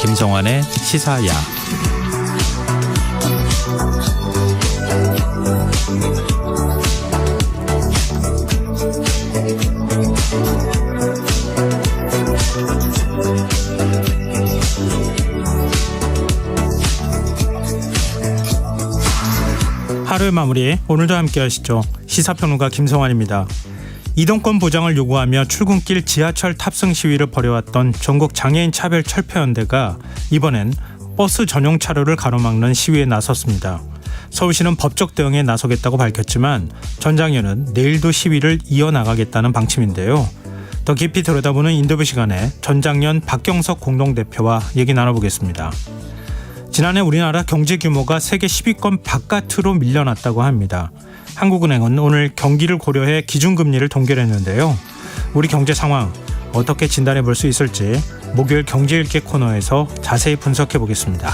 김성환의 시사야. 하루의 마무리, 오늘도 함께 하시죠. 시사평론가 김성환입니다. 이동권 보장을 요구하며 출근길 지하철 탑승 시위를 벌여왔던 전국 장애인 차별 철폐연대가 이번엔 버스 전용 차로를 가로막는 시위에 나섰습니다. 서울시는 법적 대응에 나서겠다고 밝혔지만 전 장현은 내일도 시위를 이어나가겠다는 방침인데요. 더 깊이 들여다보는 인터뷰 시간에 전 장현 박경석 공동대표와 얘기 나눠보겠습니다. 지난해 우리나라 경제 규모가 세계 10위권 바깥으로 밀려났다고 합니다. 한국은행은 오늘 경기를 고려해 기준금리를 동결했는데요. 우리 경제 상황 어떻게 진단해 볼 수 있을지 목요일 경제일기 코너에서 자세히 분석해 보겠습니다.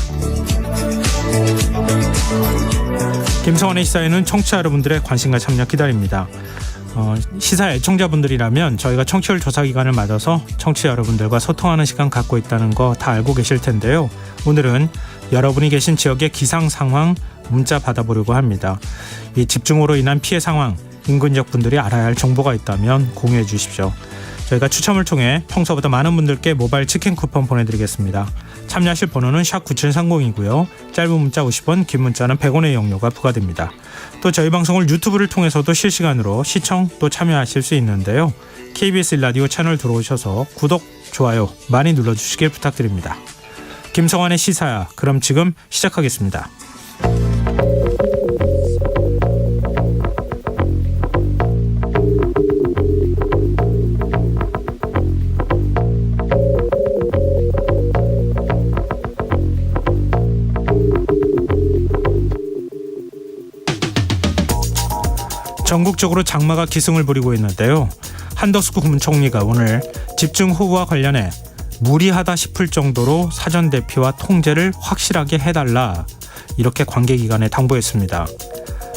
김성환의 시사에는 청취자 여러분들의 관심과 참여 기다립니다. 시사 애청자분들이라면 저희가 청취율 조사 기간을 맞아서 청취자 여러분들과 소통하는 시간 갖고 있다는 거 다 알고 계실 텐데요. 오늘은 여러분이 계신 지역의 기상 상황 문자 받아보려고 합니다. 이 집중호우로 인한 피해 상황, 인근 지역 분들이 알아야 할 정보가 있다면 공유해 주십시오. 저희가 추첨을 통해 평소보다 많은 분들께 모바일 치킨 쿠폰 보내드리겠습니다. 참여하실 번호는 샵 9730이고요. 짧은 문자 50원, 긴 문자는 100원의 이용료가 부과됩니다. 또 저희 방송을 유튜브를 통해서도 실시간으로 시청 또 참여하실 수 있는데요. KBS 1라디오 채널 들어오셔서 구독, 좋아요 많이 눌러주시길 부탁드립니다. 김성환의 시사야, 그럼 지금 시작하겠습니다. 전국적으로 장마가 기승을 부리고 있는데요. 한덕수 국무총리가 오늘 집중호우와 관련해 무리하다 싶을 정도로 사전 대피와 통제를 확실하게 해달라, 이렇게 관계기관에 당부했습니다.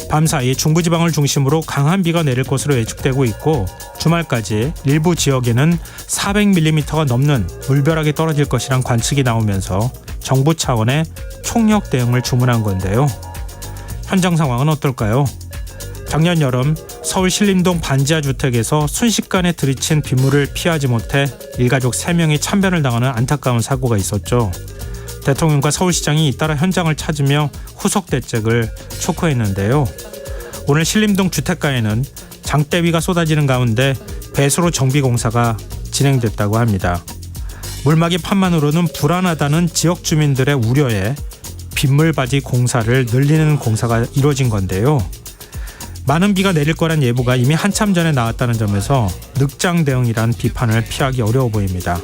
밤사이 중부지방을 중심으로 강한 비가 내릴 것으로 예측되고 있고 주말까지 일부 지역에는 400mm가 넘는 물벼락이 떨어질 것이란 관측이 나오면서 정부 차원의 총력 대응을 주문한 건데요. 현장 상황은 어떨까요? 작년 여름 서울 신림동 반지하 주택에서 순식간에 들이친 빗물을 피하지 못해 일가족 3명이 참변을 당하는 안타까운 사고가 있었죠. 대통령과 서울시장이 잇따라 현장을 찾으며 후속 대책을 촉구했는데요. 오늘 신림동 주택가에는 장대비가 쏟아지는 가운데 배수로 정비 공사가 진행됐다고 합니다. 물막이 판만으로는 불안하다는 지역 주민들의 우려에 빗물바지 공사를 늘리는 공사가 이루어진 건데요. 많은 비가 내릴 거란 예보가 이미 한참 전에 나왔다는 점에서 늑장 대응이란 비판을 피하기 어려워 보입니다.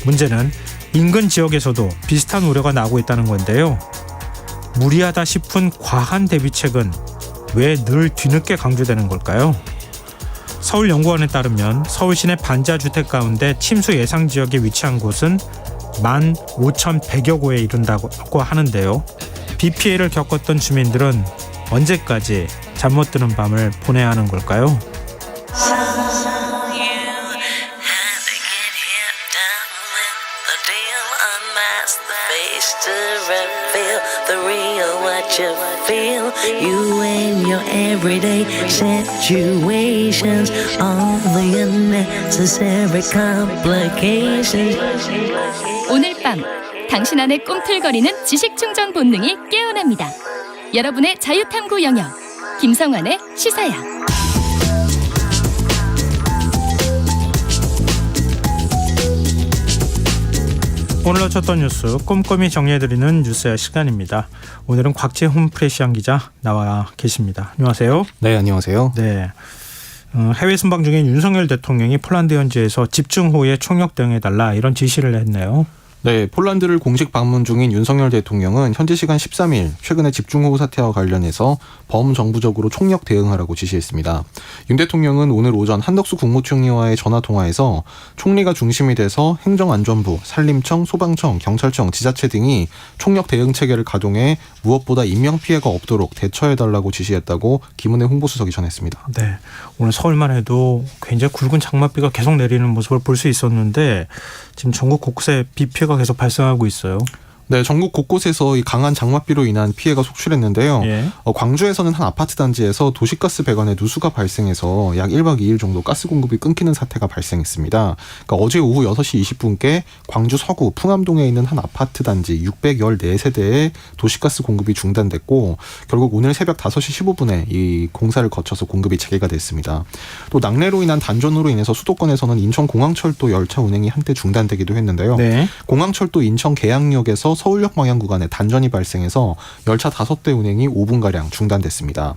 문제는 인근 지역에서도 비슷한 우려가 나오고 있다는 건데요. 무리하다 싶은 과한 대비책은 왜 늘 뒤늦게 강조되는 걸까요? 서울연구원에 따르면 서울 시내 반지하 주택 가운데 침수 예상 지역에 위치한 곳은 15,100여 곳에 이른다고 하는데요. 비 피해를 겪었던 주민들은 언제까지 잠 못 드는 밤을 보내야 하는 걸까요? 오늘 밤 당신 안에 꿈틀거리는 지식 충전 본능이 깨어납니다. 여러분의 자유탐구 영역 김성환의 시사야. 오늘 놓쳤던 뉴스 꼼꼼히 정리해드리는 뉴스야 시간입니다. 오늘은 곽재훈 프레시안 기자 나와 계십니다. 안녕하세요. 네, 안녕하세요. 네. 해외 순방 중인 윤석열 대통령이 폴란드 현지에서 집중호우에 총력 대응해달라, 이런 지시를 했네요. 네, 폴란드를 공식 방문 중인 윤석열 대통령은 현지 시간 13일 최근의 집중호우 사태와 관련해서 범정부적으로 총력 대응하라고 지시했습니다. 윤 대통령은 오늘 오전 한덕수 국무총리와의 전화통화에서 총리가 중심이 돼서 행정안전부, 산림청, 소방청, 경찰청, 지자체 등이 총력 대응 체계를 가동해 무엇보다 인명피해가 없도록 대처해달라고 지시했다고 김은혜 홍보수석이 전했습니다. 네, 오늘 서울만 해도 굉장히 굵은 장맛비가 계속 내리는 모습을 볼 수 있었는데 지금 전국 곳곳에 비 피해가 피해가 계속 발생하고 있어요. 네, 전국 곳곳에서 이 강한 장맛비로 인한 피해가 속출했는데요. 예. 광주에서는 한 아파트 단지에서 도시가스 배관에 누수가 발생해서 약 1박 2일 정도 가스 공급이 끊기는 사태가 발생했습니다. 그러니까 어제 오후 6시 20분께 광주 서구 풍암동에 있는 한 아파트 단지 614세대에 도시가스 공급이 중단됐고 결국 오늘 새벽 5시 15분에 이 공사를 거쳐서 공급이 재개가 됐습니다. 또 낙뢰로 인한 단전으로 인해서 수도권에서는 인천공항철도 열차 운행이 한때 중단되기도 했는데요. 네. 공항철도 인천 계양역에서 서울역 방향 구간에 단전이 발생해서 열차 5대 운행이 5분가량 중단됐습니다.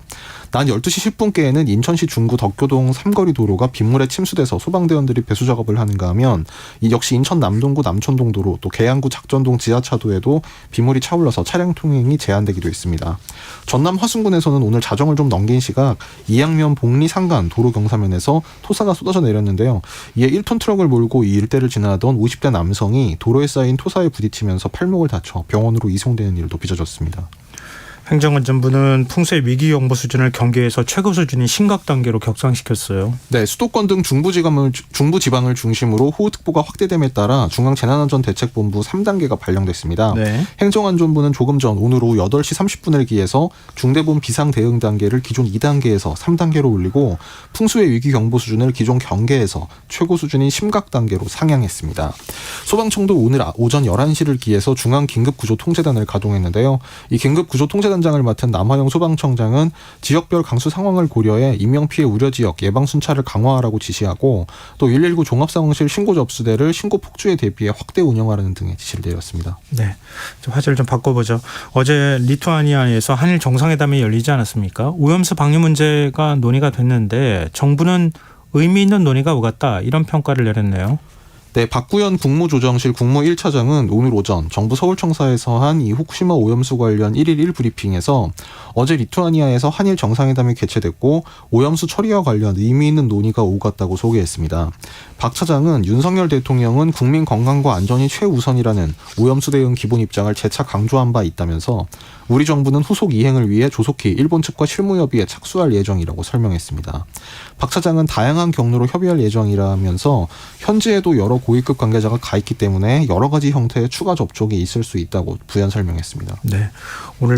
낮 12시 10분께에는 인천시 중구 덕교동 삼거리 도로가 빗물에 침수돼서 소방대원들이 배수 작업을 하는가 하면 이 역시 인천 남동구 남천동 도로 또 계양구 작전동 지하차도에도 빗물이 차올라서 차량 통행이 제한되기도 했습니다. 전남 화순군에서는 오늘 자정을 좀 넘긴 시각 이양면 복리 상간 도로 경사면에서 토사가 쏟아져 내렸는데요. 이에 1톤 트럭을 몰고 이 일대를 지나던 50대 남성이 도로에 쌓인 토사에 부딪히면서 팔목을 다쳐 병원으로 이송되는 일도 빚어졌습니다. 행정안전부는 풍수의 위기경보 수준을 경계에서 최고 수준인 심각 단계로 격상시켰어요. 네, 수도권 등 중부지방을 중심으로 호우특보가 확대됨에 따라 중앙재난안전대책본부 3단계가 발령됐습니다. 네. 행정안전부는 조금 전 오늘 오후 8시 30분을 기해서 중대본 비상대응 단계를 기존 2단계에서 3단계로 올리고 풍수의 위기경보 수준을 기존 경계에서 최고 수준인 심각 단계로 상향했습니다. 소방청도 오늘 오전 11시를 기해서 중앙긴급구조통제단을 가동했는데요. 이 긴급구조통제단장을 맡은 남화영 소방청장은 지역별 강수 상황을 고려해 인명피해 우려지역 예방순찰을 강화하라고 지시하고 또 119 종합상황실 신고 접수대를 신고 폭주에 대비해 확대 운영하라는 등의 지시를 내렸습니다. 네, 좀 화제를 좀 바꿔보죠. 어제 리투아니아에서 한일 정상회담이 열리지 않았습니까? 오염수 방류 문제가 논의가 됐는데 정부는 의미 있는 논의가 오갔다 이런 평가를 내렸네요. 네, 박구현 국무조정실 국무 1차장은 오늘 오전 정부 서울청사에서 한 이 후쿠시마 오염수 관련 1일 1브리핑에서 어제 리투아니아에서 한일 정상회담이 개최됐고 오염수 처리와 관련 의미 있는 논의가 오갔다고 소개했습니다. 박 차장은 윤석열 대통령은 국민 건강과 안전이 최우선이라는 오염수 대응 기본 입장을 재차 강조한 바 있다면서 우리 정부는 후속 이행을 위해 조속히 일본 측과 실무 협의에 착수할 예정이라고 설명했습니다. 박 차장은 다양한 경로로 협의할 예정이라면서 현지에도 여러 고위급 관계자가 가 있기 때문에 여러 가지 형태의 추가 접촉이 있을 수 있다고 부연 설명했습니다. 네, 오늘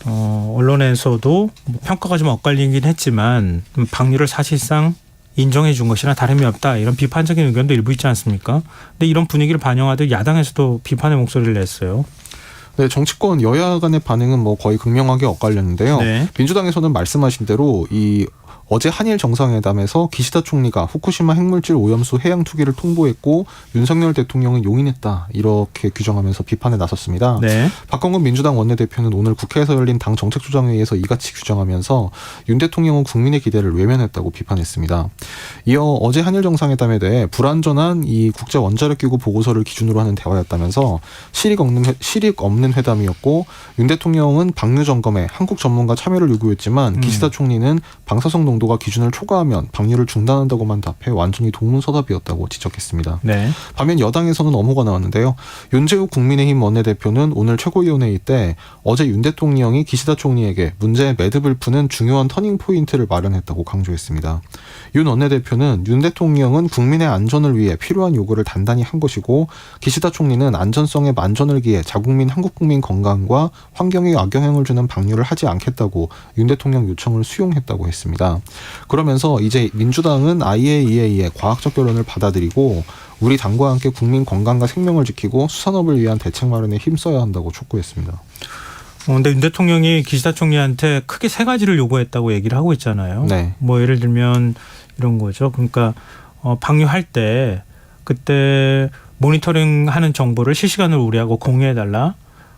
언론에서도 평가가 좀 엇갈리긴 했지만 방류를 사실상 인정해 준 것이나 다름이 없다 이런 비판적인 의견도 일부 있지 않습니까? 근데 이런 분위기를 반영하듯 야당에서도 비판의 목소리를 냈어요. 네, 정치권 여야 간의 반응은 거의 극명하게 엇갈렸는데요. 네. 민주당에서는 말씀하신 대로 어제 한일 정상회담에서 기시다 총리가 후쿠시마 핵물질 오염수 해양 투기를 통보했고 윤석열 대통령은 용인했다 이렇게 규정하면서 비판에 나섰습니다. 네. 박홍근 민주당 원내대표는 오늘 국회에서 열린 당 정책조정회의에서 이같이 규정하면서 윤 대통령은 국민의 기대를 외면했다고 비판했습니다. 이어 어제 한일 정상회담에 대해 불완전한 이 국제 원자력기구 보고서를 기준으로 하는 대화였다면서 실익 없는 회담이었고 윤 대통령은 방류 점검에 한국 전문가 참여를 요구했지만 기시다 총리는 방사성 농도가 기준을 초과하면 방류를 중단한다고만 답해 완전히 동문서답이었다고 지적했습니다. 네. 반면 여당에서는 엄호가 나왔는데요. 윤재욱 국민의힘 원내대표는 오늘 최고위원회의 때 어제 윤 대통령이 기시다 총리에게 문제의 매듭을 푸는 중요한 터닝포인트를 마련했다고 강조했습니다. 윤 원내대표는 윤 대통령은 국민의 안전을 위해 필요한 요구를 단단히 한 것이고 기시다 총리는 안전성에 만전을 기해 자국민 한국국민 건강과 환경에 악영향을 주는 방류를 하지 않겠다고 윤 대통령 요청을 수용했다고 했습니다. 그러면서 이제 민주당은 IAEA의 과학적 결론을 받아들이고 우리 당과 함께 국민 건강과 생명을 지키고 수산업을 위한 대책 마련에 힘써야 한다고 촉구했습니다. 근데 윤 대통령이 기시다 총리한테 크게 세 가지를 요구했다고 얘기를 하고 있잖아요. 네. 예를 들면 이런 거죠. 그러니까 방류할 때 그때 모니터링하는 정보를 실시간으로 우리하고 공유해달라.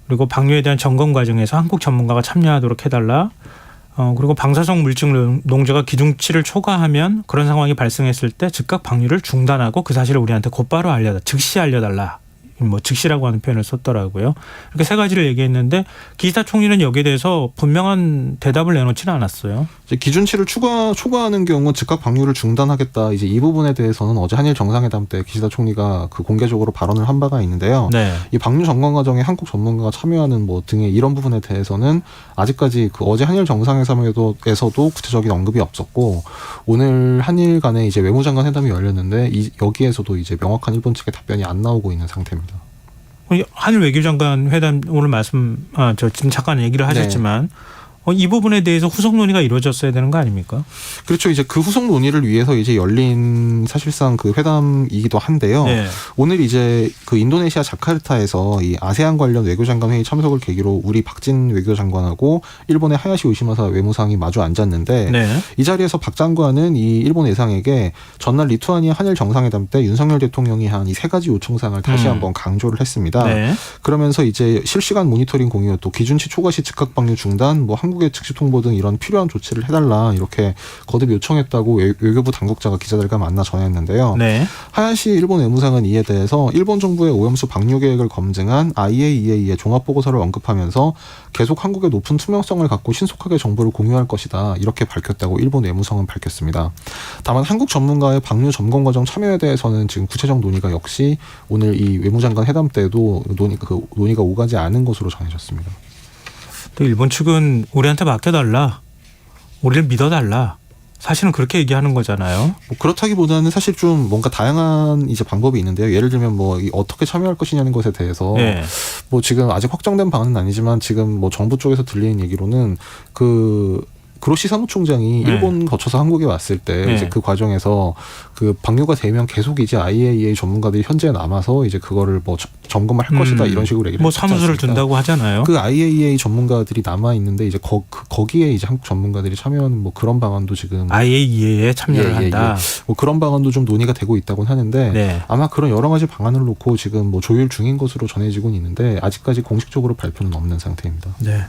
그리고 방류에 대한 점검 과정에서 한국 전문가가 참여하도록 해달라. 그리고 방사성 물질 농도가 기준치를 초과하면 그런 상황이 발생했을 때 즉각 방류를 중단하고 그 사실을 우리한테 곧바로 즉시 알려달라. 즉시라고 하는 표현을 썼더라고요. 이렇게 세 가지를 얘기했는데 기시다 총리는 여기에 대해서 분명한 대답을 내놓지는 않았어요. 이제 기준치를 초과하는 경우 즉각 방류를 중단하겠다. 이제 이 부분에 대해서는 어제 한일 정상회담 때 기시다 총리가 공개적으로 발언을 한 바가 있는데요. 네. 이 방류 점검 과정에 한국 전문가가 참여하는 등의 이런 부분에 대해서는 아직까지 어제 한일 정상회담에서도 구체적인 언급이 없었고 오늘 한일 간에 이제 외무장관 회담이 열렸는데 여기에서도 이제 명확한 일본 측의 답변이 안 나오고 있는 상태입니다. 한일 외교장관 회담 오늘 지금 잠깐 얘기를 하셨지만 이 부분에 대해서 후속 논의가 이루어졌어야 되는 거 아닙니까? 그렇죠. 이제 그 후속 논의를 위해서 이제 열린 사실상 그 회담이기도 한데요. 네. 오늘 이제 그 인도네시아 자카르타에서 이 아세안 관련 외교장관 회의 참석을 계기로 우리 박진 외교장관하고 일본의 하야시 요시마사 외무상이 마주 앉았는데 네. 이 자리에서 박 장관은 이 일본 외상에게 전날 리투아니아 한일 정상회담 때 윤석열 대통령이 한 이 세 가지 요청사항을 다시 한번 강조를 했습니다. 네. 그러면서 이제 실시간 모니터링 공유, 또 기준치 초과시 즉각 방류 중단, 뭐 한국의 즉시 통보 등 이런 필요한 조치를 해달라 이렇게 거듭 요청했다고 외교부 당국자가 기자들과 만나 전했는데요. 네. 하야시 일본 외무상은 이에 대해서 일본 정부의 오염수 방류 계획을 검증한 IAEA의 종합 보고서를 언급하면서 계속 한국의 높은 투명성을 갖고 신속하게 정보를 공유할 것이다 이렇게 밝혔다고 일본 외무성은 밝혔습니다. 다만 한국 전문가의 방류 점검 과정 참여에 대해서는 지금 구체적 논의가 역시 오늘 이 외무장관 회담 때도 논의가 오가지 않은 것으로 전해졌습니다. 또 일본 측은 우리한테 맡겨달라, 우리를 믿어달라. 사실은 그렇게 얘기하는 거잖아요. 뭐 그렇다기보다는 사실 좀 뭔가 다양한 이제 방법이 있는데요. 예를 들면 뭐 어떻게 참여할 것이냐는 것에 대해서 네. 뭐 지금 아직 확정된 바는 아니지만 지금 뭐 정부 쪽에서 들리는 얘기로는 그로시 사무총장이 네. 일본 거쳐서 한국에 왔을 때 네. 이제 그 과정에서 그 방류가 되면 계속 이제 IAEA 전문가들이 현지에 남아서 이제 그거를 뭐 점검을 할 것이다 이런 식으로 얘기를 뭐 했지 사무소를 않습니까? 둔다고 하잖아요. 그 IAEA 전문가들이 남아 있는데 이제 거기에 이제 한국 전문가들이 참여하는 뭐 그런 방안도 지금 IAEA에 참여를 한다. 뭐 그런 방안도 좀 논의가 되고 있다고 하는데 네. 아마 그런 여러 가지 방안을 놓고 지금 뭐 조율 중인 것으로 전해지고는 있는데 아직까지 공식적으로 발표는 없는 상태입니다. 네.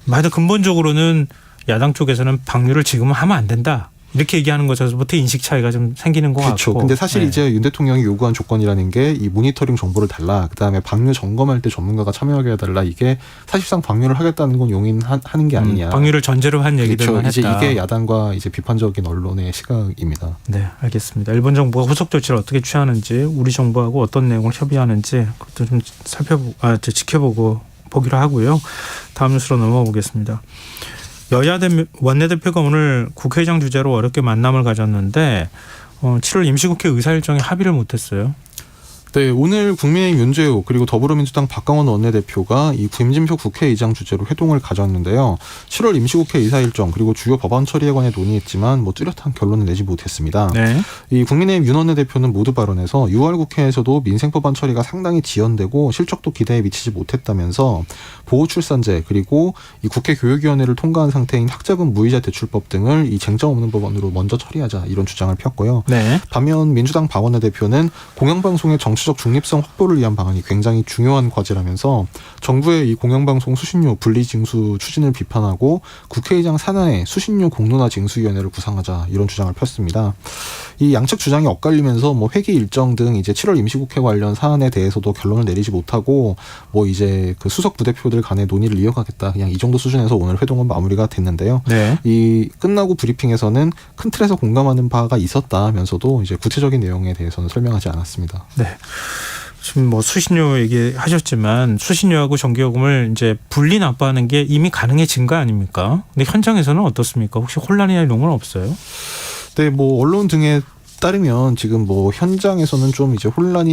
하여튼 근본적으로는 야당 쪽에서는 방류를 지금은 하면 안 된다. 이렇게 얘기하는 것에서부터 인식 차이가 좀 생기는 것 그렇죠. 같고. 근데 사실 네. 이제 윤 대통령이 요구한 조건이라는 게 이 모니터링 정보를 달라. 그다음에 방류 점검할 때 전문가가 참여하게 해달라. 이게 사실상 방류를 하겠다는 건 용인하는 게 아니냐. 방류를 전제로 한 얘기들만 그렇죠. 했다. 이제 이게 야당과 이제 비판적인 언론의 시각입니다. 네, 알겠습니다. 일본 정부가 후속 조치를 어떻게 취하는지, 우리 정부하고 어떤 내용을 협의하는지 그것도 좀 지켜보고 보기로 하고요. 다음 뉴스로 넘어가 보겠습니다. 여야 원내대표가 오늘 국회의장 주재로 어렵게 만남을 가졌는데 7월 임시국회 의사일정에 합의를 못했어요. 네, 오늘 국민의힘 윤재호 그리고 더불어민주당 박강원 원내대표가 이 김진표 국회의장 주재로 회동을 가졌는데요. 7월 임시국회 의사일정 그리고 주요 법안 처리에 관해 논의했지만 뭐 뚜렷한 결론을 내지 못했습니다. 네. 이 국민의힘 윤 원내대표는 모두 발언해서 6월 국회에서도 민생법안 처리가 상당히 지연되고 실적도 기대에 미치지 못했다면서 보호출산제 그리고 이 국회 교육위원회를 통과한 상태인 학자금 무이자 대출법 등을 이 쟁점 없는 법안으로 먼저 처리하자 이런 주장을 폈고요. 네. 반면 민주당 박 원내대표는 공영방송의 정치적 중립성 확보를 위한 방안이 굉장히 중요한 과제라면서 정부의 이 공영방송 수신료 분리징수 추진을 비판하고 국회의장 산하에 수신료 공론화 징수위원회를 구상하자 이런 주장을 폈습니다. 이 양측 주장이 엇갈리면서 뭐 회기 일정 등 이제 7월 임시국회 관련 사안에 대해서도 결론을 내리지 못하고 뭐 이제 그 수석 부대표들 간의 논의를 이어가겠다 그냥 이 정도 수준에서 오늘 회동은 마무리가 됐는데요. 네. 이 끝나고 브리핑에서는 큰 틀에서 공감하는 바가 있었다 하면서도 이제 구체적인 내용에 대해서는 설명하지 않았습니다. 네. 지금 뭐 수신료 얘기하셨지만 수신료하고 전기요금을 이제 분리 납부하는 게 이미 가능해진 거 아닙니까? 근데 현장에서는 어떻습니까? 혹시 혼란이나 이런 건 없어요? 네, 뭐 언론 등에 따르면 지금 뭐 현장에서는 좀 이제 혼란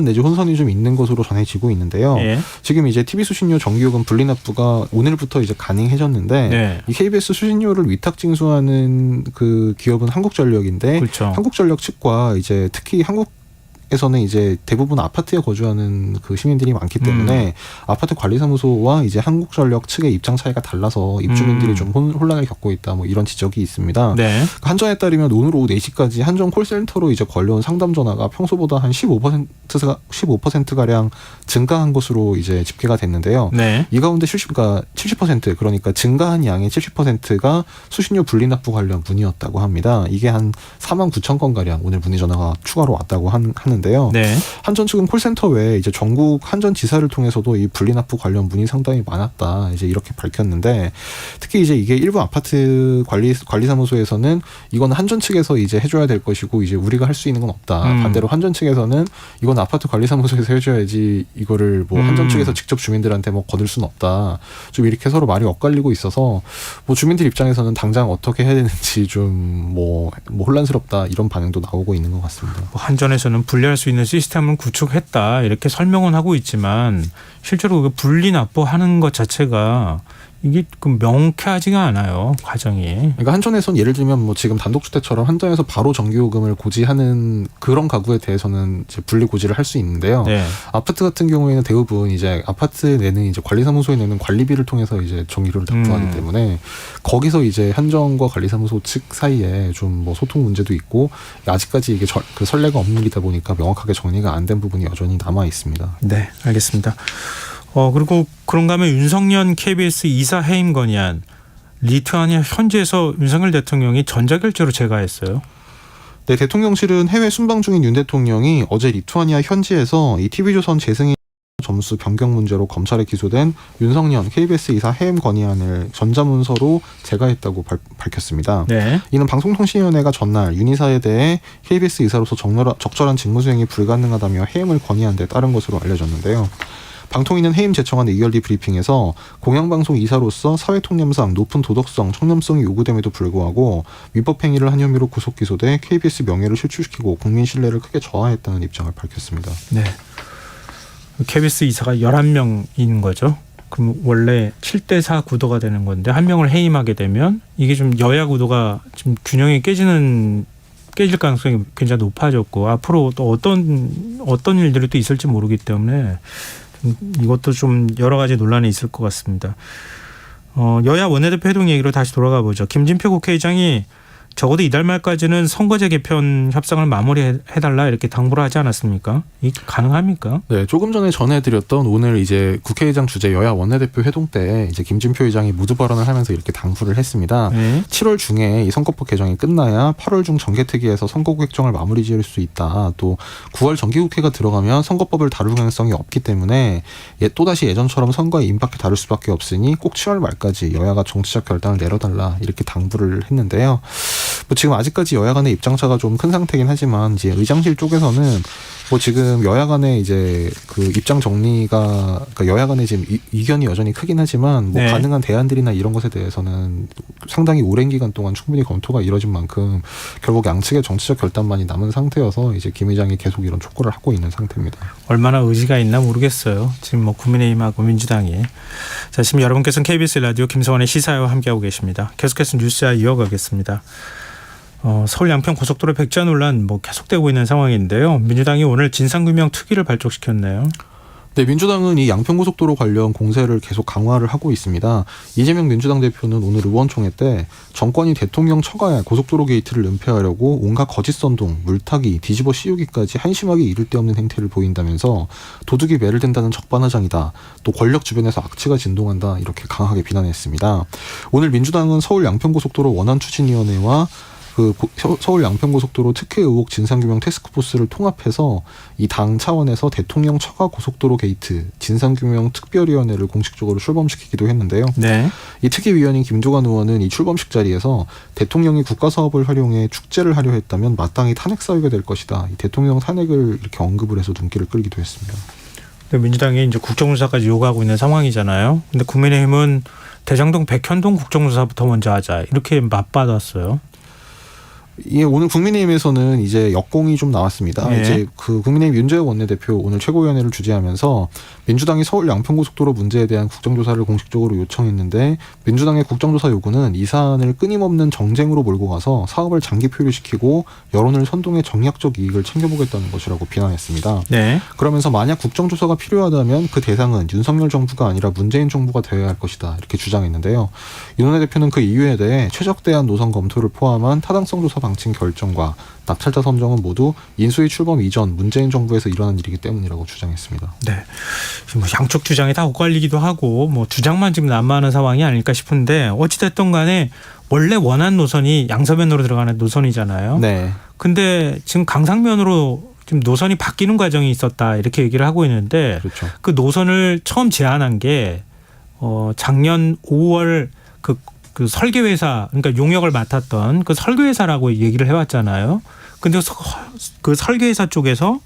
내지 혼선이 좀 있는 것으로 전해지고 있는데요. 예. 지금 이제 TV 수신료 전기요금 분리 납부가 오늘부터 이제 가능해졌는데 네. 이 KBS 수신료를 위탁 징수하는 그 기업은 한국전력인데 그렇죠. 한국전력 측과 이제 특히 한국에서는 이제 대부분 아파트에 거주하는 그 시민들이 많기 때문에 아파트 관리사무소와 이제 한국전력 측의 입장 차이가 달라서 입주민들이 좀 혼란을 겪고 있다 뭐 이런 지적이 있습니다. 네. 한전에 따르면 오늘 오후 4시까지 한전 콜센터로 이제 걸려온 상담 전화가 평소보다 한 15%가량 증가한 것으로 이제 집계가 됐는데요. 네. 이 가운데 70% 그러니까 증가한 양의 70%가 수신료 분리 납부 관련 문의였다고 합니다. 이게 한 4만 9천 건 가량 오늘 문의 전화가 추가로 왔다고 하는데요. 네. 한전 측은 콜센터 외에 이제 전국 한전 지사를 통해서도 이 분리 납부 관련 문의 상당히 많았다. 이제 이렇게 밝혔는데 특히 이제 이게 일부 아파트 관리사무소에서는 이건 한전 측에서 이제 해줘야 될 것이고 이제 우리가 할 수 있는 건 없다. 반대로 한전 측에서는 이건 아파트 관리사무소에서 해줘야지 이거를 뭐 한전 측에서 직접 주민들한테 뭐 거둘 수는 없다. 좀 이렇게 서로 말이 엇갈리고 있어서 뭐 주민들 입장에서는 당장 어떻게 해야 되는지 좀 뭐 혼란스럽다 이런 반응도 나오고 있는 것 같습니다. 뭐 한전에서는 분리 견제할 수 있는 시스템을 구축했다 이렇게 설명은 하고 있지만 실제로 그 분리 납부하는 것 자체가 이게 그 명쾌하지가 않아요, 과정이. 그러니까 한전에선 예를 들면 뭐 지금 단독주택처럼 한전에서 바로 전기요금을 고지하는 그런 가구에 대해서는 이제 분리 고지를 할 수 있는데요. 네. 아파트 같은 경우에는 대부분 이제 아파트 내는 이제 관리사무소에 내는 관리비를 통해서 이제 전기료를 납부하기 때문에 거기서 이제 한전과 관리사무소 측 사이에 좀 뭐 소통 문제도 있고 아직까지 이게 그 선례가 없는 일이다 보니까 명확하게 정리가 안 된 부분이 여전히 남아 있습니다. 네, 알겠습니다. 그리고 그런가 하면 윤석열 KBS 이사 해임 건의안 리투아니아 현지에서 윤석열 대통령이 전자결제로 제거했어요. 네, 대통령실은 해외 순방 중인 윤 대통령이 어제 리투아니아 현지에서 이 TV조선 재승인 점수 변경 문제로 검찰에 기소된 윤석열 KBS 이사 해임 건의안을 전자문서로 제거했다고 밝혔습니다. 네. 이는 방송통신위원회가 전날 윤 이사에 대해 KBS 이사로서 적절한 직무수행이 불가능하다며 해임을 건의한 데 따른 것으로 알려졌는데요. 방통위는 해임 제청안 의결 뒤 브리핑에서 공영방송 이사로서 사회통념상 높은 도덕성, 청렴성이 요구됨에도 불구하고 위법 행위를 한 혐의로 구속 기소돼 KBS 명예를 실추시키고 국민 신뢰를 크게 저하했다는 입장을 밝혔습니다. 네. KBS 이사가 11명인 거죠. 그럼 원래 7대4 구도가 되는 건데 한 명을 해임하게 되면 이게 좀 여야 구도가 좀 균형이 깨질 가능성이 굉장히 높아졌고 앞으로 또 어떤 일들이 또 있을지 모르기 때문에 이것도 좀 여러 가지 논란이 있을 것 같습니다. 여야 원내대표 회동 얘기로 다시 돌아가 보죠. 김진표 국회의장이 적어도 이달 말까지는 선거제 개편 협상을 마무리해달라 이렇게 당부를 하지 않았습니까? 이게 가능합니까? 네, 조금 전에 전해드렸던 오늘 이제 국회의장 주재 여야 원내대표 회동 때 이제 김진표 의장이 모두 발언을 하면서 이렇게 당부를 했습니다. 네. 7월 중에 이 선거법 개정이 끝나야 8월 중 정개특위에서 선거구 획정을 마무리 지을 수 있다. 또 9월 정기국회가 들어가면 선거법을 다룰 가능성이 없기 때문에 또다시 예전처럼 선거에 임박해 다룰 수밖에 없으니 꼭 7월 말까지 여야가 정치적 결단을 내려달라 이렇게 당부를 했는데요. 뭐 지금 아직까지 여야 간의 입장차가 좀 큰 상태긴 하지만 이제 의장실 쪽에서는 뭐 지금 여야 간의 이제 그 입장 정리가 그러니까 여야 간의 지금 이견이 여전히 크긴 하지만 뭐 네. 가능한 대안들이나 이런 것에 대해서는 상당히 오랜 기간 동안 충분히 검토가 이뤄진 만큼 결국 양측의 정치적 결단만이 남은 상태여서 이제 김 의장이 계속 이런 촉구를 하고 있는 상태입니다. 얼마나 의지가 있나 모르겠어요. 지금 뭐 국민의힘하고 민주당이. 자, 지금 여러분께서는 KBS 라디오 김성환의 시사회와 함께하고 계십니다. 계속해서 뉴스와 이어가겠습니다. 서울 양평 고속도로 백자 논란 뭐 계속되고 있는 상황인데요. 민주당이 오늘 진상규명 특위를 발족시켰네요. 네, 민주당은 이 양평고속도로 관련 공세를 계속 강화를 하고 있습니다. 이재명 민주당 대표는 오늘 의원총회 때 정권이 대통령 처가에 고속도로 게이트를 은폐하려고 온갖 거짓 선동, 물타기, 뒤집어 씌우기까지 한심하게 이를 데 없는 행태를 보인다면서 도둑이 매를 댄다는 적반하장이다. 또 권력 주변에서 악취가 진동한다. 이렇게 강하게 비난했습니다. 오늘 민주당은 서울 양평고속도로 원안추진위원회와 서울 양평고속도로 특혜 의혹 진상규명 태스크포스를 통합해서 이 당 차원에서 대통령 처가 고속도로 게이트 진상규명 특별위원회를 공식적으로 출범시키기도 했는데요. 네. 이 특위위원인 김두관 의원은 이 출범식 자리에서 대통령이 국가사업을 활용해 축제를 하려 했다면 마땅히 탄핵 사유가 될 것이다. 이 대통령 탄핵을 이렇게 언급을 해서 눈길을 끌기도 했습니다. 민주당이 이제 국정조사까지 요구하고 있는 상황이잖아요. 근데 국민의힘은 대장동 백현동 국정조사부터 먼저 하자 이렇게 맞받았어요. 예, 오늘 국민의힘에서는 이제 역공이 좀 나왔습니다. 네. 이제 그 국민의힘 윤재욱 원내대표 오늘 최고위원회를 주재하면서 민주당이 서울 양평고속도로 문제에 대한 국정조사를 공식적으로 요청했는데 민주당의 국정조사 요구는 이 사안을 끊임없는 정쟁으로 몰고 가서 사업을 장기 표류시키고 여론을 선동해 정략적 이익을 챙겨보겠다는 것이라고 비난했습니다. 네. 그러면서 만약 국정조사가 필요하다면 그 대상은 윤석열 정부가 아니라 문재인 정부가 되어야 할 것이다 이렇게 주장했는데요. 윤 원내대표는 그 이유에 대해 최적대안 노선 검토를 포함한 타당성 조사 방침 결정과 낙찰자 선정은 모두 인수위 출범 이전 문재인 정부에서 일어난 일이기 때문이라고 주장했습니다. 네. 뭐 양쪽 주장이 다 엇갈리기도 하고 뭐 주장만 지금 난무하는 상황이 아닐까 싶은데 어찌됐든 간에 원래 원안 노선이 양서면으로 들어가는 노선이잖아요. 네. 근데 지금 강상면으로 지금 노선이 바뀌는 과정이 있었다 이렇게 얘기를 하고 있는데 그렇죠. 그 노선을 처음 제안한 게 작년 5월 그 설계회사 그러니까 용역을 맡았던 그 설계회사라고 얘기를 해왔잖아요. 근데 그 설계회사 쪽에서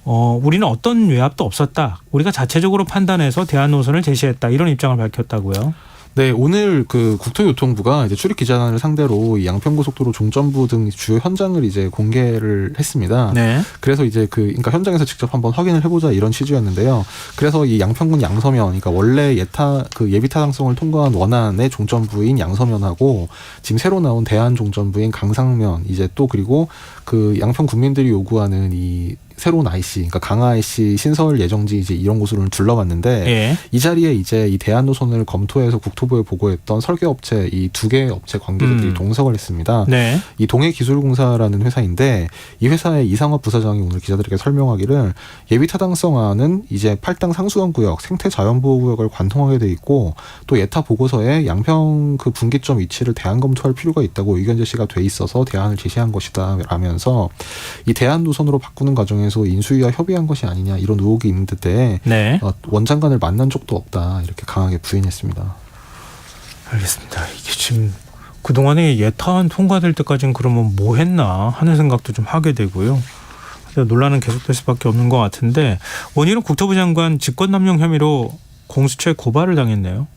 우리는 어떤 외압도 없었다. 우리가 자체적으로 판단해서 대안 노선을 제시했다. 이런 입장을 밝혔다고요. 네, 오늘 그 국토교통부가 이제 출입 기자단을 상대로 이 양평고속도로 종점부 등 주요 현장을 이제 공개를 했습니다. 네. 그래서 이제 그러니까 현장에서 직접 한번 확인을 해보자 이런 취지였는데요. 그래서 이 양평군 양서면, 그러니까 원래 예비 타당성을 통과한 원안의 종점부인 양서면하고 지금 새로 나온 대안 종점부인 강상면, 이제 또 그리고 그 양평 군민들이 요구하는 이 새로운 IC, 그러니까 강화 IC 신설 예정지 이제 이런 곳을 둘러봤는데 예. 이 자리에 이제 이 대안 노선을 검토해서 국토부에 보고했던 설계업체 이 두 개의 업체 관계자들이 동석을 했습니다. 네. 이 동해기술공사라는 회사인데 이 회사의 이상업 부사장이 오늘 기자들에게 설명하기를 예비 타당성안은 이제 8당 상수원구역 생태자연보호구역을 관통하게 돼 있고 또 예타 보고서에 양평 그 분기점 위치를 대안 검토할 필요가 있다고 의견 제시가 돼 있어서 대안을 제시한 것이다 라면서 이 대안 노선으로 바꾸는 과정에서 인수위와 협의한 것이 아니냐 이런 의혹이 있는 듯해 네. 원장관을 만난 적도 없다 이렇게 강하게 부인했습니다. 알겠습니다. 이게 지금 그동안에 예타안 통과될 때까지는 그러면 뭐 했나 하는 생각도 좀 하게 되고요. 논란은 계속될 수밖에 없는 것 같은데 원희룡 국토부 장관 직권남용 혐의로 공수처에 고발을 당했네요.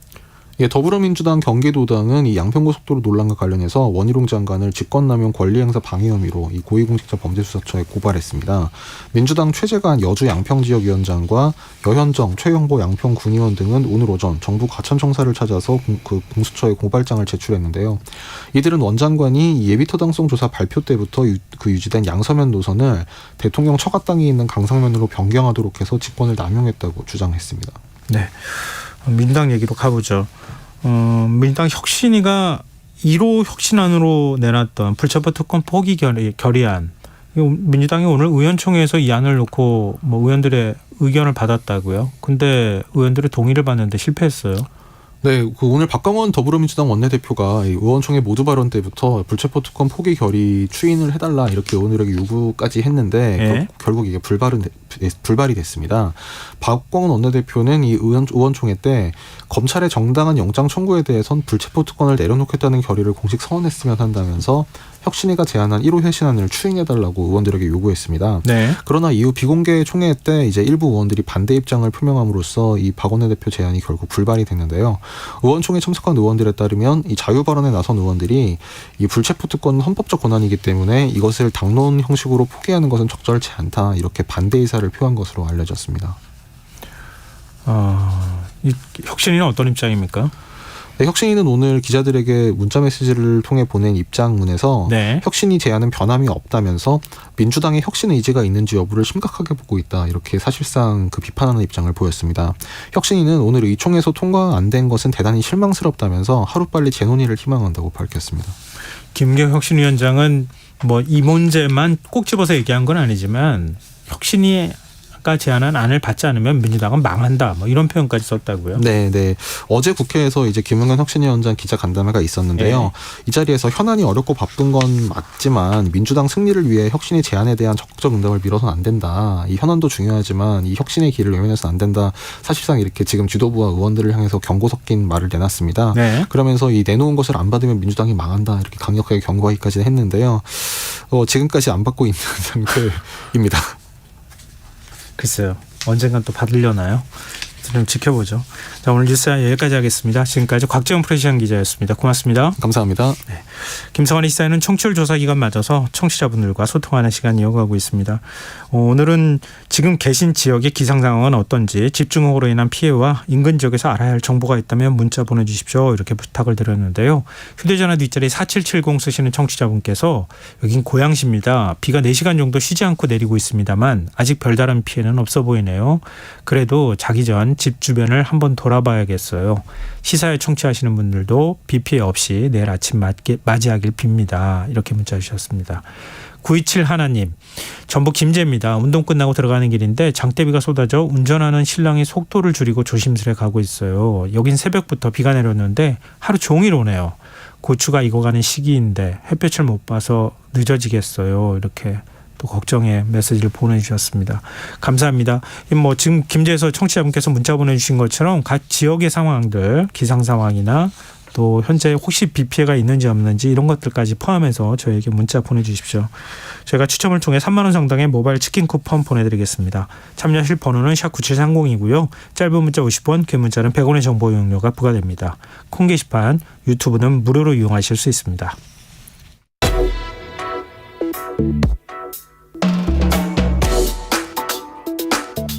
예, 더불어민주당 경기도당은 이 양평고속도로 논란과 관련해서 원희룡 장관을 직권남용 권리행사 방해 혐의로 이 고위공직자 범죄수사처에 고발했습니다. 민주당 최재관 여주 양평지역위원장과 여현정, 최영보 양평군의원 등은 오늘 오전 정부 과천청사를 찾아서 공수처에 고발장을 제출했는데요. 이들은 원 장관이 예비타당성 조사 발표 때부터 유지된 양서면 노선을 대통령 처가 땅이 있는 강상면으로 변경하도록 해서 직권을 남용했다고 주장했습니다. 네. 민주당 얘기로 가보죠. 민주당 혁신위가 1호 혁신안으로 내놨던 불체포 특권 포기 결의안. 민주당이 오늘 의원총회에서 이 안을 놓고 뭐 의원들의 의견을 받았다고요. 근데 의원들의 동의를 받는데 실패했어요. 네, 오늘 박광원 더불어민주당 원내대표가 이 의원총회 모두 발언 때부터 불체포 특권 포기 결의 추인을 해달라 이렇게 의원들에게 요구까지 했는데 네. 결국 이게 불발이 됐습니다. 박광원 원내대표는 이 의원총회 때 검찰의 정당한 영장 청구에 대해선 불체포 특권을 내려놓겠다는 결의를 공식 선언했으면 한다면서 혁신위가 제안한 1호 혁신안을 추인해달라고 의원들에게 요구했습니다. 네. 그러나 이후 비공개 총회 때 이제 일부 의원들이 반대 입장을 표명함으로써 이 박 원내대표 제안이 결국 불발이 됐는데요. 의원총회 참석한 의원들에 따르면 이 자유 발언에 나선 의원들이 이 불체포 특권은 헌법적 권한이기 때문에 이것을 당론 형식으로 포기하는 것은 적절치 않다 이렇게 반대 의사를 표한 것으로 알려졌습니다. 이 혁신위는 어떤 입장입니까? 네, 혁신위는 오늘 기자들에게 문자메시지를 통해 보낸 입장문에서 네. 혁신위 제안은 변함이 없다면서 민주당의 혁신 의지가 있는지 여부를 심각하게 보고 있다 이렇게 사실상 그 비판하는 입장을 보였습니다. 혁신위는 오늘 의총에서 통과 안 된 것은 대단히 실망스럽다면서 하루빨리 재논의를 희망한다고 밝혔습니다. 김경 혁신위원장은 뭐 이 문제만 꼭 집어서 얘기한 건 아니지만 혁신위 가 제안한 안을 받지 않으면 민주당은 망한다. 뭐 이런 표현까지 썼다고요. 네. 어제 국회에서 이제 김은경 혁신위원장 기자 간담회가 있었는데요. 네. 이 자리에서 현안이 어렵고 바쁜 건 맞지만 민주당 승리를 위해 혁신의 제안에 대한 적극적 응답을 미뤄서는 안 된다. 이 현안도 중요하지만 이 혁신의 길을 외면해서는 안 된다. 사실상 이렇게 지금 지도부와 의원들을 향해서 경고 섞인 말을 내놨습니다. 네. 그러면서 이 내놓은 것을 안 받으면 민주당이 망한다. 이렇게 강력하게 경고하기까지 했는데요. 지금까지 안 받고 있는 상태입니다. 글쎄요. 언젠간 또 받으려나요? 좀 지켜보죠. 자, 오늘 뉴스 여기까지 하겠습니다. 지금까지 곽재원 프레시안 기자였습니다. 고맙습니다. 감사합니다. 네. 김성환의 시사회는 청취율 조사 기간 맞아서 청취자분들과 소통하는 시간 이어가고 있습니다. 오늘은 지금 계신 지역의 기상 상황은 어떤지 집중호우로 인한 피해와 인근 지역에서 알아야 할 정보가 있다면 문자 보내주십시오. 이렇게 부탁을 드렸는데요. 휴대전화 뒷자리 4770 쓰시는 청취자분께서 여긴 고양시입니다. 비가 4시간 정도 쉬지 않고 내리고 있습니다만 아직 별다른 피해는 없어 보이네요. 그래도 자기 전 집 주변을 한번 돌아봐야겠어요. 시사회 청취하시는 분들도 비 피해 없이 내일 아침 맞이하길 빕니다. 이렇게 문자 주셨습니다. 927 하나님, 전북 김제입니다. 운동 끝나고 들어가는 길인데 장대비가 쏟아져 운전하는 신랑이 속도를 줄이고 조심스레 가고 있어요. 여긴 새벽부터 비가 내렸는데 하루 종일 오네요. 고추가 익어가는 시기인데 햇볕을 못 봐서 늦어지겠어요. 이렇게 또 걱정의 메시지를 보내주셨습니다. 감사합니다. 뭐 지금 김제에서 청취자분께서 문자 보내주신 것처럼 각 지역의 상황들, 기상 상황이나 또 현재 혹시 비 피해가 있는지 없는지 이런 것들까지 포함해서 저에게 문자 보내주십시오. 저희가 추첨을 통해 3만 원 상당의 모바일 치킨 쿠폰 보내드리겠습니다. 참여하실 번호는 샵9730이고요. 짧은 문자 50원, 긴 문자는 100원의 정보 이용료가 부과됩니다. 콩 게시판, 유튜브는 무료로 이용하실 수 있습니다.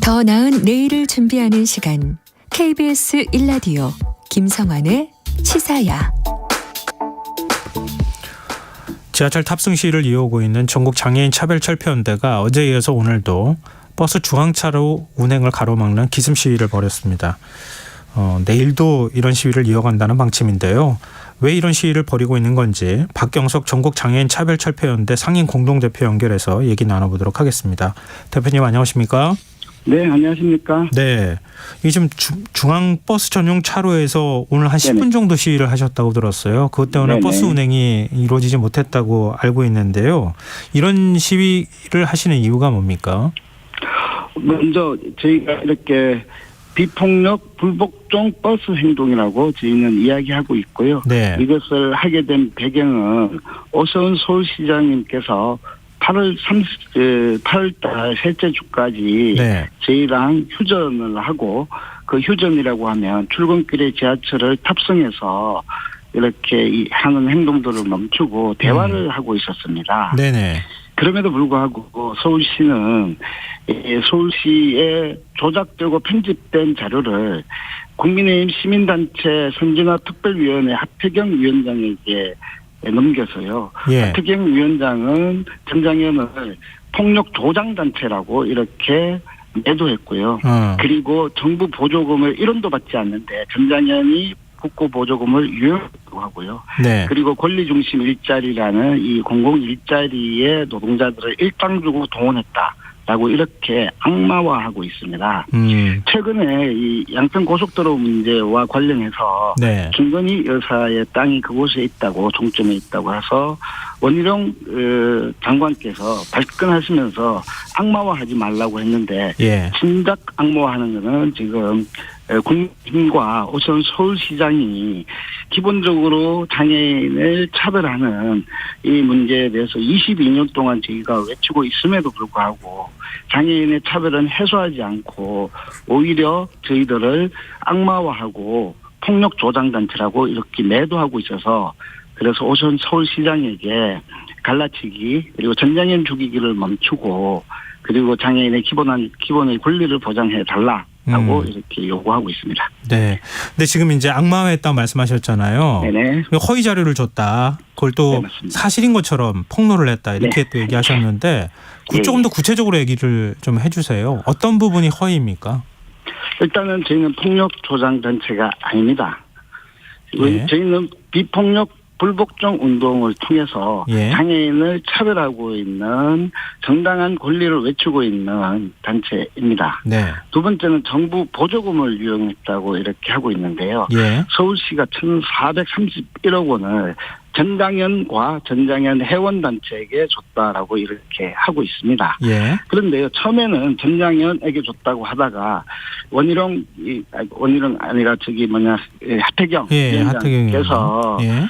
더 나은 내일을 준비하는 시간 KBS 1라디오 김성환의 시사야. 지하철 탑승 시위를 이어오고 있는 전국 장애인 차별철폐연대가 어제에 이어서 오늘도 버스 중앙차로 운행을 가로막는 기습 시위를 벌였습니다. 내일도 이런 시위를 이어간다는 방침인데요. 왜 이런 시위를 벌이고 있는 건지 박경석 전국 장애인 차별철폐연대 상임 공동대표 연결해서 얘기 나눠보도록 하겠습니다. 대표님 안녕하십니까? 네, 안녕하십니까? 네. 이 지금 중앙 버스 전용 차로에서 오늘 한 10분 정도 시위를 하셨다고 들었어요. 그것 때문에 네네. 버스 운행이 이루어지지 못했다고 알고 있는데요. 이런 시위를 하시는 이유가 뭡니까? 먼저 저희가 이렇게 비폭력 불복종 버스 행동이라고 저희는 이야기하고 있고요. 네. 이것을 하게 된 배경은 오세훈 서울시장님께서 8월달 셋째 주까지 네. 저희랑 휴전을 하고 그 휴전이라고 하면 출근길에 지하철을 탑승해서 이렇게 하는 행동들을 멈추고 대화를 하고 있었습니다. 네네. 그럼에도 불구하고 서울시는 서울시에 조작되고 편집된 자료를 국민의힘 시민단체 선진화 특별위원회 하태경 위원장에게 넘겨서요. 예. 하태경 위원장은 전장현을 폭력 조장단체라고 이렇게 매도했고요. 그리고 정부 보조금을 1원도 받지 않는데 전장현이 국고 보조금을 유효하고 하고요. 네. 그리고 권리중심 일자리라는 이 공공 일자리의 노동자들을 일당 주고 동원했다라고 이렇게 악마화하고 있습니다. 최근에 이 양평 고속도로 문제와 관련해서 네. 김건희 여사의 땅이 그곳에 있다고 종점에 있다고 해서 원희룡 장관께서 발끈하시면서 악마화하지 말라고 했는데 예. 진작 악마화하는 것은 지금 국민과 우선 서울시장이 기본적으로 장애인을 차별하는 이 문제에 대해서 22년 동안 저희가 외치고 있음에도 불구하고 장애인의 차별은 해소하지 않고 오히려 저희들을 악마화하고 폭력 조장단체라고 이렇게 매도하고 있어서 그래서 우선 서울시장에게 갈라치기 그리고 전장현 죽이기를 멈추고 그리고 장애인의 기본의 권리를 보장해 달라라고 이렇게 요구하고 있습니다. 네. 근데 지금 이제 악마화했다고 말씀하셨잖아요. 네네. 허위 자료를 줬다. 그걸 또 네, 맞습니다. 사실인 것처럼 폭로를 했다. 이렇게 네. 또 얘기하셨는데 조금 더 구체적으로 얘기를 좀 해주세요. 어떤 부분이 허위입니까? 일단은 저희는 폭력 조장 단체가 아닙니다. 예. 저희는 비폭력 불복종 운동을 통해서 예. 장애인을 차별하고 있는 정당한 권리를 외치고 있는 단체입니다. 네. 두 번째는 정부 보조금을 유용했다고 이렇게 하고 있는데요. 예. 서울시가 1,431억 원을 전장현과 전장현 회원단체에게 줬다라고 이렇게 하고 있습니다. 예. 그런데요, 처음에는 전장현에게 줬다고 하다가 원희룡 아니라 하태경 예. 위원장께서 예.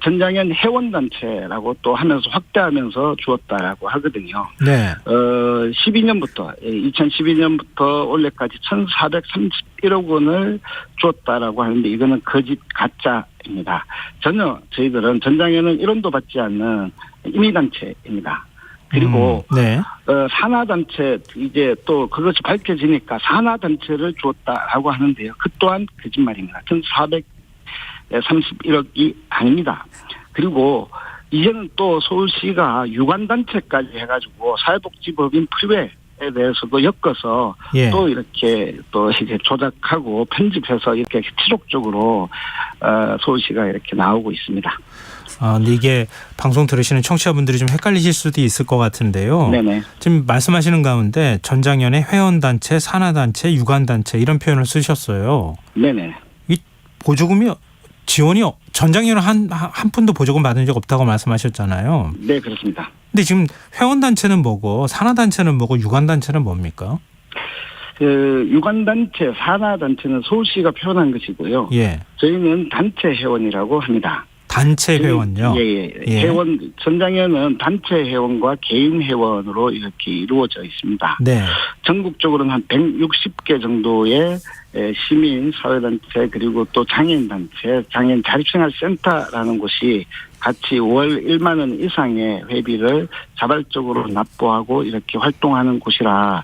전장현 회원단체라고 또 하면서 확대하면서 주었다라고 하거든요. 네. 2012년부터 올해까지 1,431억 원을 주었다라고 하는데 이거는 거짓 가짜입니다. 전혀 저희들은 전장현은 1원도 받지 않는 임의단체입니다. 그리고 네. 산하단체 이제 또 그것이 밝혀지니까 산하단체를 주었다라고 하는데요. 그 또한 거짓말입니다. 1,431억이 아닙니다. 그리고 이제는 또 서울시가 유관단체까지 해가지고 사회복지법인 프리웨이에 대해서도 엮어서 예. 또 이렇게 또 이제 조작하고 편집해서 이렇게 지속적으로 서울시가 이렇게 나오고 있습니다. 근데 이게 방송 들으시는 청취자분들이 좀 헷갈리실 수도 있을 것 같은데요. 네네. 지금 말씀하시는 가운데 전장현의 회원단체, 산하단체, 유관단체 이런 표현을 쓰셨어요. 네네. 이 보조금이 지원이 전장현은 한 푼도 보조금 받은 적 없다고 말씀하셨잖아요. 네, 그렇습니다. 근데 지금 회원단체는 뭐고 산하단체는 뭐고 유관단체는 뭡니까? 그 유관단체, 산하단체는 서울시가 표현한 것이고요. 예. 저희는 단체 회원이라고 합니다. 단체 회원요? 예. 회원, 전장에는 단체 회원과 개인 회원으로 이렇게 이루어져 있습니다. 네. 전국적으로는 한 160개 정도의 시민, 사회단체, 그리고 또 장애인단체, 장애인 자립생활센터라는 곳이 같이 월 1만 원 이상의 회비를 자발적으로 납부하고 이렇게 활동하는 곳이라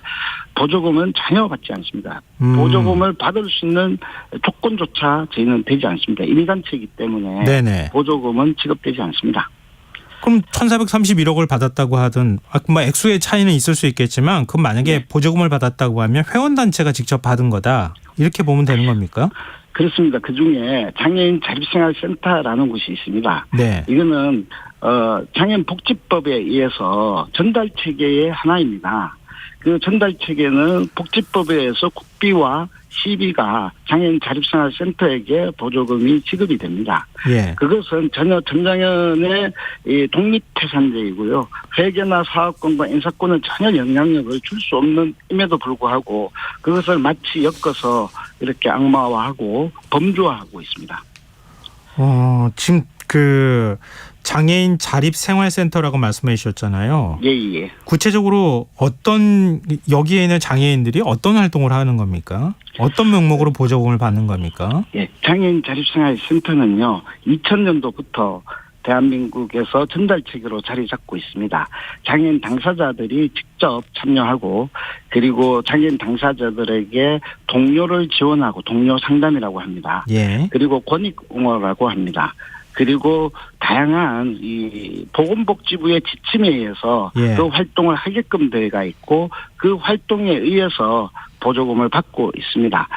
보조금은 전혀 받지 않습니다. 보조금을 받을 수 있는 조건조차 저희는 되지 않습니다. 임의단체이기 때문에 네네. 보조금은 지급되지 않습니다. 그럼 1,431억을 받았다고 하든 뭐 액수의 차이는 있을 수 있겠지만 그럼 만약에 네. 보조금을 받았다고 하면 회원단체가 직접 받은 거다. 이렇게 보면 되는 겁니까? 그렇습니다. 그중에 장애인 자립생활센터라는 곳이 있습니다. 네. 이거는 장애인 복지법에 의해서 전달 체계의 하나입니다. 그 전달 체계는 복지법에 의해서 국비와 시비가 장애인 자립생활센터에게 보조금이 지급이 됩니다. 예. 그것은 전혀 전장현의 이 독립태산제이고요. 회계나 사업권과 인사권은 전혀 영향력을 줄 수 없는 임에도 불구하고 그것을 마치 엮어서 이렇게 악마화하고 범주화하고 있습니다. 지금 그 장애인 자립생활센터라고 말씀해 주셨잖아요. 예. 구체적으로 어떤 여기에 있는 장애인들이 어떤 활동을 하는 겁니까? 어떤 명목으로 보조금을 받는 겁니까? 예. 장애인 자립생활센터는요. 2000년도부터 대한민국에서 전달체계로 자리 잡고 있습니다. 장애인 당사자들이 직접 참여하고 그리고 장애인 당사자들에게 동료를 지원하고 동료 상담이라고 합니다. 예. 그리고 권익응호라고 합니다. 그리고 다양한 이 보건복지부의 지침에 의해서 예. 그 활동을 하게끔 되어 있고 그 활동에 의해서 보조금을 받고 있습니다.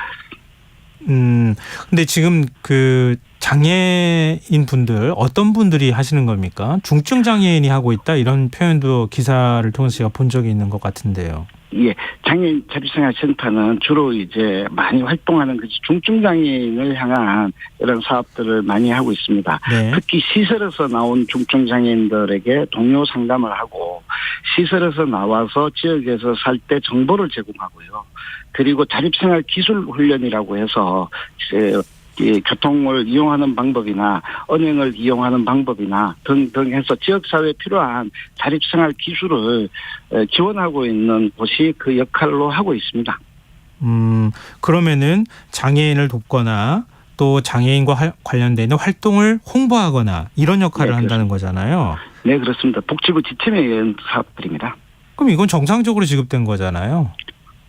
근데 지금 그 장애인 분들 어떤 분들이 하시는 겁니까? 중증 장애인이 하고 있다 이런 표현도 기사를 통해서 제가 본 적이 있는 것 같은데요. 예, 장애인 자립생활센터는 주로 이제 많이 활동하는 것이 중증 장애인을 향한 이런 사업들을 많이 하고 있습니다. 네. 특히 시설에서 나온 중증 장애인들에게 동료 상담을 하고 시설에서 나와서 지역에서 살 때 정보를 제공하고요. 그리고 자립생활 기술 훈련이라고 해서 이 교통을 이용하는 방법이나 은행을 이용하는 방법이나 등등 해서 지역사회에 필요한 자립생활 기술을 지원하고 있는 곳이 그 역할로 하고 있습니다. 그러면은 장애인을 돕거나 또 장애인과 관련된 활동을 홍보하거나 이런 역할을 네, 한다는 거잖아요. 네, 그렇습니다. 복지부 지침에 의한 사업들입니다. 그럼 이건 정상적으로 지급된 거잖아요.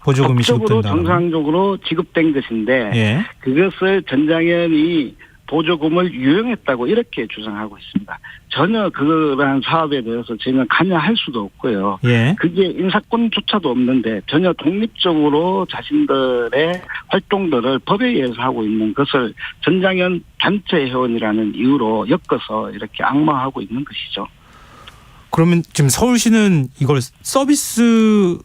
보조금이 법적으로 지급된다는 건. 정상적으로 지급된 것인데 예. 그것을 전장현이 보조금을 유용했다고 이렇게 주장하고 있습니다. 전혀 그러한 사업에 대해서 저희는 관여할 수도 없고요. 예. 그게 인사권조차도 없는데 전혀 독립적으로 자신들의 활동들을 법에 의해서 하고 있는 것을 전장현 단체 회원이라는 이유로 엮어서 이렇게 악마하고 있는 것이죠. 그러면 지금 서울시는 이걸 서비스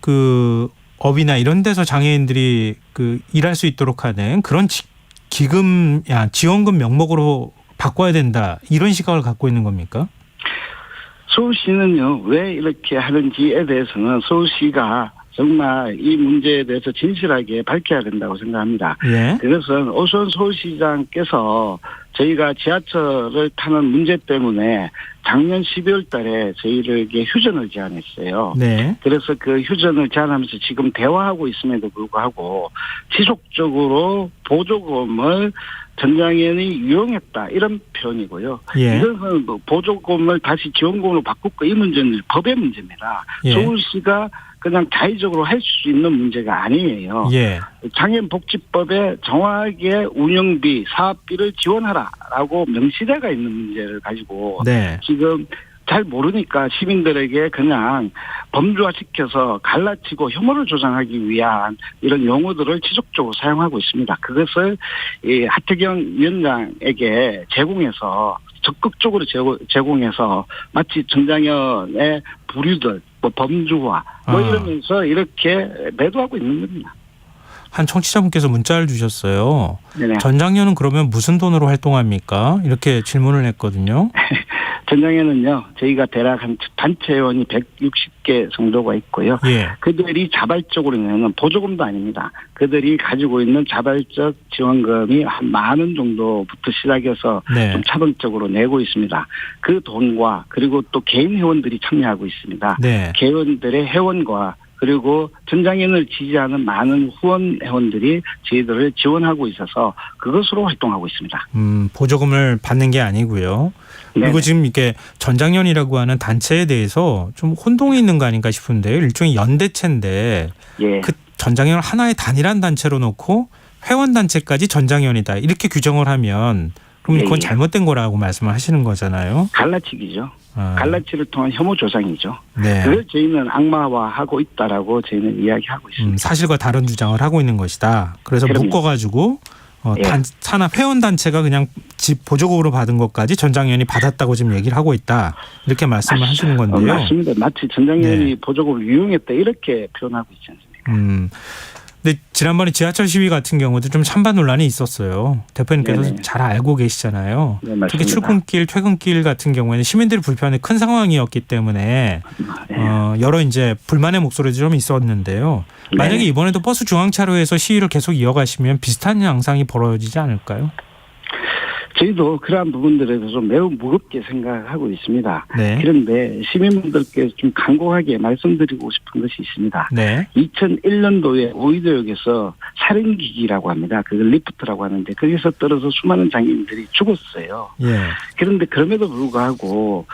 그 업이나 이런 데서 장애인들이 그 일할 수 있도록 하는 그런 기금, 지원금 명목으로 바꿔야 된다 이런 시각을 갖고 있는 겁니까? 서울시는요 왜 이렇게 하는지에 대해서는 서울시가 정말 이 문제에 대해서 진실하게 밝혀야 된다고 생각합니다. 예. 그것은 오수원 서울시장께서 저희가 지하철을 타는 문제 때문에 작년 12월 달에 저희에게 휴전을 제안했어요. 네. 그래서 그 휴전을 제안하면서 지금 대화하고 있음에도 불구하고 지속적으로 보조금을 전장현이 유용했다 이런 표현이고요. 예. 이것은 뭐 보조금을 다시 지원금으로 바꾸고 이 문제는 법의 문제입니다. 예. 서울시가 그냥 자의적으로 할 수 있는 문제가 아니에요. 예. 장애인복지법에 정확하게 운영비, 사업비를 지원하라라고 명시되어 있는 문제를 가지고 네. 지금 잘 모르니까 시민들에게 그냥 범주화시켜서 갈라치고 혐오를 조장하기 위한 이런 용어들을 지속적으로 사용하고 있습니다. 그것을 이 하태경 위원장에게 제공해서 적극적으로 제공해서 마치 전장현의 부류들, 뭐 범주화, 뭐 이러면서 이렇게 매도하고 있는 겁니다. 한 청취자분께서 문자를 주셨어요. 네네. 전장현은 그러면 무슨 돈으로 활동합니까? 이렇게 질문을 했거든요. 전장에는요, 저희가 대략 한 단체 회원이 160개 정도가 있고요. 예. 그들이 자발적으로 내는 보조금도 아닙니다. 그들이 가지고 있는 자발적 지원금이 한 10,000원 정도부터 시작해서 네. 좀 차등적으로 내고 있습니다. 그 돈과 그리고 또 개인 회원들이 참여하고 있습니다. 네. 개원들의 회원과 그리고 전장현을 지지하는 많은 후원 회원들이 저희들을 지원하고 있어서 그것으로 활동하고 있습니다. 보조금을 받는 게 아니고요. 그리고 네네. 지금 이게 전장현이라고 하는 단체에 대해서 좀 혼동이 있는 거 아닌가 싶은데요. 일종의 연대체인데 예. 그 전장현을 하나의 단일한 단체로 놓고 회원 단체까지 전장현이다 이렇게 규정을 하면 그럼 그건 예. 잘못된 거라고 말씀을 하시는 거잖아요. 갈라치기죠. 아, 갈라치를 통한 혐오 조장이죠. 네. 그걸 저희는 악마화하고 있다라고 저희는 이야기하고 있습니다. 사실과 다른 주장을 하고 있는 것이다. 그래서 그럼요. 묶어가지고 예. 산업 회원 단체가 그냥 집 보조금으로 받은 것까지 전장현이 받았다고 지금 얘기를 하고 있다. 이렇게 말씀을 하시는 건데요. 맞습니다. 마치 전장현이 네. 보조금을 유용했다 이렇게 표현하고 있지 않습니까? 근데 지난번에 지하철 시위 같은 경우도 좀 찬반 논란이 있었어요. 대표님께서 네네. 잘 알고 계시잖아요. 네, 맞습니다. 특히 출근길, 퇴근길 같은 경우에는 시민들이 불편이 큰 상황이었기 때문에 네. 여러 이제 불만의 목소리도 좀 있었는데요. 만약에 네. 이번에도 버스 중앙차로에서 시위를 계속 이어가시면 비슷한 양상이 벌어지지 않을까요? 저희도 그러한 부분들에 대해서 매우 무겁게 생각하고 있습니다. 네. 그런데 시민분들께 좀 간곡하게 말씀드리고 싶은 것이 있습니다. 네. 2001년도에 오이도역에서 살인기기라고 합니다. 그걸 리프트라고 하는데 거기서 떨어져 수많은 장애인들이 죽었어요. 예. 그런데 그럼에도 불구하고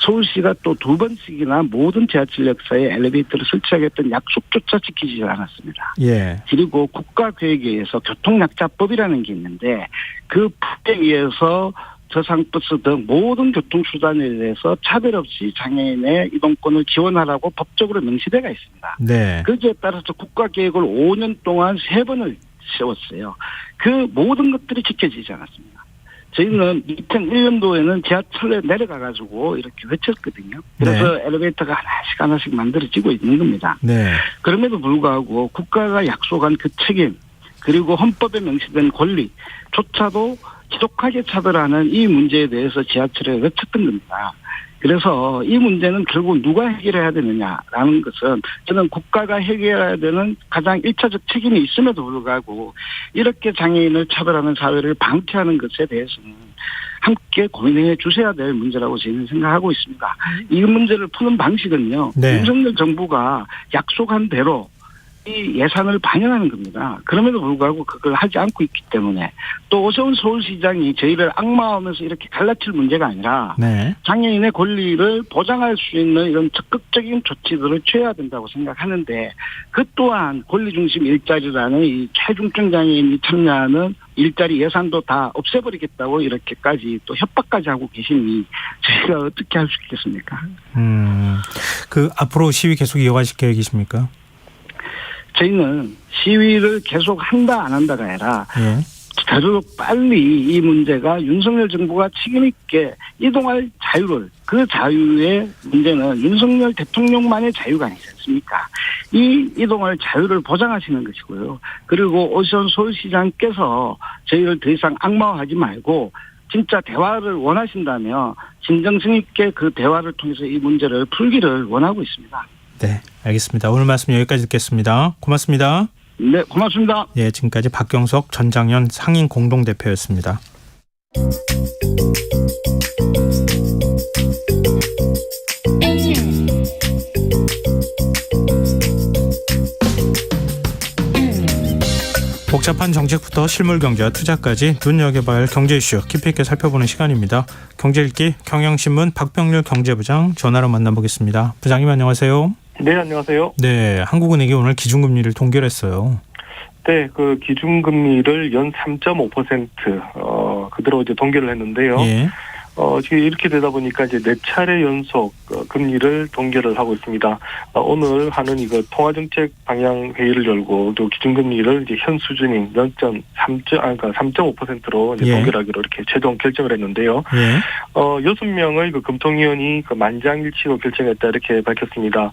서울시가 또 2번씩이나 모든 지하철 역사에 엘리베이터를 설치하겠다는 약속조차 지키지 않았습니다. 예. 그리고 국가계획에 의해서 교통약자법이라는 게 있는데 그 법에 의해서 저상버스 등 모든 교통수단에 대해서 차별 없이 장애인의 이동권을 지원하라고 법적으로 명시되어 있습니다. 네. 거기에 따라서 국가계획을 5년 동안 3번을 세웠어요. 그 모든 것들이 지켜지지 않았습니다. 저희는 2001년도에는 지하철에 내려가가지고 이렇게 외쳤거든요. 그래서 엘리베이터가 하나씩 만들어지고 있는 겁니다. 네. 그럼에도 불구하고 국가가 약속한 그 책임 그리고 헌법에 명시된 권리조차도 지독하게 차별하는 이 문제에 대해서 지하철에 외쳤던 겁니다. 그래서 이 문제는 결국 누가 해결해야 되느냐라는 것은 저는 국가가 해결해야 되는 가장 1차적 책임이 있음에도 불구하고 이렇게 장애인을 차별하는 사회를 방치하는 것에 대해서는 함께 고민해 주셔야 될 문제라고 저는 생각하고 있습니다. 이 문제를 푸는 방식은요. 네. 윤석열 정부가 약속한 대로 이 예산을 반영하는 겁니다. 그럼에도 불구하고 그걸 하지 않고 있기 때문에 또 오세훈 서울시장이 저희를 악마하면서 이렇게 갈라칠 문제가 아니라 네. 장애인의 권리를 보장할 수 있는 이런 적극적인 조치들을 취해야 된다고 생각하는데 그 또한 권리중심 일자리라는 이 최중증 장애인이 참여하는 일자리 예산도 다 없애버리겠다고 이렇게까지 또 협박까지 하고 계시니 저희가 어떻게 할 수 있겠습니까? 그 앞으로 시위 계속 이어가실 계획이십니까? 저희는 시위를 계속 한다 안 한다가 아니라 예. 되도록 빨리 이 문제가 윤석열 정부가 책임 있게 이동할 자유를 그 자유의 문제는 윤석열 대통령만의 자유가 아니지 않습니까? 이 이동할 자유를 보장하시는 것이고요. 그리고 오세훈 서울시장께서 저희를 더 이상 악마화하지 말고 진짜 대화를 원하신다면 진정성 있게 그 대화를 통해서 이 문제를 풀기를 원하고 있습니다. 네, 알겠습니다. 오늘 말씀 여기까지 듣겠습니다. 고맙습니다. 네, 고맙습니다. 예, 지금까지 박경석 전장현 상인 공동대표였습니다. 복잡한 정책부터 실물 경제와 투자까지 눈여겨봐야 할 경제 이슈 깊이 있게 살펴보는 시간입니다. 경제읽기 경영신문 박병률 경제부장 전화로 만나보겠습니다. 부장님 안녕하세요. 네, 안녕하세요. 네, 한국은행이 오늘 기준금리를 동결했어요. 네, 그 기준금리를 연 3.5% 그대로 이제 동결을 했는데요. 예. 지금 이렇게 되다 보니까 이제 4차례 연속 금리를 동결을 하고 있습니다. 오늘 하는 이거 통화정책 방향 회의를 열고 또 기준금리를 이제 현 수준인 3.5%로 이제 예. 동결하기로 이렇게 최종 결정을 했는데요. 예. 6명의 그 금통위원이 그 만장일치로 결정했다 이렇게 밝혔습니다.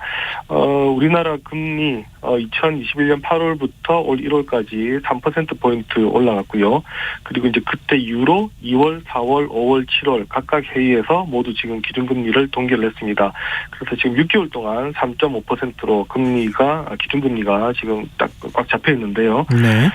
우리나라 금리 2021년 8월부터 올 1월까지 3%포인트 올라갔고요. 그리고 이제 그때 이후로 2월, 4월, 5월, 7월 각각 회의에서 모두 지금 기준금리를 동결을 했습니다. 그래서 지금 6개월 동안 3.5%로 기준금리가 지금 딱 꽉 잡혀 있는데요. 네.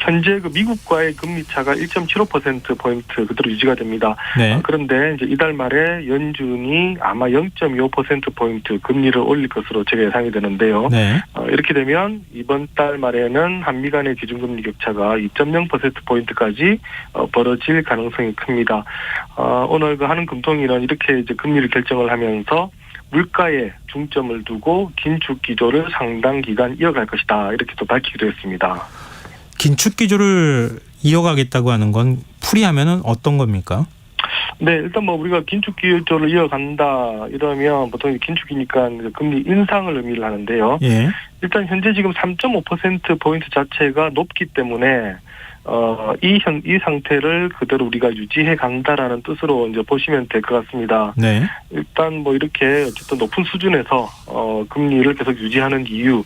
현재 그 미국과의 금리 차가 1.75%포인트 그대로 유지가 됩니다. 네. 그런데 이제 이달 말에 연준이 아마 0.25%포인트 금리를 올릴 것으로 제가 예상이 되는데요. 네. 이렇게 되면 이번 달 말에는 한미 간의 기준금리 격차가 2.0%포인트까지 벌어질 가능성이 큽니다. 오늘 그 한은금통위는 이렇게 이제 금리를 결정을 하면서 물가에 중점을 두고 긴축 기조를 상당 기간 이어갈 것이다. 이렇게 또 밝히기도 했습니다. 긴축 기조를 이어가겠다고 하는 건 풀이하면은 어떤 겁니까? 네, 일단 뭐 우리가 긴축 기조를 이어간다 이러면 보통 긴축이니까 금리 인상을 의미를 하는데요. 예. 일단 현재 지금 3.5%포인트 자체가 높기 때문에 이 상태를 그대로 우리가 유지해 간다라는 뜻으로 이제 보시면 될 것 같습니다. 네. 일단 뭐 이렇게 어쨌든 높은 수준에서 금리를 계속 유지하는 이유,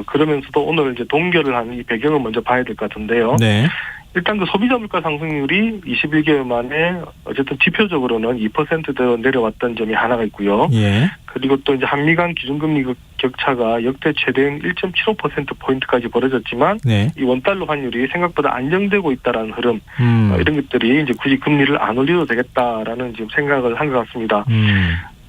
그러면서도 오늘 이제 동결을 하는 이 배경을 먼저 봐야 될 것 같은데요. 네. 일단 그 소비자 물가 상승률이 21개월 만에 어쨌든 지표적으로는 2%대로 내려왔던 점이 하나가 있고요. 예. 그리고 또 이제 한미 간 기준금리 격차가 역대 최대인 1.75%포인트까지 벌어졌지만 네. 이 원달러 환율이 생각보다 안정되고 있다라는 흐름, 이런 것들이 이제 굳이 금리를 안 올려도 되겠다라는 지금 생각을 한 것 같습니다.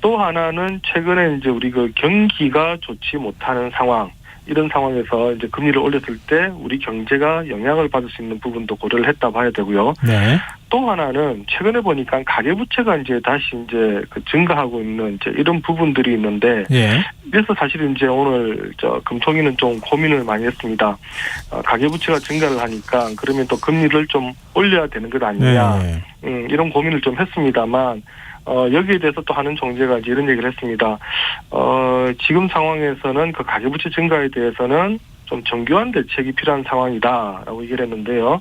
또 하나는 최근에 이제 우리 그 경기가 좋지 못하는 상황, 이런 상황에서 이제 금리를 올렸을 때 우리 경제가 영향을 받을 수 있는 부분도 고려를 했다 봐야 되고요. 네. 또 하나는 최근에 보니까 가계부채가 이제 다시 이제 그 증가하고 있는 이제 이런 부분들이 있는데, 예. 그래서 사실 이제 오늘 금통위는 좀 고민을 많이 했습니다. 가계부채가 증가를 하니까 그러면 또 금리를 좀 올려야 되는 것 아니냐, 네. 이런 고민을 좀 했습니다만. 여기에 대해서 또 하는 총재가 이제 이런 얘기를 했습니다. 지금 상황에서는 그 가계부채 증가에 대해서는 좀 정교한 대책이 필요한 상황이다라고 얘기를 했는데요.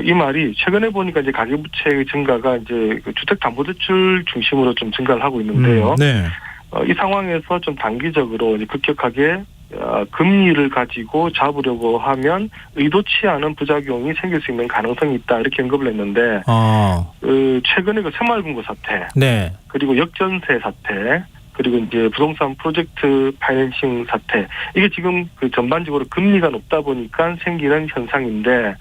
이 말이 최근에 보니까 이제 가계부채 증가가 이제 그 주택담보대출 중심으로 좀 증가를 하고 있는데요. 네. 이 상황에서 좀 단기적으로 이제 급격하게 금리를 가지고 잡으려고 하면 의도치 않은 부작용이 생길 수 있는 가능성이 있다 이렇게 언급을 했는데 최근에 그 새마을금고 사태, 네. 그리고 역전세 사태, 그리고 이제 부동산 프로젝트 파이낸싱 사태, 이게 지금 그 전반적으로 금리가 높다 보니까 생기는 현상인데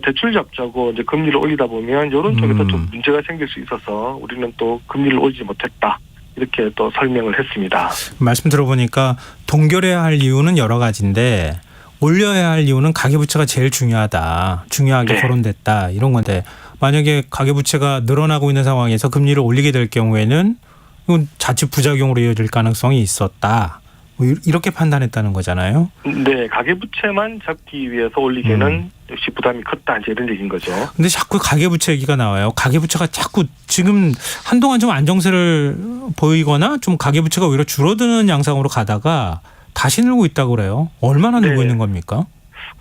대출 잡자고 이제 금리를 올리다 보면 이런 쪽에서 좀 문제가 생길 수 있어서 우리는 또 금리를 올리지 못했다. 이렇게 또 설명을 했습니다. 말씀 들어보니까 동결해야 할 이유는 여러 가지인데 올려야 할 이유는 가계부채가 제일 중요하게 네. 거론됐다 이런 건데, 만약에 가계부채가 늘어나고 있는 상황에서 금리를 올리게 될 경우에는 이건 자칫 부작용으로 이어질 가능성이 있었다. 뭐 이렇게 판단했다는 거잖아요. 네, 가계부채만 잡기 위해서 올리기에는 역시 부담이 컸다, 이제 이런 얘기인 거죠. 근데 자꾸 가계부채 얘기가 나와요. 가계부채가 자꾸 지금 한동안 좀 안정세를 보이거나 좀 가계부채가 오히려 줄어드는 양상으로 가다가 다시 늘고 있다고 그래요. 얼마나 늘고 있는 겁니까?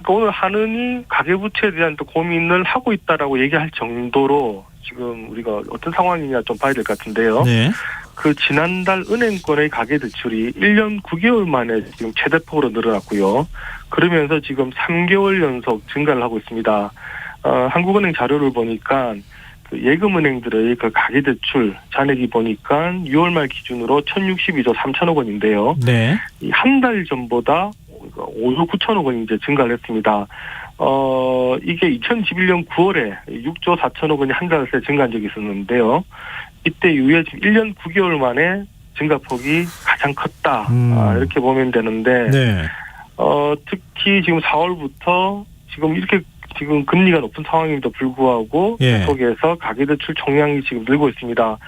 그러니까 오늘 한은이 가계부채에 대한 또 고민을 하고 있다라고 얘기할 정도로 지금 우리가 어떤 상황이냐 좀 봐야 될 것 같은데요. 네. 그 지난달 은행권의 가계대출이 1년 9개월 만에 지금 최대폭으로 늘어났고요. 그러면서 지금 3개월 연속 증가를 하고 있습니다. 한국은행 자료를 보니까 그 예금은행들의 그 가계대출 잔액이 보니까 6월 말 기준으로 1,062조 3천억 원인데요. 네. 이 한 달 전보다 5조 9천억 원이 이제 증가를 했습니다. 이게 2011년 9월에 6조 4천억 원이 한 달 새 증가한 적이 있었는데요. 이때 이후에 지금 1년 9개월 만에 증가폭이 가장 컸다. 이렇게 보면 되는데, 네. 특히 지금 4월부터 지금 금리가 높은 상황임에도 불구하고 계속해서 가계대출 총량이 지금 늘고 있습니다.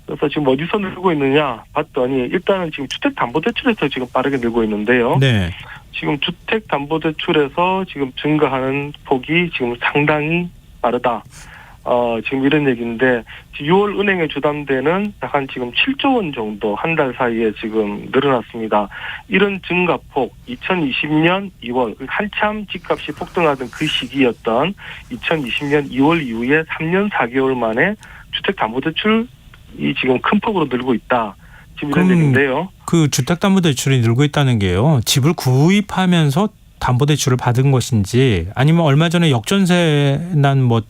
그래서 지금 어디서 늘고 있느냐 봤더니 일단은 지금 주택담보대출에서 지금 빠르게 늘고 있는데요. 네. 지금 주택담보대출에서 지금 증가하는 폭이 지금 상당히 빠르다. 지금 이런 얘기인데 6월 은행에 주담대는 약 한 지금 7조 원 정도 한 달 사이에 지금 늘어났습니다. 이런 증가폭 2020년 2월 한참 집값이 폭등하던 그 시기였던 2020년 2월 이후에 3년 4개월 만에 주택담보대출이 지금 큰 폭으로 늘고 있다. 지금 이런 얘기인데요. 그 주택담보대출이 늘고 있다는 게요. 집을 구입하면서 담보대출을 받은 것인지 아니면 얼마 전에 역전세 난 뭐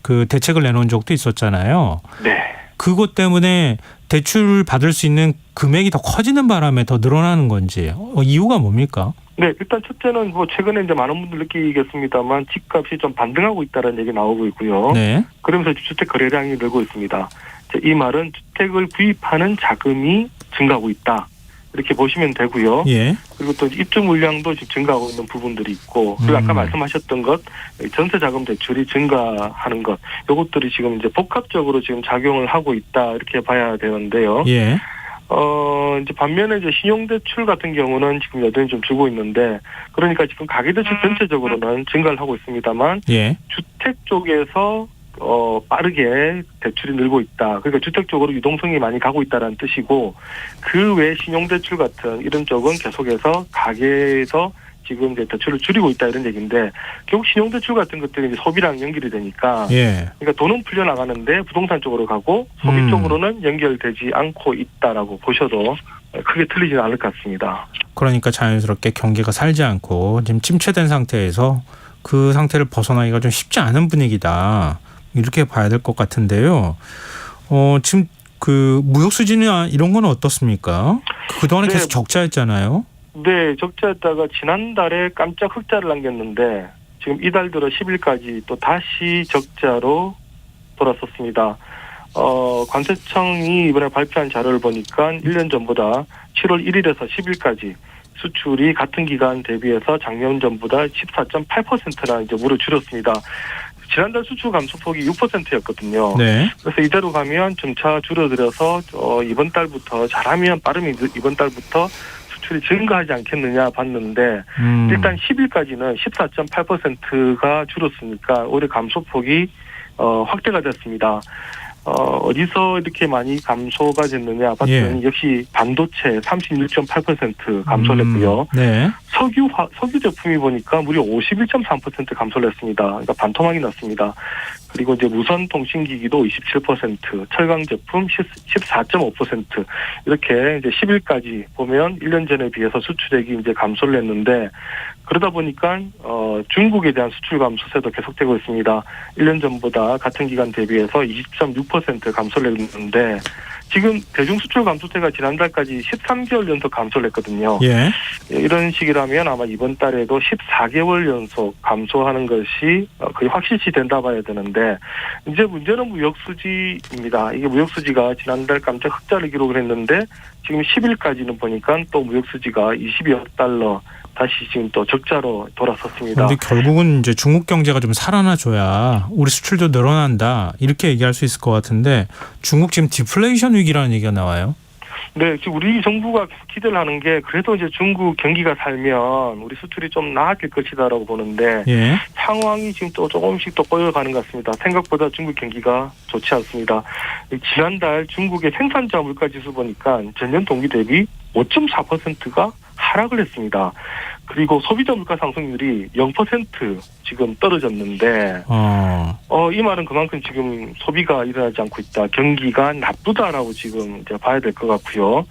그 대책을 내놓은 적도 있었잖아요. 네. 그것 때문에 대출을 받을 수 있는 금액이 더 커지는 바람에 더 늘어나는 건지 이유가 뭡니까? 네, 일단 첫째는 뭐 최근에 이제 많은 분들 느끼겠습니다만 집값이 좀 반등하고 있다는 얘기 나오고 있고요. 네. 그러면서 주택 거래량이 늘고 있습니다. 이 말은 주택을 구입하는 자금이 증가하고 있다. 이렇게 보시면 되고요. 예. 그리고 또 입주 물량도 지금 증가하고 있는 부분들이 있고, 그리고 아까 말씀하셨던 것, 전세 자금 대출이 증가하는 것, 이것들이 지금 이제 복합적으로 지금 작용을 하고 있다 이렇게 봐야 되는데요. 예. 이제 반면에 이제 신용대출 같은 경우는 지금 여전히 좀 주고 있는데, 그러니까 지금 가계대출 전체적으로는 증가를 하고 있습니다만, 예. 주택 쪽에서 빠르게 대출이 늘고 있다. 그러니까 주택 쪽으로 유동성이 많이 가고 있다는 뜻이고, 그 외 신용대출 같은 이런 쪽은 계속해서 가계에서 지금 이제 대출을 줄이고 있다 이런 얘기인데, 결국 신용대출 같은 것들이 이제 소비랑 연결이 되니까, 예. 그러니까 돈은 풀려 나가는데 부동산 쪽으로 가고 소비 쪽으로는 연결되지 않고 있다라고 보셔도 크게 틀리지는 않을 것 같습니다. 그러니까 자연스럽게 경기가 살지 않고 지금 침체된 상태에서 그 상태를 벗어나기가 좀 쉽지 않은 분위기다. 이렇게 봐야 될 것 같은데요. 지금 그 무역 수지나 이런 건 어떻습니까? 그동안에 네. 계속 적자였잖아요. 네, 적자였다가 지난달에 깜짝 흑자를 남겼는데 지금 이달 들어 10일까지 또 다시 적자로 돌아섰습니다. 관세청이 이번에 발표한 자료를 보니까 1년 전보다 7월 1일에서 10일까지 수출이 같은 기간 대비해서 작년 전보다 14.8%나 이제 무려 줄었습니다. 지난달 수출 감소폭이 6%였거든요. 네. 그래서 이대로 가면 점차 줄어들어서 이번 달부터 잘하면 빠르면 이번 달부터 수출이 증가하지 않겠느냐 봤는데 일단 10일까지는 14.8%가 줄었으니까 올해 감소폭이 확대가 됐습니다. 어디서 이렇게 많이 감소가 됐느냐 봤더니 역시 반도체 36.8% 감소를 했고요. 네. 석유 제품이 보니까 무려 51.3% 감소를 했습니다. 그러니까 반토막이 났습니다. 그리고 이제 무선 통신기기도 27%, 철강 제품 14.5% 이렇게 이제 10일까지 보면 1년 전에 비해서 수출액이 이제 감소를 했는데, 그러다 보니까 중국에 대한 수출 감소세도 계속되고 있습니다. 1년 전보다 같은 기간 대비해서 20.6% 감소를 했는데, 지금 대중 수출 감소세가 지난달까지 13개월 연속 감소를 했거든요. 예. 이런 식이라면 아마 이번 달에도 14개월 연속 감소하는 것이 거의 확실시 된다 봐야 되는데, 이제 문제는 무역수지입니다. 이게 무역수지가 지난달 깜짝 흑자를 기록을 했는데 지금 10일까지는 보니까 또 무역수지가 22억 달러 다시 지금 또 적자로 돌아섰습니다. 그런데 결국은 이제 중국 경제가 좀 살아나줘야 우리 수출도 늘어난다 이렇게 얘기할 수 있을 것 같은데, 중국 지금 디플레이션 위기라는 얘기가 나와요. 네, 지금 우리 정부가 계속 기대를 하는 게 그래도 이제 중국 경기가 살면 우리 수출이 좀 나아질 것이다라고 보는데 예. 상황이 지금 또 조금씩 또 꼬여가는 것 같습니다. 생각보다 중국 경기가 좋지 않습니다. 지난달 중국의 생산자 물가지수 보니까 전년 동기 대비 5.4%가 하락을 했습니다. 그리고 소비자 물가 상승률이 0% 지금 떨어졌는데, 이 말은 그만큼 지금 소비가 일어나지 않고 있다, 경기가 나쁘다라고 지금 이제 봐야 될 것 같고요.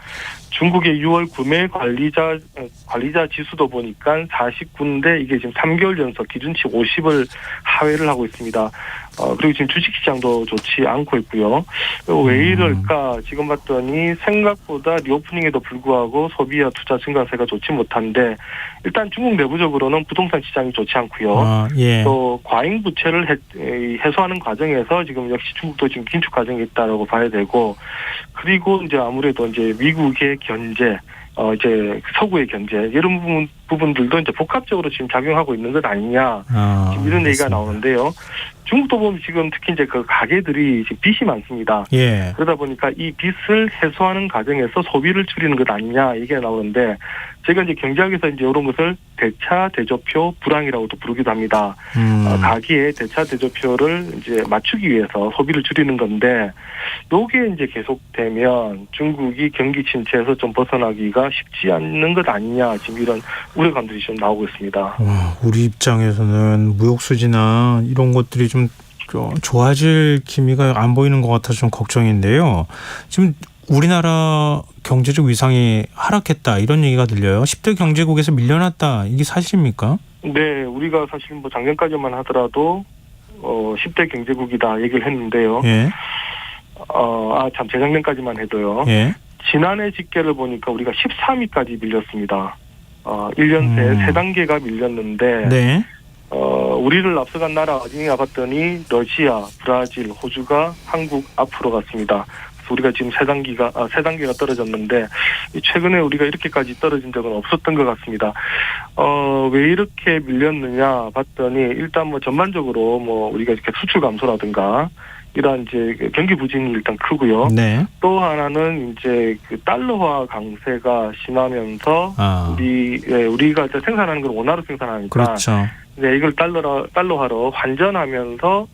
중국의 6월 구매 관리자 지수도 보니까 49인데 이게 지금 3개월 연속 기준치 50을 하회를 하고 있습니다. 그리고 지금 주식시장도 좋지 않고 있고요. 왜 이럴까 지금 봤더니 생각보다 리오프닝에도 불구하고 소비와 투자 증가세가 좋지 못한데, 일단 중국 내부적으로는 부동산 시장이 좋지 않고요. 예. 또 과잉 부채를 해소하는 과정에서 지금 역시 중국도 지금 긴축 과정에 있다라고 봐야 되고, 그리고 이제 아무래도 이제 미국의 견제, 이제 서구의 견제 이런 부분들도 이제 복합적으로 지금 작용하고 있는 것 아니냐, 지금 이런 얘기가 나오는데요. 중국도 보면 지금 특히 이제 그 가게들이 지금 빚이 많습니다. 예. 그러다 보니까 이 빚을 해소하는 과정에서 소비를 줄이는 것 아니냐 얘기가 나오는데, 제가 이제 경제학에서 이제 이런 것을 대차 대조표 불황이라고도 부르기도 합니다. 가계의 대차 대조표를 이제 맞추기 위해서 소비를 줄이는 건데, 요게 이제 계속되면 중국이 경기 침체에서 좀 벗어나기가 쉽지 않는 것 아니냐, 지금 이런 우려감들이 좀 나오고 있습니다. 우리 입장에서는 무역 수지나 이런 것들이 좀 좋아질 기미가 안 보이는 것 같아서 좀 걱정인데요. 지금 우리나라 경제적 위상이 하락했다 이런 얘기가 들려요. 10대 경제국에서 밀려났다, 이게 사실입니까? 네, 우리가 사실 뭐 작년까지만 하더라도 10대 경제국이다 얘기를 했는데요. 예. 참 재작년까지만 해도요. 예. 지난해 집계를 보니까 우리가 13위까지 밀렸습니다. 1년 새 3단계가 밀렸는데 네. 우리를 앞서간 나라 어디냐 봤더니 러시아, 브라질, 호주가 한국 앞으로 갔습니다. 그래서 우리가 지금 3단계가 떨어졌는데 최근에 우리가 이렇게까지 떨어진 적은 없었던 것 같습니다. 왜 이렇게 밀렸느냐 봤더니 일단 뭐 전반적으로 뭐 우리가 이렇게 수출 감소라든가 이런 이제 경기 부진이 일단 크고요. 네. 또 하나는 이제 그 달러화 강세가 심하면서 우리가 생산하는 걸 원화로 생산하니까 그렇죠. 네, 이걸 달러화로 환전하면서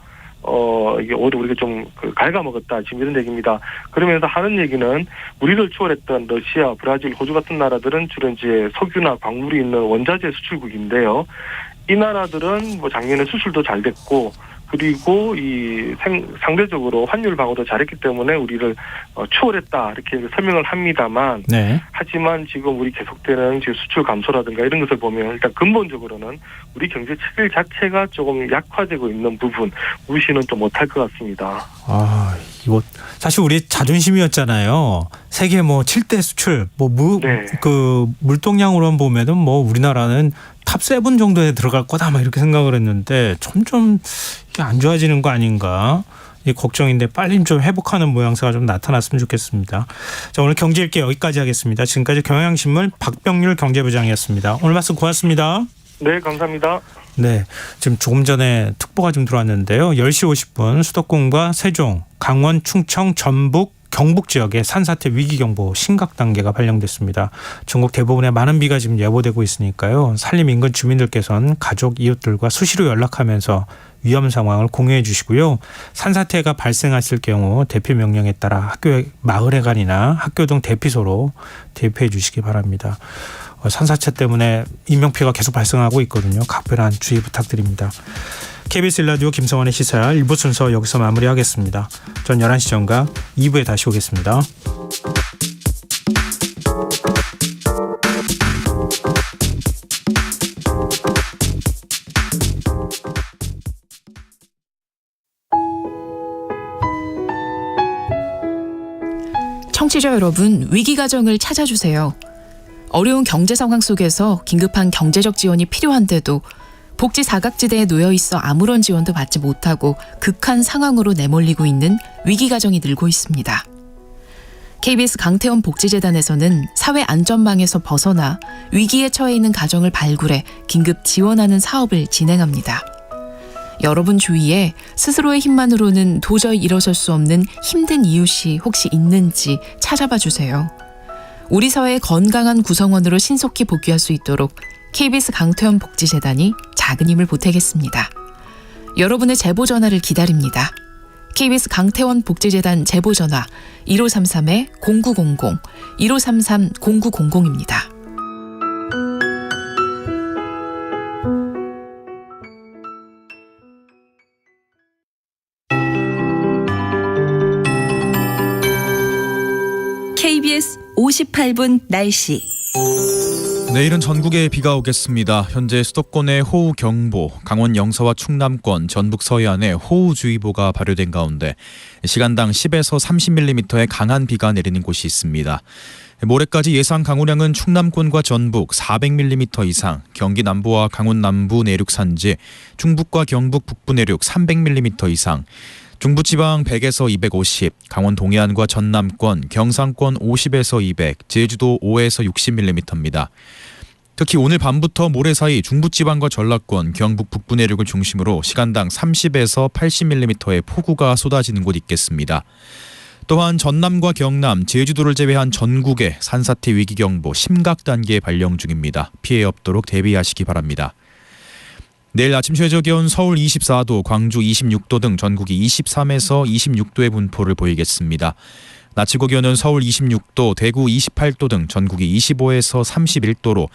이게 오히려 우리가 좀 갉아먹었다 지금 이런 얘기입니다. 그러면서 하는 얘기는 우리를 추월했던 러시아, 브라질, 호주 같은 나라들은 주로 이제 석유나 광물이 있는 원자재 수출국인데요. 이 나라들은 뭐 작년에 수출도 잘 됐고 그리고 상대적으로 환율 방어도 잘했기 때문에 우리를 추월했다 이렇게 설명을 합니다만, 네. 하지만 지금 우리 계속되는 지금 수출 감소라든가 이런 것을 보면 일단 근본적으로는 우리 경제 체질 자체가 조금 약화되고 있는 부분 무시는 또 못할 것 같습니다. 이거 사실 우리 자존심이었잖아요. 세계 뭐 7대 수출 네. 물동량으로만 보면은 뭐 우리나라는 탑 7 정도에 들어갈 거다 막 이렇게 생각을 했는데 점점 이게 안 좋아지는 거 아닌가 이 걱정인데 빨리 좀 회복하는 모양새가 좀 나타났으면 좋겠습니다. 자, 오늘 경제 읽기 여기까지 하겠습니다. 지금까지 경향신문 박병률 경제부장이었습니다. 오늘 말씀 고맙습니다. 네, 감사합니다. 네, 지금 조금 전에 특보가 좀 들어왔는데요. 10시 50분 수도권과 세종, 강원, 충청, 전북, 경북 지역에 산사태 위기경보 심각 단계가 발령됐습니다. 전국 대부분에 많은 비가 지금 예보되고 있으니까요. 산림 인근 주민들께서는 가족, 이웃들과 수시로 연락하면서 위험 상황을 공유해 주시고요. 산사태가 발생했을 경우 대피 명령에 따라 학교 마을회관이나 학교 등 대피소로 대피해 주시기 바랍니다. 산사태 때문에 인명피해가 계속 발생하고 있거든요. 각별한 주의 부탁드립니다. KBS 1라디오 김성환의 시사야 1부 순서 여기서 마무리하겠습니다. 전 11시 전과 2부에 다시 오겠습니다. 청취자 여러분, 위기가정을 찾아주세요. 어려운 경제 상황 속에서 긴급한 경제적 지원이 필요한데도 복지 사각지대에 놓여 있어 아무런 지원도 받지 못하고 극한 상황으로 내몰리고 있는 위기가정이 늘고 있습니다. KBS 강태원 복지재단에서는 사회 안전망에서 벗어나 위기에 처해 있는 가정을 발굴해 긴급 지원하는 사업을 진행합니다. 여러분 주위에 스스로의 힘만으로는 도저히 일어설 수 없는 힘든 이웃이 혹시 있는지 찾아봐 주세요. 우리 사회의 건강한 구성원으로 신속히 복귀할 수 있도록 KBS 강태원 복지재단이 작은 힘을 보태겠습니다. 여러분의 제보 전화를 기다립니다. KBS 강태원 복지재단 제보 전화 1533-0900, 1533-0900입니다. KBS 58분 날씨. 내일은 전국에 비가 오겠습니다. 현재 수도권에 호우경보, 강원 영서와 충남권, 전북 서해안에 호우주의보가 발효된 가운데 시간당 10에서 30mm의 강한 비가 내리는 곳이 있습니다. 모레까지 예상 강우량은 충남권과 전북 400mm 이상, 경기 남부와 강원 남부 내륙 산지, 중북과 경북 북부 내륙 300mm 이상, 중부지방 100에서 250, 강원 동해안과 전남권, 경상권 50에서 200, 제주도 5에서 60mm입니다. 특히 오늘 밤부터 모레 사이 중부지방과 전라권, 경북 북부 내륙을 중심으로 시간당 30에서 80mm의 폭우가 쏟아지는 곳 있겠습니다. 또한 전남과 경남, 제주도를 제외한 전국에 산사태 위기경보 심각 단계 발령 중입니다. 피해 없도록 대비하시기 바랍니다. 내일 아침 최저 기온 서울 24도, 광주 26도 등 전국이 23에서 26도의 분포를 보이겠습니다. 낮 최고 기온은 서울 26도, 대구 28도 등 전국이 25에서 31도로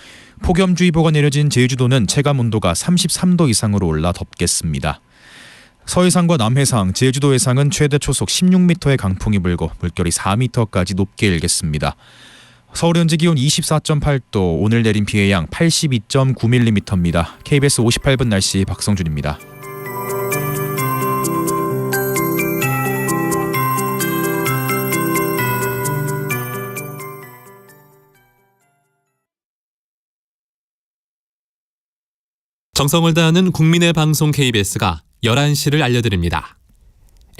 폭염주의보가 내려진 제주도는 체감온도가 33도 이상으로 올라 덥겠습니다. 서해상과 남해상, 제주도 해상은 최대 초속 16m의 강풍이 불고 물결이 4m까지 높게 일겠습니다. 서울 현재 기온 24.8도, 오늘 내린 비의 양 82.9mm입니다. KBS 58분 날씨 박성준입니다. 정성을 다하는 국민의 방송 KBS가 11시를 알려드립니다.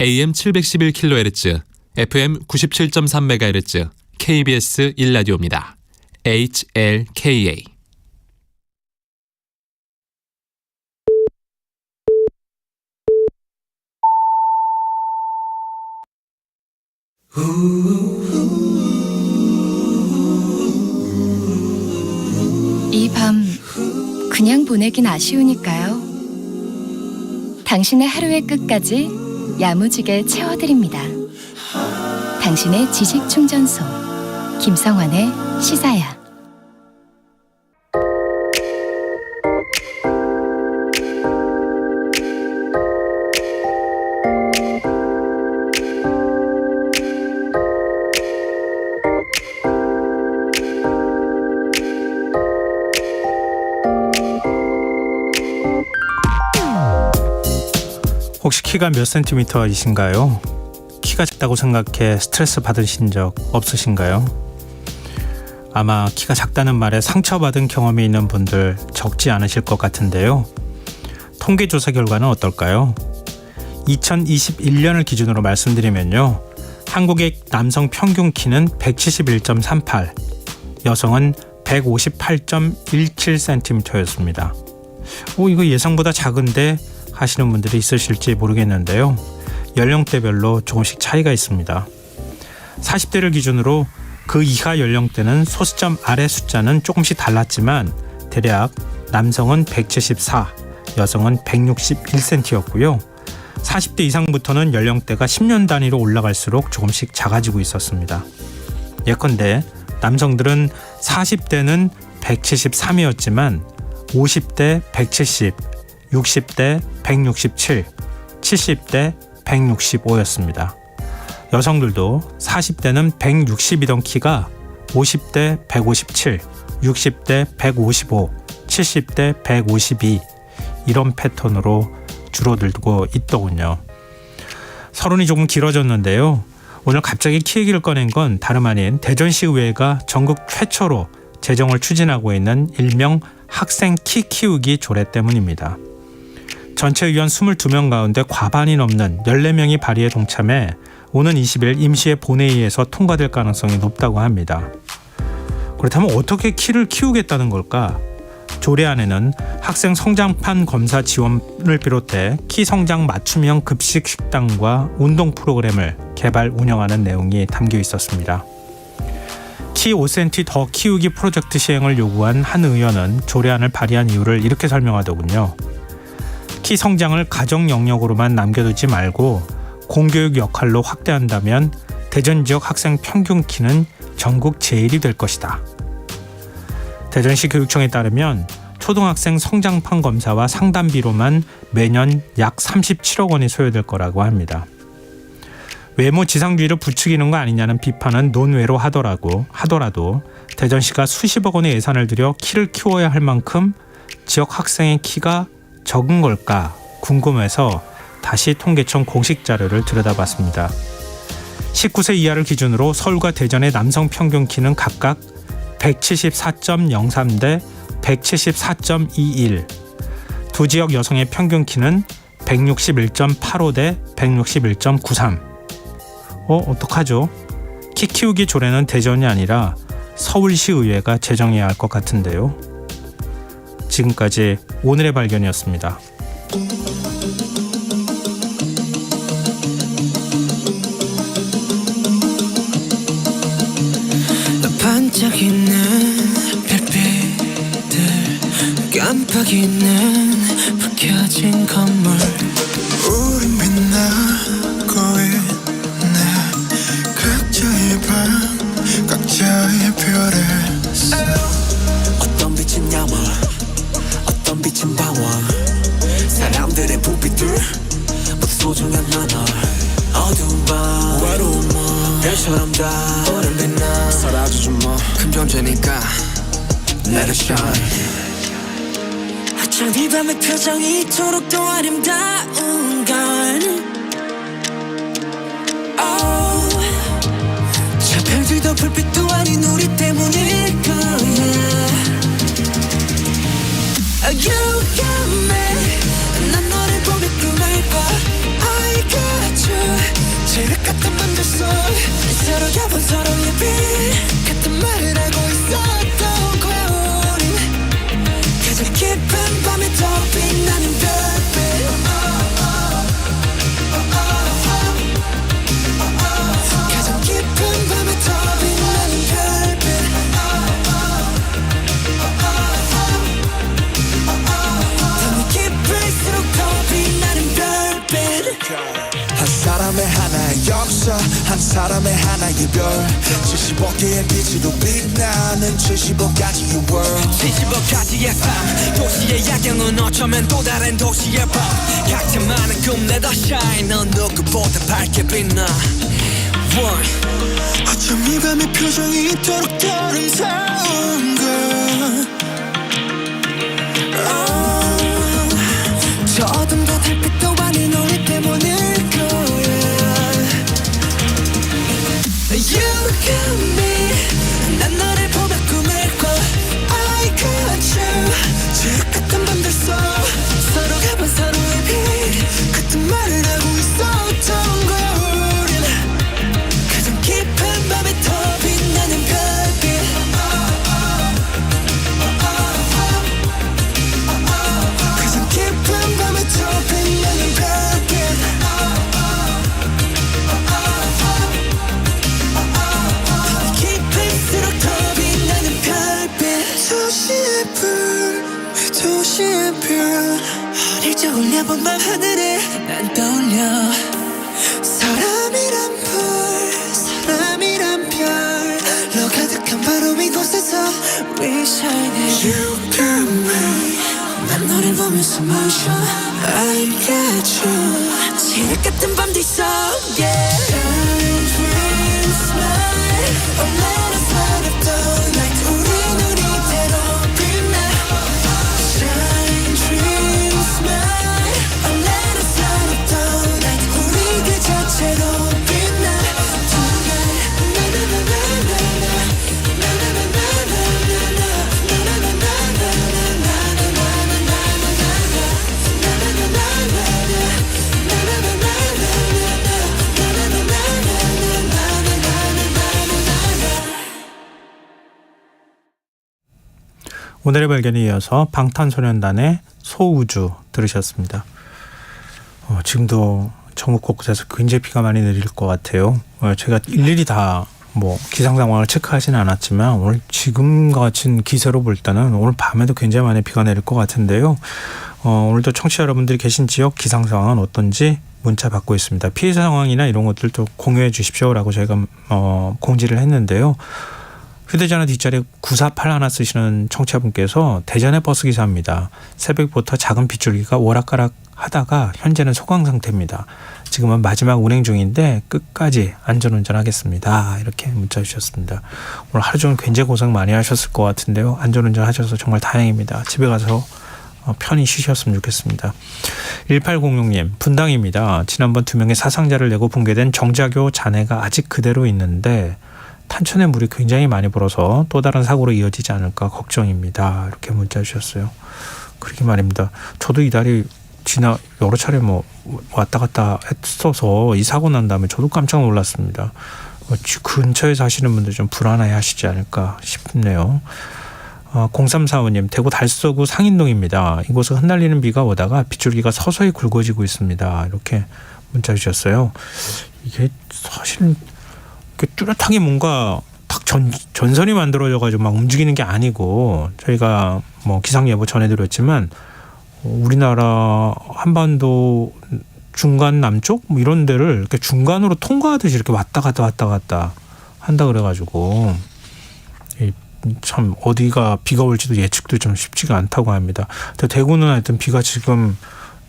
AM 711kHz, FM 97.3MHz, KBS 1라디오입니다. HLKA. 이 밤 그냥 보내긴 아쉬우니까요. 당신의 하루의 끝까지 야무지게 채워드립니다. 당신의 지식 충전소 김성환의 시사야. 혹시 키가 몇 센티미터이신가요? 키가 작다고 생각해 스트레스 받으신 적 없으신가요? 아마 키가 작다는 말에 상처받은 경험이 있는 분들 적지 않으실 것 같은데요. 통계조사 결과는 어떨까요? 2021년을 기준으로 말씀드리면요. 한국의 남성 평균 키는 171.38, 여성은 158.17cm였습니다. 이거 예상보다 작은데 하시는 분들이 있으실지 모르겠는데요. 연령대별로 조금씩 차이가 있습니다. 40대를 기준으로 그 이하 연령대는 소수점 아래 숫자는 조금씩 달랐지만 대략 남성은 174, 여성은 161cm였고요. 40대 이상부터는 연령대가 10년 단위로 올라갈수록 조금씩 작아지고 있었습니다. 예컨대 남성들은 40대는 173이었지만 50대 170, 60대 167, 70대 165였습니다. 여성들도 40대는 160이던 키가 50대 157, 60대 155, 70대 152 이런 패턴으로 줄어들고 있더군요. 서론이 조금 길어졌는데요. 오늘 갑자기 키 얘기를 꺼낸 건 다름 아닌 대전시의회가 전국 최초로 제정을 추진하고 있는 일명 학생 키 키우기 조례 때문입니다. 전체 의원 22명 가운데 과반이 넘는 14명이 발의에 동참해 오는 20일 임시회 본회의에서 통과될 가능성이 높다고 합니다. 그렇다면 어떻게 키를 키우겠다는 걸까? 조례안에는 학생 성장판 검사 지원을 비롯해 키 성장 맞춤형 급식 식단과 운동 프로그램을 개발 운영하는 내용이 담겨 있었습니다. 키 5cm 더 키우기 프로젝트 시행을 요구한 한 의원은 조례안을 발의한 이유를 이렇게 설명하더군요. 키 성장을 가정 영역으로만 남겨두지 말고 공교육 역할로 확대한다면 대전 지역 학생 평균 키는 전국 제1이 될 것이다. 대전시 교육청에 따르면 초등학생 성장판 검사와 상담비로만 매년 약 37억 원이 소요될 거라고 합니다. 외모 지상주의를 부추기는 거 아니냐는 비판은 논외로 하더라도 대전시가 수십억 원의 예산을 들여 키를 키워야 할 만큼 지역 학생의 키가 적은 걸까 궁금해서 다시 통계청 공식 자료를 들여다봤습니다. 19세 이하를 기준으로 서울과 대전의 남성 평균 키는 각각 174.03 대 174.21, 두 지역 여성의 평균 키는 161.85 대 161.93. 어떡하죠? 키 키우기 조례는 대전이 아니라 서울시 의회가 제정해야 할 것 같은데요. 지금까지 오늘의 발견이었습니다. 반짝이는 별빛들 깜빡이는 불 켜진 건물 우린 빛나고 있네 각자의 방 각자의 별을 어떤 빛은 야망 어떤 빛은 방황 사람들의 부비들 모두 소중한 나눠 어두운 밤 외로운 밤 별처럼 다 오랜 빛나 사라져줘 뭐 큰 존재니까 Let it shine 어쩜 이 밤의 표정이 이토록 더 아름다운 건 저 별들도 불빛도 아닌 우리 때문일 거야 You got me 난 너를 보며 꿈을 봐 I got you 칠흑 같은 맘들 속 서로가 본 서로의 빛 같은 말을 하고 있었던 거야 우린 가장 깊은 밤에 더 빛나는 별빛 가장 깊은 밤에 더 빛나는 별빛 밤이 깊을수록 더 빛나는 별빛 한 사람의 하나의 역사 한 사람의 하나의 별 75개의 빛으로 빛나는 75가지의 world 75가지의 삶 도시의 야경은 어쩌면 또 다른 도시의 밤 각자 많은 꿈 내다 shine 넌 누구보다 밝게 빛나 One 어쩜 이 밤의 표정이 이토록 아름다운 걸 저 어둠도 달빛도 아닌 너를 때문일 거야 You got me 난 너를 보며 꿈을 꿔 I got you 칠흑 같은 밤들 속 서로가 본 서로의 빛 같은 말을 하고 있었던 거야 우린 가장 깊은 밤에 더 빛나는 별빛 가장 깊은 밤에 더 빛나는 별빛 깊을수록 더 빛나는 별빛 도시의 별 어릴 적 올려본 밤 하늘에 난 떠올려 사람이란 별로 가득한 바로 이곳에서 We shine You got me 난 너를 보면서 마셔 I got you 칠흑 같은 밤들 속 yeah. Shine, dream, smile Oh let us light up the night 우린 우리대로 빛나 Shine, dream, smile Oh let us light up the night 우리 그 자체로 빛나 Tonight 나나나나나나 오늘의 발견에 이어서 방탄소년단의 소우주 들으셨습니다. 지금도 전국 곳곳에서 굉장히 비가 많이 내릴 것 같아요. 제가 일일이 다 기상 상황을 체크하지는 않았지만 오늘 지금 같은 기세로 볼 때는 오늘 밤에도 굉장히 많이 비가 내릴 것 같은데요. 오늘도 청취자 여러분들이 계신 지역 기상 상황은 어떤지 문자 받고 있습니다. 피해 상황이나 이런 것들도 공유해 주십시오라고 저희가 공지를 했는데요. 휴대전화 뒷자리 9481 쓰시는 청취자분께서 대전의 버스기사입니다. 새벽부터 작은 빗줄기가 오락가락 하다가 현재는 소강 상태입니다. 지금은 마지막 운행 중인데 끝까지 안전운전하겠습니다. 이렇게 문자 주셨습니다. 오늘 하루 종일 굉장히 고생 많이 하셨을 것 같은데요. 안전운전 하셔서 정말 다행입니다. 집에 가서 편히 쉬셨으면 좋겠습니다. 1806님 분당입니다. 지난번 2명의 사상자를 내고 붕괴된 정자교 잔해가 아직 그대로 있는데 탄천에 물이 굉장히 많이 불어서 또 다른 사고로 이어지지 않을까 걱정입니다. 이렇게 문자 주셨어요. 그러게 말입니다. 저도 이달이 여러 차례 왔다 갔다 했어서 이 사고 난 다음에 저도 깜짝 놀랐습니다. 근처에 사시는 분들 좀 불안해 하시지 않을까 싶네요. 0345님 대구 달서구 상인동입니다. 이곳은 흩날리는 비가 오다가 빗줄기가 서서히 굵어지고 있습니다. 이렇게 문자 주셨어요. 이게 사실은 뚜렷하게 뭔가 딱 전선이 만들어져가지고 막 움직이는 게 아니고 저희가 기상예보 전해드렸지만 우리나라 한반도 중간 남쪽 이런 데를 이렇게 중간으로 통과하듯이 이렇게 왔다 갔다 한다 그래가지고 참 어디가 비가 올지도 예측도 좀 쉽지가 않다고 합니다. 대구는 하여튼 비가 지금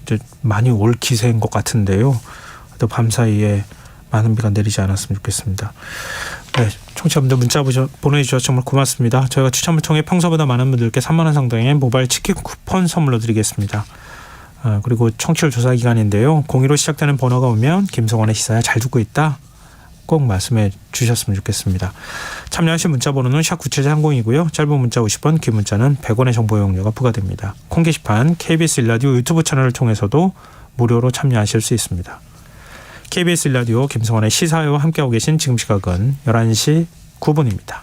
이제 많이 올 기세인 것 같은데요. 또 밤 사이에 많은 비가 내리지 않았으면 좋겠습니다. 네, 청취자분들 문자 보내주셔서 정말 고맙습니다. 저희가 추첨을 통해 평소보다 많은 분들께 3만 원 상당의 모바일 치킨 쿠폰 선물로 드리겠습니다. 그리고 청취율 조사 기간인데요. 02로 시작되는 번호가 오면 김성환의 시사야 잘 듣고 있다. 꼭 말씀해 주셨으면 좋겠습니다. 참여하신 문자 번호는 샵9730이고요. 짧은 문자 50원, 긴 문자는 100원의 정보 이용료가 부과됩니다. 콩 게시판 KBS 1라디오 유튜브 채널을 통해서도 무료로 참여하실 수 있습니다. KBS 1라디오 김성환의 시사회와 함께하고 계신 지금 시각은 11시 9분입니다.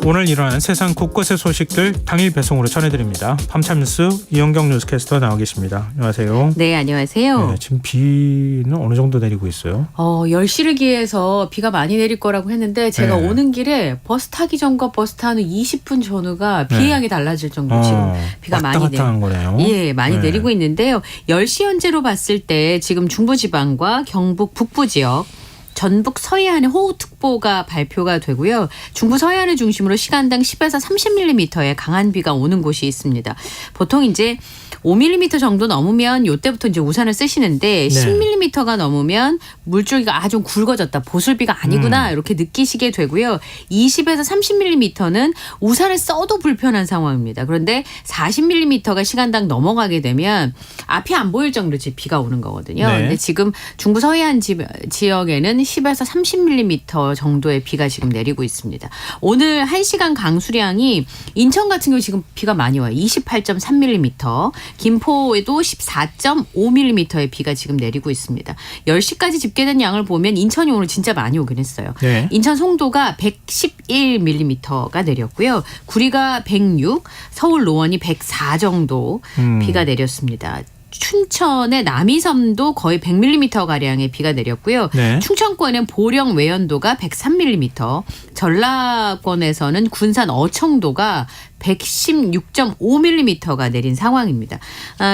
오늘 일어난 세상 곳곳의 소식들 당일 배송으로 전해드립니다. 밤참뉴스 이영경 뉴스캐스터 나와 계십니다. 안녕하세요. 네, 안녕하세요. 네, 지금 비는 어느 정도 내리고 있어요? 10시를 기해서 비가 많이 내릴 거라고 했는데 제가 네. 오는 길에 버스 타기 전과 버스 타는 20분 전후가 비의 양이 달라질 정도로 지금 비가 많이 왔다 갔다 한 거네요. 예, 많이 내리고 있는데요. 10시 현재로 봤을 때 지금 중부지방과 경북 북부 지역 전북 서해안에 호우특보가 발표가 되고요. 중부 서해안을 중심으로 시간당 10에서 30mm의 강한 비가 오는 곳이 있습니다. 보통 이제 5mm 정도 넘으면 이때부터 이제 우산을 쓰시는데 10mm가 넘으면 물줄기가 좀 굵어졌다. 보슬비가 아니구나. 이렇게 느끼시게 되고요. 20에서 30mm는 우산을 써도 불편한 상황입니다. 그런데 40mm가 시간당 넘어가게 되면 앞이 안 보일 정도로 비가 오는 거거든요. 네. 근데 지금 중부 서해안 지역에는 10에서 30mm 정도의 비가 지금 내리고 있습니다. 오늘 1시간 강수량이 인천 같은 경우 지금 비가 많이 와요. 28.3mm. 김포에도 14.5mm의 비가 지금 내리고 있습니다. 10시까지 집계된 양을 보면 인천이 오늘 진짜 많이 오긴 했어요. 네. 인천 송도가 111mm가 내렸고요. 구리가 106, 서울 노원이 104 정도 비가 내렸습니다. 춘천의 남이섬도 거의 100mm가량의 비가 내렸고요. 네. 충청권은 보령 외연도가 103mm, 전라권에서는 군산 어청도가 116.5mm가 내린 상황입니다.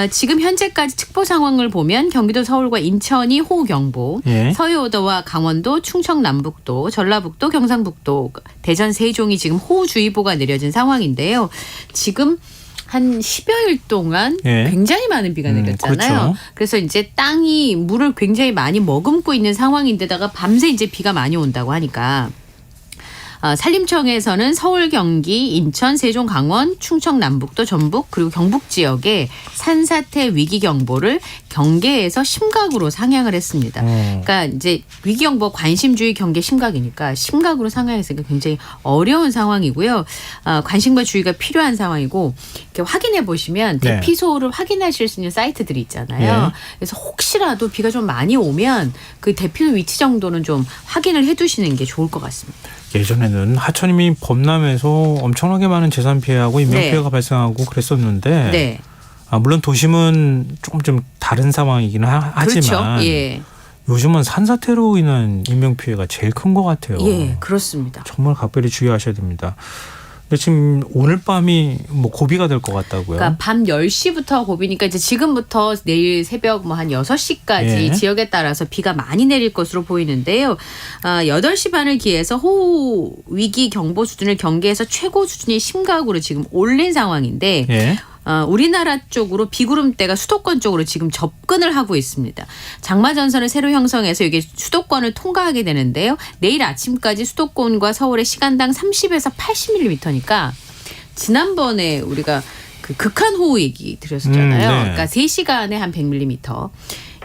지금 현재까지 특보 상황을 보면 경기도 서울과 인천이 호우경보, 서해오도와 강원도, 충청 남북도, 전라북도, 경상북도, 대전 세종이 지금 호우주의보가 내려진 상황인데요. 지금 한 10여일 동안 굉장히 많은 비가 내렸잖아요. 그렇죠. 그래서 이제 땅이 물을 굉장히 많이 머금고 있는 상황인데다가 밤새 이제 비가 많이 온다고 하니까 산림청에서는 서울, 경기, 인천, 세종, 강원, 충청, 남북도, 전북 그리고 경북 지역에 산사태 위기 경보를 경계에서 심각으로 상향을 했습니다. 그러니까 이제 위기 경보 관심주의 경계 심각이니까 심각으로 상향했으니까 굉장히 어려운 상황이고요. 관심과 주의가 필요한 상황이고 이렇게 확인해 보시면 대피소를 확인하실 수 있는 사이트들이 있잖아요. 그래서 혹시라도 비가 좀 많이 오면 그 대피소 위치 정도는 좀 확인을 해두시는 게 좋을 것 같습니다. 예전에는 하천님이 범람해서 엄청나게 많은 재산 피해하고 인명 피해가 발생하고 그랬었는데 물론 도심은 조금 좀 다른 상황이긴 하지만 그렇죠. 요즘은 산사태로 인한 인명 피해가 제일 큰 것 같아요. 예, 그렇습니다. 정말 각별히 주의하셔야 됩니다. 근데 지금 오늘 밤이 뭐 고비가 될 것 같다고요? 그러니까 밤 10시부터 고비니까 이제 지금부터 내일 새벽 뭐 한 6시까지 지역에 따라서 비가 많이 내릴 것으로 보이는데요. 8시 반을 기해서 호우 위기 경보 수준을 경계에서 최고 수준이 심각으로 지금 올린 상황인데 우리나라 쪽으로 비구름대가 수도권 쪽으로 지금 접근을 하고 있습니다. 장마전선을 새로 형성해서 이게 수도권을 통과하게 되는데요. 내일 아침까지 수도권과 서울의 시간당 30에서 80mm니까 지난번에 우리가 그 극한호우 얘기 드렸었잖아요. 그러니까 3시간에 한 100mm.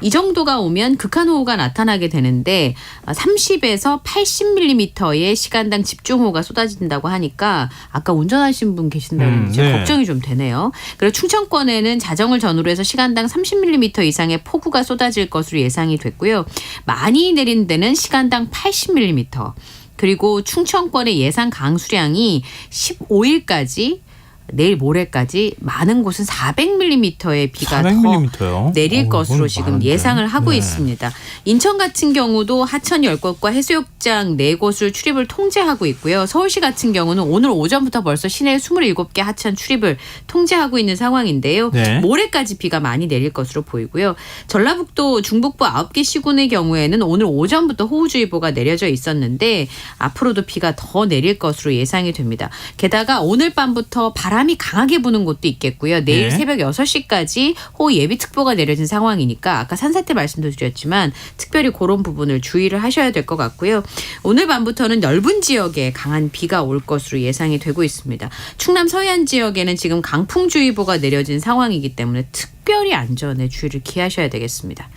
이 정도가 오면 극한호우가 나타나게 되는데 30에서 80mm의 시간당 집중호우가 쏟아진다고 하니까 아까 운전하신 분 계신다는 걱정이 좀 되네요. 그리고 충청권에는 자정을 전후로 해서 시간당 30mm 이상의 폭우가 쏟아질 것으로 예상이 됐고요. 많이 내린 데는 시간당 80mm. 그리고 충청권의 예상 강수량이 15일까지 내일 모레까지 많은 곳은 400mm의 비가 400mm 더 요? 내릴 것으로 지금 많은데. 예상을 하고 있습니다. 인천 같은 경우도 하천 10곳과 해수욕장 4곳을 출입을 통제하고 있고요. 서울시 같은 경우는 오늘 오전부터 벌써 시내 27개 하천 출입을 통제하고 있는 상황인데요. 모레까지 비가 많이 내릴 것으로 보이고요. 전라북도 중북부 9개 시군의 경우에는 오늘 오전부터 호우주의보가 내려져 있었는데 앞으로도 비가 더 내릴 것으로 예상이 됩니다. 게다가 오늘 밤부터 바람 바람이 강하게 부는 곳도 있겠고요. 내일 네. 새벽 6시까지 호우 예비특보가 내려진 상황이니까 아까 산사태 말씀도 드렸지만 특별히 그런 부분을 주의를 하셔야 될 것 같고요. 오늘 밤부터는 넓은 지역에 강한 비가 올 것으로 예상이 되고 있습니다. 충남 서해안 지역에는 지금 강풍주의보가 내려진 상황이기 때문에 특별히 안전에 주의를 기하셔야 되겠습니다.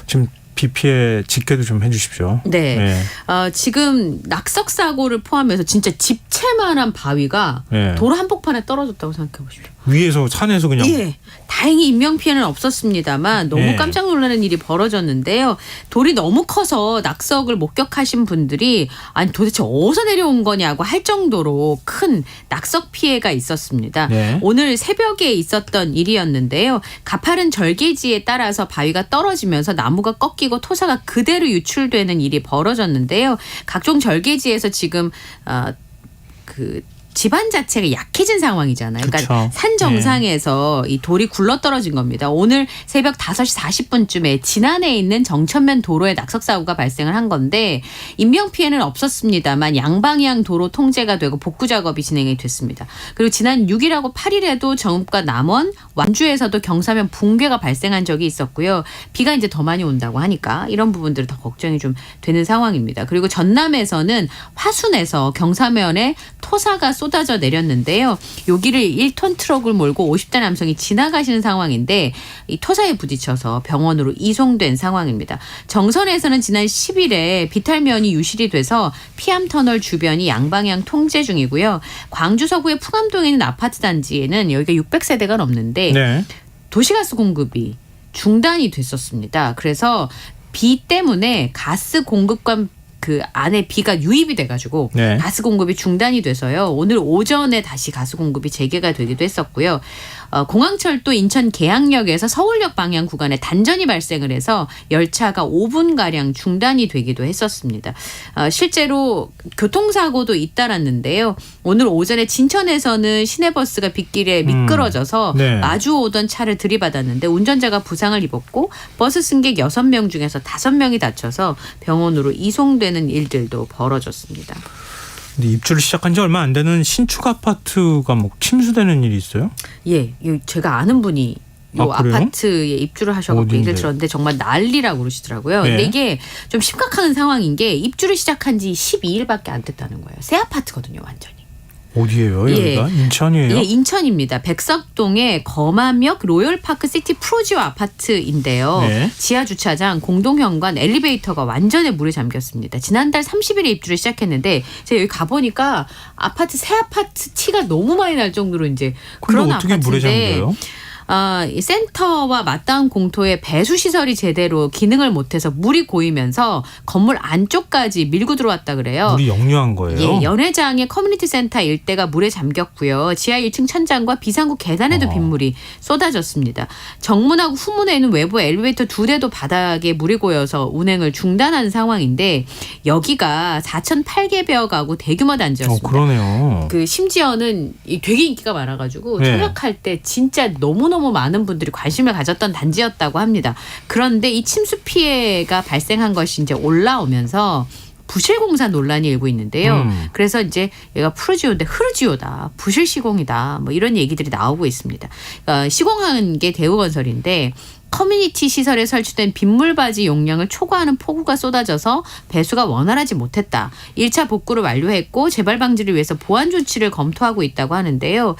지금 비 피해 집계도 좀 해주십시오. 네. 지금 낙석 사고를 포함해서 진짜 집채만한 바위가 네. 도로 한복판에 떨어졌다고 생각해 보십시오. 위에서 산에서 그냥. 예. 다행히 인명 피해는 없었습니다만 너무 예. 깜짝 놀라는 일이 벌어졌는데요. 돌이 너무 커서 낙석을 목격하신 분들이 아니 도대체 어디서 내려온 거냐고 할 정도로 큰 낙석 피해가 있었습니다. 네. 오늘 새벽에 있었던 일이었는데요. 가파른 절개지에 따라서 바위가 떨어지면서 나무가 꺾이고 토사가 그대로 유출되는 일이 벌어졌는데요. 각종 절개지에서 지금 지반 자체가 약해진 상황이잖아요. 그러니까 그쵸. 산 정상에서 이 돌이 굴러떨어진 겁니다. 오늘 새벽 5시 40분쯤에 진안에 있는 정천면 도로에 낙석 사고가 발생을 한 건데 인명 피해는 없었습니다만 양방향 도로 통제가 되고 복구 작업이 진행이 됐습니다. 그리고 지난 6일하고 8일에도 정읍과 남원, 완주에서도 경사면 붕괴가 발생한 적이 있었고요. 비가 이제 더 많이 온다고 하니까 이런 부분들이 더 걱정이 좀 되는 상황입니다. 그리고 전남에서는 화순에서 경사면에 토사가 쏟아져 내렸는데요. 여기를 1톤 트럭을 몰고 50대 남성이 지나가시는 상황인데 이 토사에 부딪혀서 병원으로 이송된 상황입니다. 정선에서는 지난 10일에 비탈면이 유실이 돼서 피암터널 주변이 양방향 통제 중이고요. 광주 서구의 풍암동에 있는 아파트 단지에는 여기가 600세대가 넘는데 네. 도시가스 공급이 중단이 됐었습니다. 그래서 비 때문에 가스 공급과 그 안에 비가 유입이 돼가지고 네. 가스 공급이 중단이 돼서요. 오늘 오전에 다시 가스 공급이 재개가 되기도 했었고요. 공항철도 인천 계양역에서 서울역 방향 구간에 단전이 발생을 해서 열차가 5분가량 중단이 되기도 했었습니다. 실제로 교통사고도 잇따랐는데요. 오늘 오전에 진천에서는 시내버스가 빗길에 미끄러져서 네. 마주 오던 차를 들이받았는데 운전자가 부상을 입었고 버스 승객 6명 중에서 5명이 다쳐서 병원으로 이송되는 일들도 벌어졌습니다. 근데 입주를 시작한 지 얼마 안 되는 신축 아파트가 뭐 침수되는 일이 있어요? 예, 제가 아는 분이 요 그래요? 아파트에 입주를 하셔서 어딘데? 얘기를 들었는데 정말 난리라고 그러시더라고요. 네. 근데 이게 좀 심각한 상황인 게 입주를 시작한 지 12일밖에 안 됐다는 거예요. 새 아파트거든요, 완전히. 어디예요? 여기가? 인천이에요? 예, 인천입니다. 백석동의 거마역 로열파크 시티 프로지오 아파트인데요. 네. 지하 주차장, 공동현관, 엘리베이터가 완전히 물에 잠겼습니다. 지난달 30일에 입주를 시작했는데 제가 여기 가보니까 새 아파트 티가 너무 많이 날 정도로 이제 그런 근데 어떻게 물에 아파트인데 잠겨요? 이 센터와 맞닿은 공터에 배수 시설이 제대로 기능을 못해서 물이 고이면서 건물 안쪽까지 밀고 들어왔다 그래요. 물이 역류한 거예요? 예, 연회장의 커뮤니티 센터 일대가 물에 잠겼고요. 지하 1층 천장과 비상구 계단에도 빗물이 쏟아졌습니다. 정문하고 후문에 있는 외부 엘리베이터 2대도 바닥에 물이 고여서 운행을 중단한 상황인데 여기가 4,008개 가구 대규모 단지였습니다. 그러네요. 심지어는 되게 인기가 많아가지고 네. 청약할 때 진짜 너무너무 많은 분들이 관심을 가졌던 단지였다고 합니다. 그런데 이 침수 피해가 발생한 것이 이제 올라오면서 부실공사 논란이 일고 있는데요. 그래서 이제 얘가 프로지오인데 흐르지오다, 부실 시공이다, 뭐 이런 얘기들이 나오고 있습니다. 시공한 게 대우건설인데 커뮤니티 시설에 설치된 빗물바지 용량을 초과하는 폭우가 쏟아져서 배수가 원활하지 못했다. 1차 복구를 완료했고 재발 방지를 위해서 보안 조치를 검토하고 있다고 하는데요.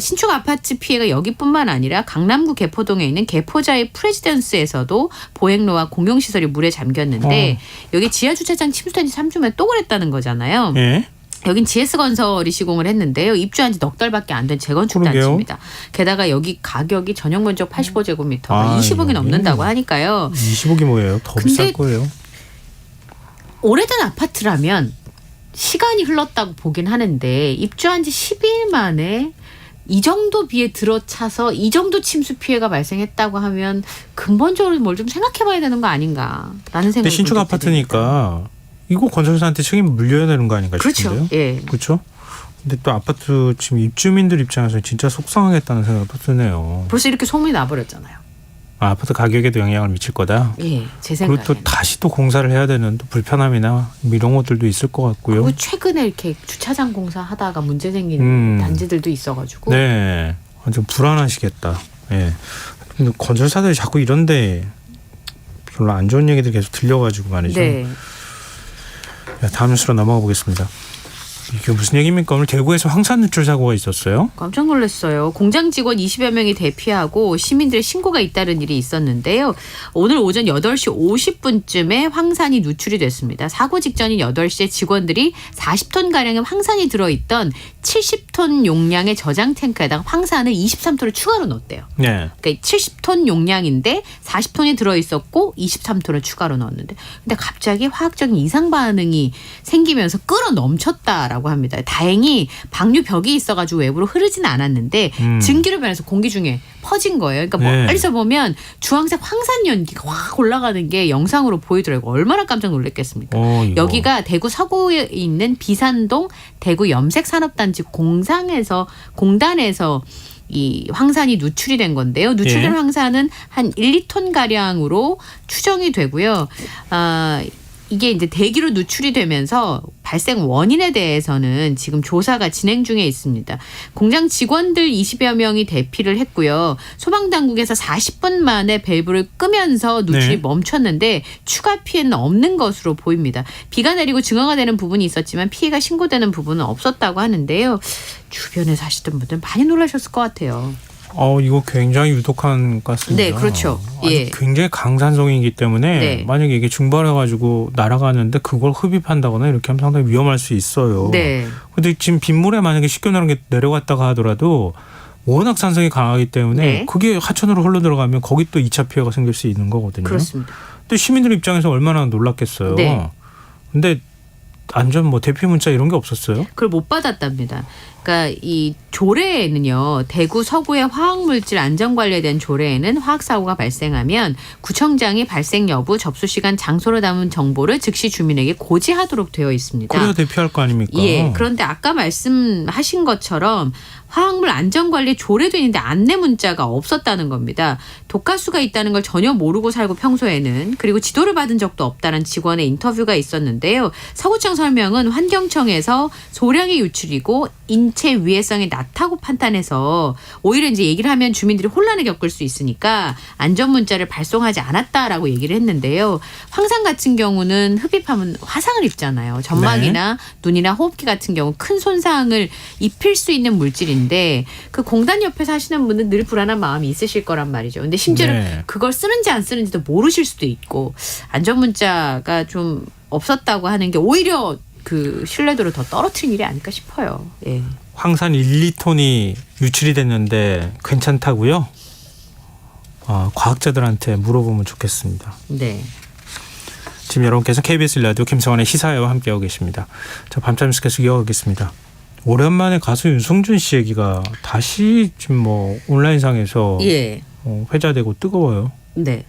신축 아파트 피해가 여기뿐만 아니라 강남구 개포동에 있는 개포자의 프레지던스에서도 보행로와 공용시설이 물에 잠겼는데 여기 지하주차장 침수된 지 3주면 또 그랬다는 거잖아요. 예. 여긴 GS건설이 시공을 했는데요. 입주한 지 넉 달밖에 안 된 재건축 그러게요. 단지입니다. 게다가 여기 가격이 전용 면적 85제곱미터가 아, 20억이 넘는다고 하니까요. 20억이 뭐예요? 더 근데 비쌀 거예요. 오래된 아파트라면 시간이 흘렀다고 보긴 하는데 입주한 지 12일 만에 이 정도 비에 들어차서 이 정도 침수 피해가 발생했다고 하면 근본적으로 뭘 좀 생각해봐야 되는 거 아닌가라는 생각이 근데 신축 아파트니까 이거 건설사한테 책임 물려야 되는 거 아닌가 싶은데요. 그렇죠. 예. 그렇죠. 근데 또 아파트 지금 입주민들 입장에서 진짜 속상하겠다는 생각도 드네요. 벌써 이렇게 소문이 나버렸잖아요. 아파트 가격에도 영향을 미칠 거다. 예, 제 생각에. 그리고 또 다시 또 공사를 해야 되는 또 불편함이나 이런 것들도 있을 것 같고요. 그리고 최근에 이렇게 주차장 공사하다가 문제 생기는 단지들도 있어가지고. 네, 완전 불안하시겠다. 예. 근데 건설사들이 자꾸 이런데 별로 안 좋은 얘기들 계속 들려가지고 말이죠. 네. 다음 뉴스로 넘어가 보겠습니다. 이게 무슨 얘기입니까? 오늘 대구에서 황산 누출 사고가 있었어요. 깜짝 놀랐어요. 공장 직원 20여 명이 대피하고 시민들의 신고가 잇따른 일이 있었는데요. 오늘 오전 8시 50분쯤에 황산이 누출이 됐습니다. 사고 직전인 8시에 직원들이 40톤가량의 황산이 들어있던 70톤 용량의 저장 탱크에다가 황산을 23톤을 추가로 넣었대요. 네. 그러니까 70톤 용량인데 40톤이 들어있었고 23톤을 추가로 넣었는데 근데 갑자기 화학적인 이상 반응이 생기면서 끌어 넘쳤다라고 합니다. 다행히 방류 벽이 있어가지고 외부로 흐르지는 않았는데 증기로 변해서 공기 중에 퍼진 거예요. 그러니까 네. 멀리서 보면 주황색 황산 연기가 확 올라가는 게 영상으로 보이더라고요. 얼마나 깜짝 놀랐겠습니까? 여기가 대구 서구에 있는 비산동 대구 염색산업단지 공단에서 이 황산이 누출이 된 건데요. 누출된 예. 황산은 한 1, 2톤 가량으로 추정이 되고요. 이게 이제 대기로 누출이 되면서 발생 원인에 대해서는 지금 조사가 진행 중에 있습니다. 공장 직원들 20여 명이 대피를 했고요. 소방당국에서 40분 만에 밸브를 끄면서 누출이 네. 멈췄는데 추가 피해는 없는 것으로 보입니다. 비가 내리고 증거가 되는 부분이 있었지만 피해가 신고되는 부분은 없었다고 하는데요. 주변에 사시던 분들 많이 놀라셨을 것 같아요. 이거 굉장히 유독한 가스입니다. 네, 그렇죠. 예. 굉장히 강산성이기 때문에 네. 만약에 이게 증발해가지고 날아가는데 그걸 흡입한다거나 이렇게 하면 상당히 위험할 수 있어요. 네. 근데 지금 빗물에 만약에 식겨나는 게 내려갔다가 하더라도 워낙 산성이 강하기 때문에 네. 그게 하천으로 흘러 들어가면 거기 또 2차 피해가 생길 수 있는 거거든요. 그렇습니다. 또 시민들 입장에서 얼마나 놀랐겠어요. 네. 근데 안전 대피 문자 이런 게 없었어요? 그걸 못 받았답니다. 그러니까 이 조례에는요. 대구 서구의 화학물질 안전관리에 대한 조례에는 화학사고가 발생하면 구청장이 발생 여부, 접수시간, 장소를 담은 정보를 즉시 주민에게 고지하도록 되어 있습니다. 그래야 대피할 거 아닙니까? 예. 그런데 아까 말씀하신 것처럼 화학물 안전관리 조례도 있는데 안내 문자가 없었다는 겁니다. 독가스가 있다는 걸 전혀 모르고 살고 평소에는 그리고 지도를 받은 적도 없다는 직원의 인터뷰가 있었는데요. 서구청 설명은 환경청에서 소량의 유출이고 인체 위해성이 낮다고 판단해서 오히려 이제 얘기를 하면 주민들이 혼란을 겪을 수 있으니까 안전 문자를 발송하지 않았다라고 얘기를 했는데요. 황산 같은 경우는 흡입하면 화상을 입잖아요. 점막이나 눈이나 호흡기 같은 경우 큰 손상을 입힐 수 있는 물질인데 그 공단 옆에 사시는 분은 늘 불안한 마음이 있으실 거란 말이죠. 근데 심지어는 그걸 쓰는지 안 쓰는지도 모르실 수도 있고 안전 문자가 좀 없었다고 하는 게 오히려 그 신뢰도를 더 떨어뜨린 일이 아닐까 싶어요. 예. 황산 1, 2톤이 유출이 됐는데 괜찮다고요? 과학자들한테 물어보면 좋겠습니다. 네. 지금 여러분께서 KBS 라디오 김성환의 시사회와 함께하고 계십니다. 자, 밤잠 뉴스 계속 이어가겠습니다. 오랜만에 가수 윤성준 씨 얘기가 다시 지금 온라인상에서 예. 회자되고 뜨거워요. 네.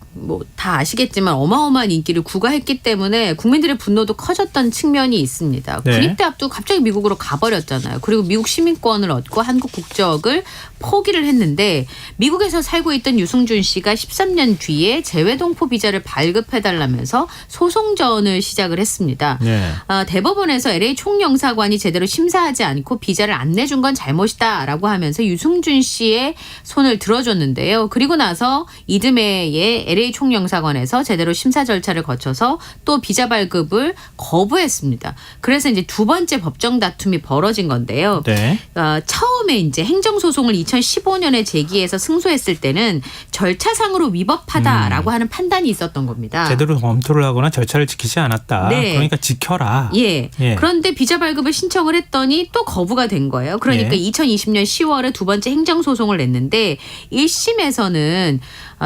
다 아시겠지만 어마어마한 인기를 구가했기 때문에 국민들의 분노도 커졌던 측면이 있습니다. 네. 군입대 앞두고 갑자기 미국으로 가버렸잖아요. 그리고 미국 시민권을 얻고 한국 국적을 포기를 했는데 미국에서 살고 있던 유승준 씨가 13년 뒤에 재외동포 비자를 발급해달라면서 소송전을 시작을 했습니다. 네. 대법원에서 LA 총영사관이 제대로 심사하지 않고 비자를 안 내준 건 잘못이다라고 하면서 유승준 씨의 손을 들어줬는데요. 그리고 나서 이듬해에 LA 총영사관에서 제대로 심사 절차를 거쳐서 또 비자 발급을 거부했습니다. 그래서 이제 두 번째 법정 다툼이 벌어진 건데요. 네. 처음에 이제 행정소송을 2015년에 제기해서 승소했을 때는 절차상으로 위법하다라고 하는 판단이 있었던 겁니다. 제대로 검토를 하거나 절차를 지키지 않았다. 네. 그러니까 지켜라. 예. 그런데 비자 발급을 신청을 했더니 또 거부가 된 거예요. 그러니까 2020년 10월에 두 번째 행정소송을 냈는데 1심에서는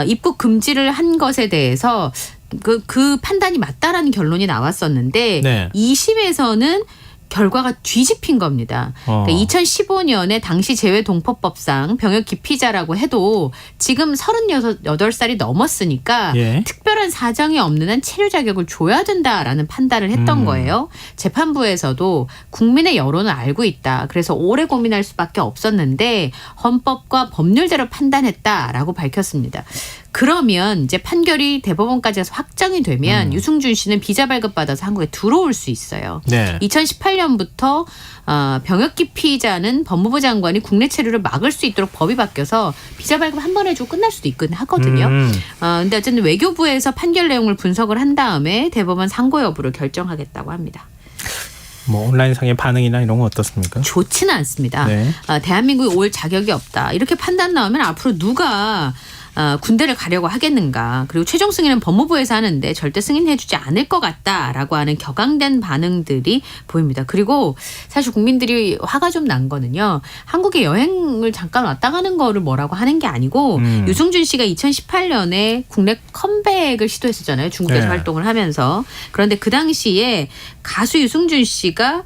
입국 금지를 한 것에 대해서 그 판단이 맞다라는 결론이 나왔었는데 2심에서는 결과가 뒤집힌 겁니다. 그러니까 2015년에 당시 재외동포법상 병역 기피자라고 해도 지금 38살이 넘었으니까 특별한 사정이 없는 한 체류 자격을 줘야 된다라는 판단을 했던 거예요. 재판부에서도 국민의 여론을 알고 있다. 그래서 오래 고민할 수밖에 없었는데 헌법과 법률대로 판단했다라고 밝혔습니다. 그러면 이제 판결이 대법원까지 해서 확정이 되면 유승준 씨는 비자 발급받아서 한국에 들어올 수 있어요. 네. 2018년부터 병역기 피자는 법무부 장관이 국내 체류를 막을 수 있도록 법이 바뀌어서 비자 발급 한 번 해주고 끝날 수도 있거든 하거든요. 근데 어쨌든 외교부에서 판결 내용을 분석을 한 다음에 대법원 상고 여부를 결정하겠다고 합니다. 뭐 온라인상의 반응이나 이런 건 어떻습니까? 좋지는 않습니다. 네. 대한민국이 올 자격이 없다. 이렇게 판단 나오면 앞으로 누가 군대를 가려고 하겠는가. 그리고 최종 승인은 법무부에서 하는데 절대 승인해주지 않을 것 같다라고 하는 격앙된 반응들이 보입니다. 그리고 사실 국민들이 화가 좀 난 거는요. 한국에 여행을 잠깐 왔다 가는 거를 뭐라고 하는 게 아니고 유승준 씨가 2018년에 국내 컴백을 시도했었잖아요. 중국에서 네. 활동을 하면서. 그런데 그 당시에 가수 유승준 씨가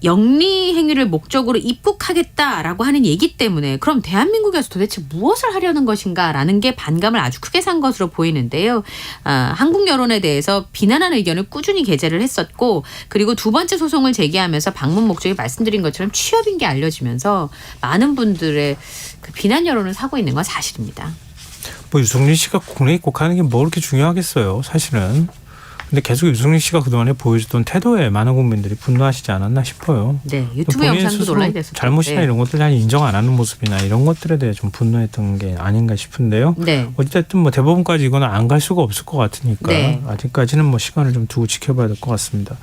영리 행위를 목적으로 입국하겠다라고 하는 얘기 때문에 그럼 대한민국에서 도대체 무엇을 하려는 것인가라는 게 반감을 아주 크게 산 것으로 보이는데요. 한국 여론에 대해서 비난하는 의견을 꾸준히 게재를 했었고 그리고 두 번째 소송을 제기하면서 방문 목적이 말씀드린 것처럼 취업인 게 알려지면서 많은 분들의 그 비난 여론을 사고 있는 건 사실입니다. 뭐 유승준 씨가 국내 입국하는 게 뭐 그렇게 중요하겠어요, 사실은. 근데 계속 유승준 씨가 그동안에 보여줬던 태도에 많은 국민들이 분노하시지 않았나 싶어요. 네, 유튜브 본인 영상도 스스로 논란이 됐었죠. 잘못이나 네. 이런 것들 잘 인정 안 하는 모습이나 이런 것들에 대해 좀 분노했던 게 아닌가 싶은데요. 네. 어쨌든 뭐 대법원까지 이거는 안 갈 수가 없을 것 같으니까 네. 아직까지는 뭐 시간을 좀 두고 지켜봐야 될 것 같습니다.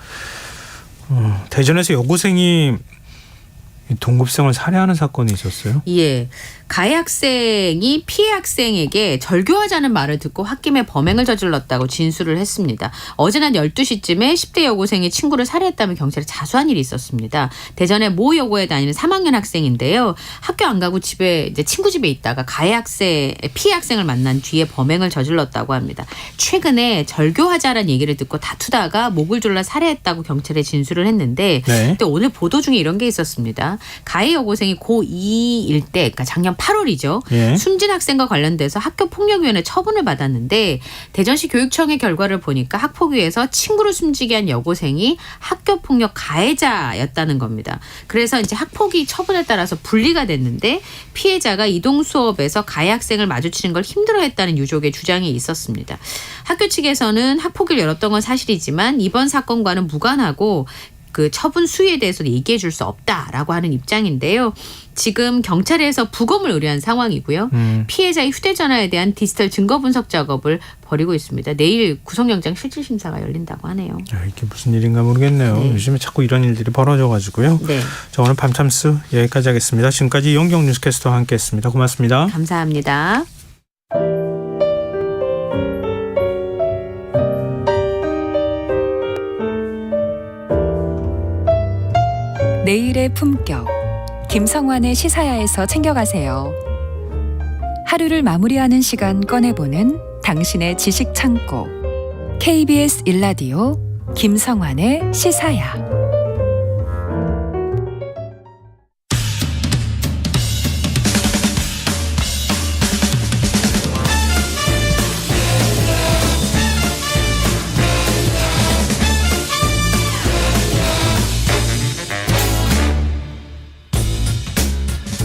대전에서 여고생이 동급생을 살해하는 사건이 있었어요. 예. 가해 학생이 피해 학생에게 절교하자는 말을 듣고 홧김에 범행을 저질렀다고 진술을 했습니다. 어제 낮 12시쯤에 10대 여고생이 친구를 살해했다며 경찰에 자수한 일이 있었습니다. 대전의 모 여고에 다니는 3학년 학생인데요. 학교 안 가고 집에 이제 친구 집에 있다가 피해 학생을 만난 뒤에 범행을 저질렀다고 합니다. 최근에 절교하자라는 얘기를 듣고 다투다가 목을 졸라 살해했다고 경찰에 진술을 했는데 네. 근데 오늘 보도 중에 이런 게 있었습니다. 가해 여고생이 고2일 때 그러니까 작년 8월이죠. 예. 숨진 학생과 관련돼서 학교폭력위원회 처분을 받았는데 대전시 교육청의 결과를 보니까 학폭위에서 친구를 숨지게 한 여고생이 학교폭력 가해자였다는 겁니다. 그래서 이제 학폭위 처분에 따라서 분리가 됐는데 피해자가 이동 수업에서 가해 학생을 마주치는 걸 힘들어했다는 유족의 주장이 있었습니다. 학교 측에서는 학폭위를 열었던 건 사실이지만 이번 사건과는 무관하고 그 처분 수위에 대해서 얘기해 줄 수 없다라고 하는 입장인데요. 지금 경찰에서 부검을 의뢰한 상황이고요. 피해자의 휴대전화에 대한 디지털 증거 분석 작업을 벌이고 있습니다. 내일 구속영장 실질심사가 열린다고 하네요. 이게 무슨 일인가 모르겠네요. 네. 요즘에 자꾸 이런 일들이 벌어져가지고요. 네. 자, 오늘 밤참수 여기까지 하겠습니다. 지금까지 이원경 뉴스캐스터와 함께했습니다. 고맙습니다. 감사합니다. 내일의 품격 김성환의 시사야에서 챙겨가세요. 하루를 마무리하는 시간 꺼내보는 당신의 지식 창고 KBS 1라디오 김성환의 시사야.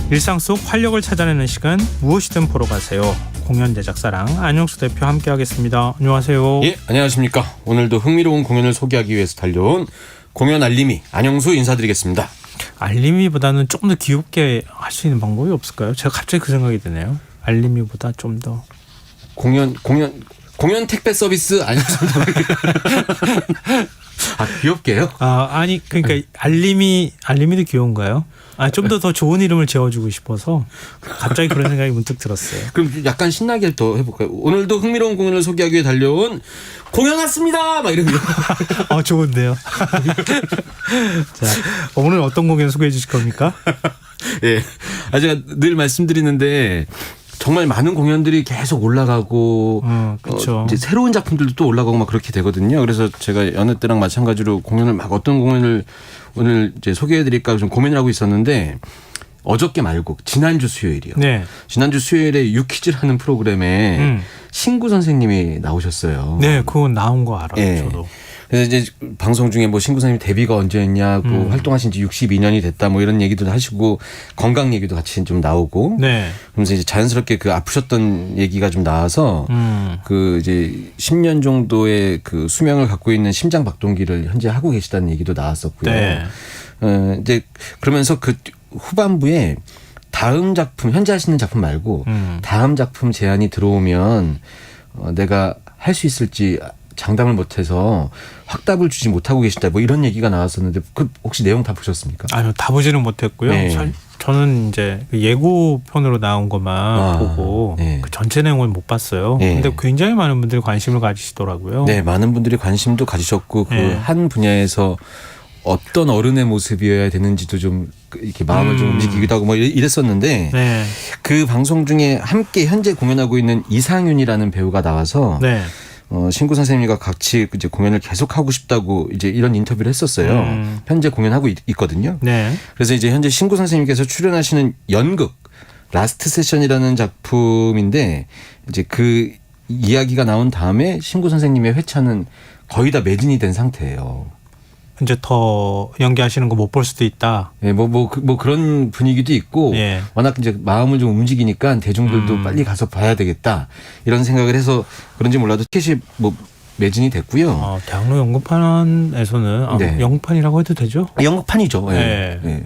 일상 속 활력을 찾아내는 시간 무엇이든 보러 가세요. 공연 제작사랑 안영수 대표 함께하겠습니다. 안녕하세요. 예, 안녕하십니까. 오늘도 흥미로운 공연을 소개하기 위해서 달려온 공연 알림이 안영수 인사드리겠습니다. 알림이보다는 조금 더 귀엽게 할 수 있는 방법이 없을까요? 제가 갑자기 그 생각이 드네요. 알림이보다 좀 더 공연 택배 서비스 아니었습니다. 아, 귀엽게요? 아니 그러니까 알림이도 귀여운가요? 좀 더 좋은 이름을 지어주고 싶어서 갑자기 그런 생각이 문득 들었어요. 그럼 약간 신나게 더 해볼까요? 오늘도 흥미로운 공연을 소개하기 위해 달려온 공연 왔습니다! 막 이러면. 좋은데요. 자, 오늘 어떤 공연 소개해 주실 겁니까? 예. 제가 늘 말씀드리는데 정말 많은 공연들이 계속 올라가고 그렇죠. 이제 새로운 작품들도 또 올라가고 막 그렇게 되거든요. 그래서 제가 여느 때랑 마찬가지로 공연을 막 어떤 공연을 오늘 이제 소개해드릴까 좀 고민을 하고 있었는데 어저께 말고 지난주 수요일이요. 네. 지난주 수요일에 유퀴즈라는 프로그램에 신구 선생님이 나오셨어요. 네, 그건 나온 거 알아요. 예. 저도. 그래서 이제 방송 중에 뭐 신구 선생님 데뷔가 언제였냐고 활동하신 지 62년이 됐다 뭐 이런 얘기도 하시고 건강 얘기도 같이 좀 나오고 네. 그러면서 이제 자연스럽게 그 아프셨던 얘기가 좀 나와서 그 이제 10년 정도의 그 수명을 갖고 있는 심장 박동기를 현재 하고 계시다는 얘기도 나왔었고요. 네. 이제 그러면서 그 후반부에 다음 작품 현재 하시는 작품 말고 다음 작품 제안이 들어오면 내가 할 수 있을지 장담을 못해서 확답을 주지 못하고 계시다 뭐 이런 얘기가 나왔었는데 그 혹시 내용 다 보셨습니까? 아니요, 다 보지는 못했고요. 네. 저는 이제 예고편으로 나온 것만 보고 네. 그 전체 내용을 못 봤어요. 네. 근데 굉장히 많은 분들이 관심을 가지시더라고요. 네, 많은 분들이 관심도 가지셨고 그 네. 한 분야에서 어떤 어른의 모습이어야 되는지도 좀 이렇게 마음을 좀 움직이기도 하고 뭐 이랬었는데 네. 그 방송 중에 함께 현재 공연하고 있는 이상윤이라는 배우가 나와서 네. 신구 선생님과 같이 이제 공연을 계속 하고 싶다고 이제 이런 인터뷰를 했었어요. 현재 공연하고 있거든요. 네. 그래서 이제 현재 신구 선생님께서 출연하시는 연극 라스트 세션이라는 작품인데 이제 그 이야기가 나온 다음에 신구 선생님의 회차는 거의 다 매진이 된 상태예요. 이제 더 연기하시는 거 못 볼 수도 있다. 예, 뭐 그런 분위기도 있고 예. 워낙 이제 마음을 좀 움직이니까 대중들도 빨리 가서 봐야 되겠다 이런 생각을 해서 그런지 몰라도 티켓이 뭐 매진이 됐고요. 대학로 연극판에서는 네. 연극판이라고 해도 되죠? 연극판이죠. 네. 예.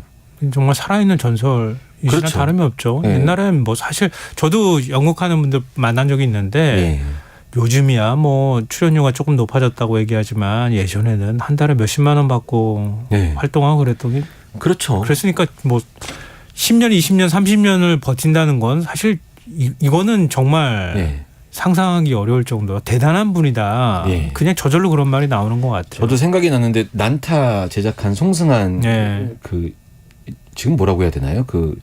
정말 살아있는 전설. 이시나 그렇죠. 다름이 없죠. 예. 옛날엔 뭐 사실 저도 연극하는 분들 만난 적이 있는데 예. 요즘이야 뭐 출연료가 조금 높아졌다고 얘기하지만 예전에는 한 달에 몇십만 원 받고 네. 활동하고 그랬더니 그렇죠. 그랬으니까 뭐 10년, 20년, 30년을 버틴다는 건 사실 이거는 정말 네. 상상하기 어려울 정도로 대단한 분이다. 네. 그냥 저절로 그런 말이 나오는 것 같아요. 저도 생각이 났는데 난타 제작한 송승한 네. 그 지금 뭐라고 해야 되나요? 그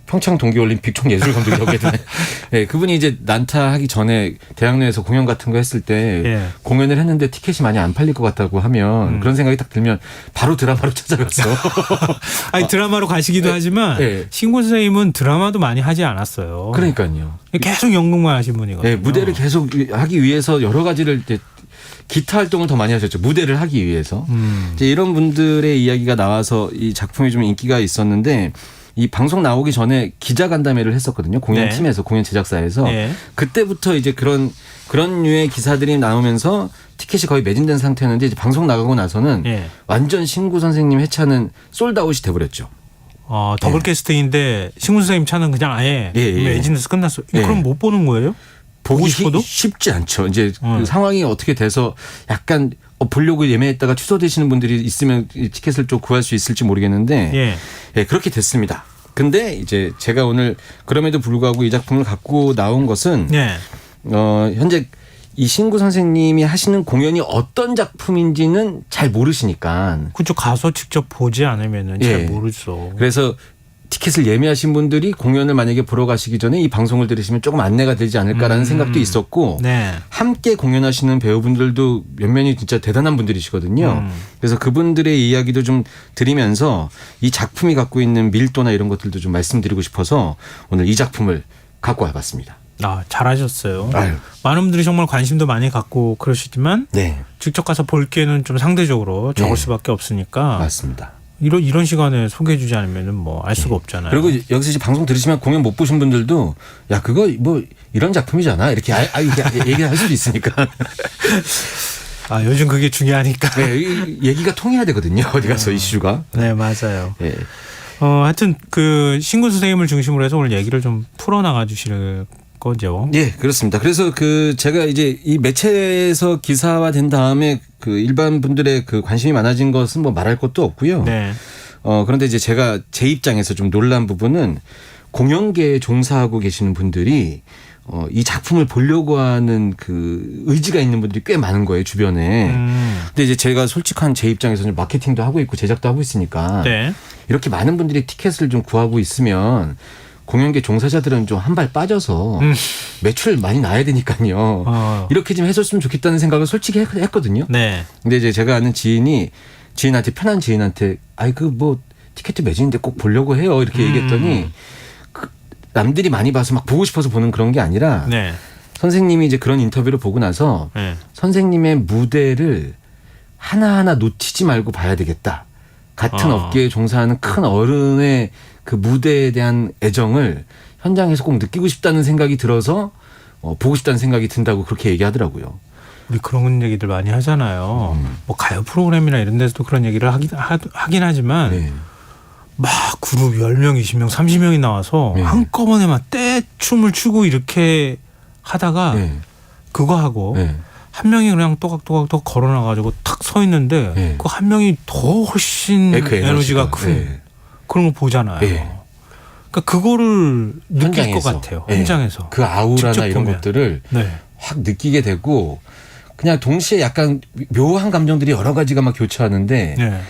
평창 동계올림픽 총예술감독이라고 해야 되나요? 네, 그분이 이제 난타 하기 전에 대학로에서 공연 같은 거 했을 때 예. 공연을 했는데 티켓이 많이 안 팔릴 것 같다고 하면 그런 생각이 딱 들면 바로 드라마로 찾아갔어. 아니 드라마로 가시기도 하지만 네. 신구 선생님은 드라마도 많이 하지 않았어요. 그러니까요. 계속 연극만 하신 분이거든요. 네, 무대를 계속 하기 위해서 여러 가지를 이제 기타 활동을 더 많이 하셨죠. 무대를 하기 위해서. 이제 이런 분들의 이야기가 나와서 이 작품이 좀 인기가 있었는데 이 방송 나오기 전에 기자 간담회를 했었거든요. 공연팀에서, 공연 제작사에서. 네. 그때부터 이제 그런 류의 기사들이 나오면서 티켓이 거의 매진된 상태였는데 이제 방송 나가고 나서는 예. 완전 신구 선생님 회차는 솔드아웃이 돼버렸죠. 더블 캐스팅인데 신구 선생님 차는 그냥 아예 매진돼서 끝났어요. 예. 그럼 못 보는 거예요? 보고 싶어도? 쉽지 않죠. 이제 그 상황이 어떻게 돼서 약간 보려고 예매했다가 취소되시는 분들이 있으면 티켓을 좀 구할 수 있을지 모르겠는데 예, 그렇게 됐습니다. 근데 이제 제가 오늘 그럼에도 불구하고 이 작품을 갖고 나온 것은 현재 이 신구 선생님이 하시는 공연이 어떤 작품인지는 잘 모르시니까 그쪽 가서 직접 보지 않으면은 잘 예. 모르죠. 그래서 티켓을 예매하신 분들이 공연을 만약에 보러 가시기 전에 이 방송을 들으시면 조금 안내가 되지 않을까라는 생각도 있었고 네. 함께 공연하시는 배우분들도 몇몇이 진짜 대단한 분들이시거든요. 그래서 그분들의 이야기도 좀 드리면서 이 작품이 갖고 있는 밀도나 이런 것들도 좀 말씀드리고 싶어서 오늘 이 작품을 갖고 와봤습니다. 잘하셨어요. 아유. 많은 분들이 정말 관심도 많이 갖고 그러시지만 네. 직접 가서 볼 기회는 좀 상대적으로 적을 네. 수밖에 없으니까 맞습니다. 이런 시간에 소개해주지 않으면은 뭐 알 수가 없잖아요. 그리고 여기서 이제 방송 들으시면 공연 못 보신 분들도 야 그거 뭐 이런 작품이잖아 이렇게 이렇게 얘기할 수도 있으니까. 요즘 그게 중요하니까. 네, 얘기가 통해야 되거든요. 어디 가서 이슈가. 네, 맞아요. 네. 하여튼 그 신구 선생님을 중심으로 해서 오늘 얘기를 좀 풀어나가 주실 거죠. 예, 그렇습니다. 그래서 제가 이제 이 매체에서 기사화된 다음에 그 일반 분들의 그 관심이 많아진 것은 뭐 말할 것도 없고요. 네. 그런데 이제 제가 제 입장에서 좀 놀란 부분은 공연계에 종사하고 계시는 분들이 이 작품을 보려고 하는 그 의지가 있는 분들이 꽤 많은 거예요, 주변에. 근데 이제 제가 솔직한 제 입장에서는 마케팅도 하고 있고 제작도 하고 있으니까 네. 이렇게 많은 분들이 티켓을 좀 구하고 있으면 공연계 종사자들은 좀 한 발 빠져서 매출 많이 나야 되니까요. 이렇게 좀 해줬으면 좋겠다는 생각을 솔직히 했거든요. 네. 근데 이제 제가 아는 지인한테 편한 지인한테 뭐 티켓 매진인데 꼭 보려고 해요. 이렇게 얘기했더니 남들이 많이 봐서 막 보고 싶어서 보는 그런 게 아니라 선생님이 이제 그런 인터뷰를 보고 나서 선생님의 무대를 하나하나 놓치지 말고 봐야 되겠다. 같은 업계에 종사하는 큰 어른의 그 무대에 대한 애정을 현장에서 꼭 느끼고 싶다는 생각이 들어서 보고 싶다는 생각이 든다고 그렇게 얘기하더라고요. 우리 그런 얘기들 많이 하잖아요. 뭐 가요 프로그램이나 이런 데서도 그런 얘기를 하긴 하지만 네. 막 그룹 10명, 20명, 30명이 나와서 네. 한꺼번에 막 떼춤을 추고 이렇게 하다가 네. 그거 하고 네. 한 명이 그냥 또각또각 걸어놔가지고 탁 서 있는데 네. 그 한 명이 더 훨씬 그 에너지가 큰 네. 그런 거 보잖아요. 네. 그러니까 그거를 느낄 현장에서. 것 같아요. 네. 현장에서. 그 아우라나 직접 이런 보면. 것들을 네. 확 느끼게 되고 그냥 동시에 약간 묘한 감정들이 여러 가지가 막 교차하는데 네.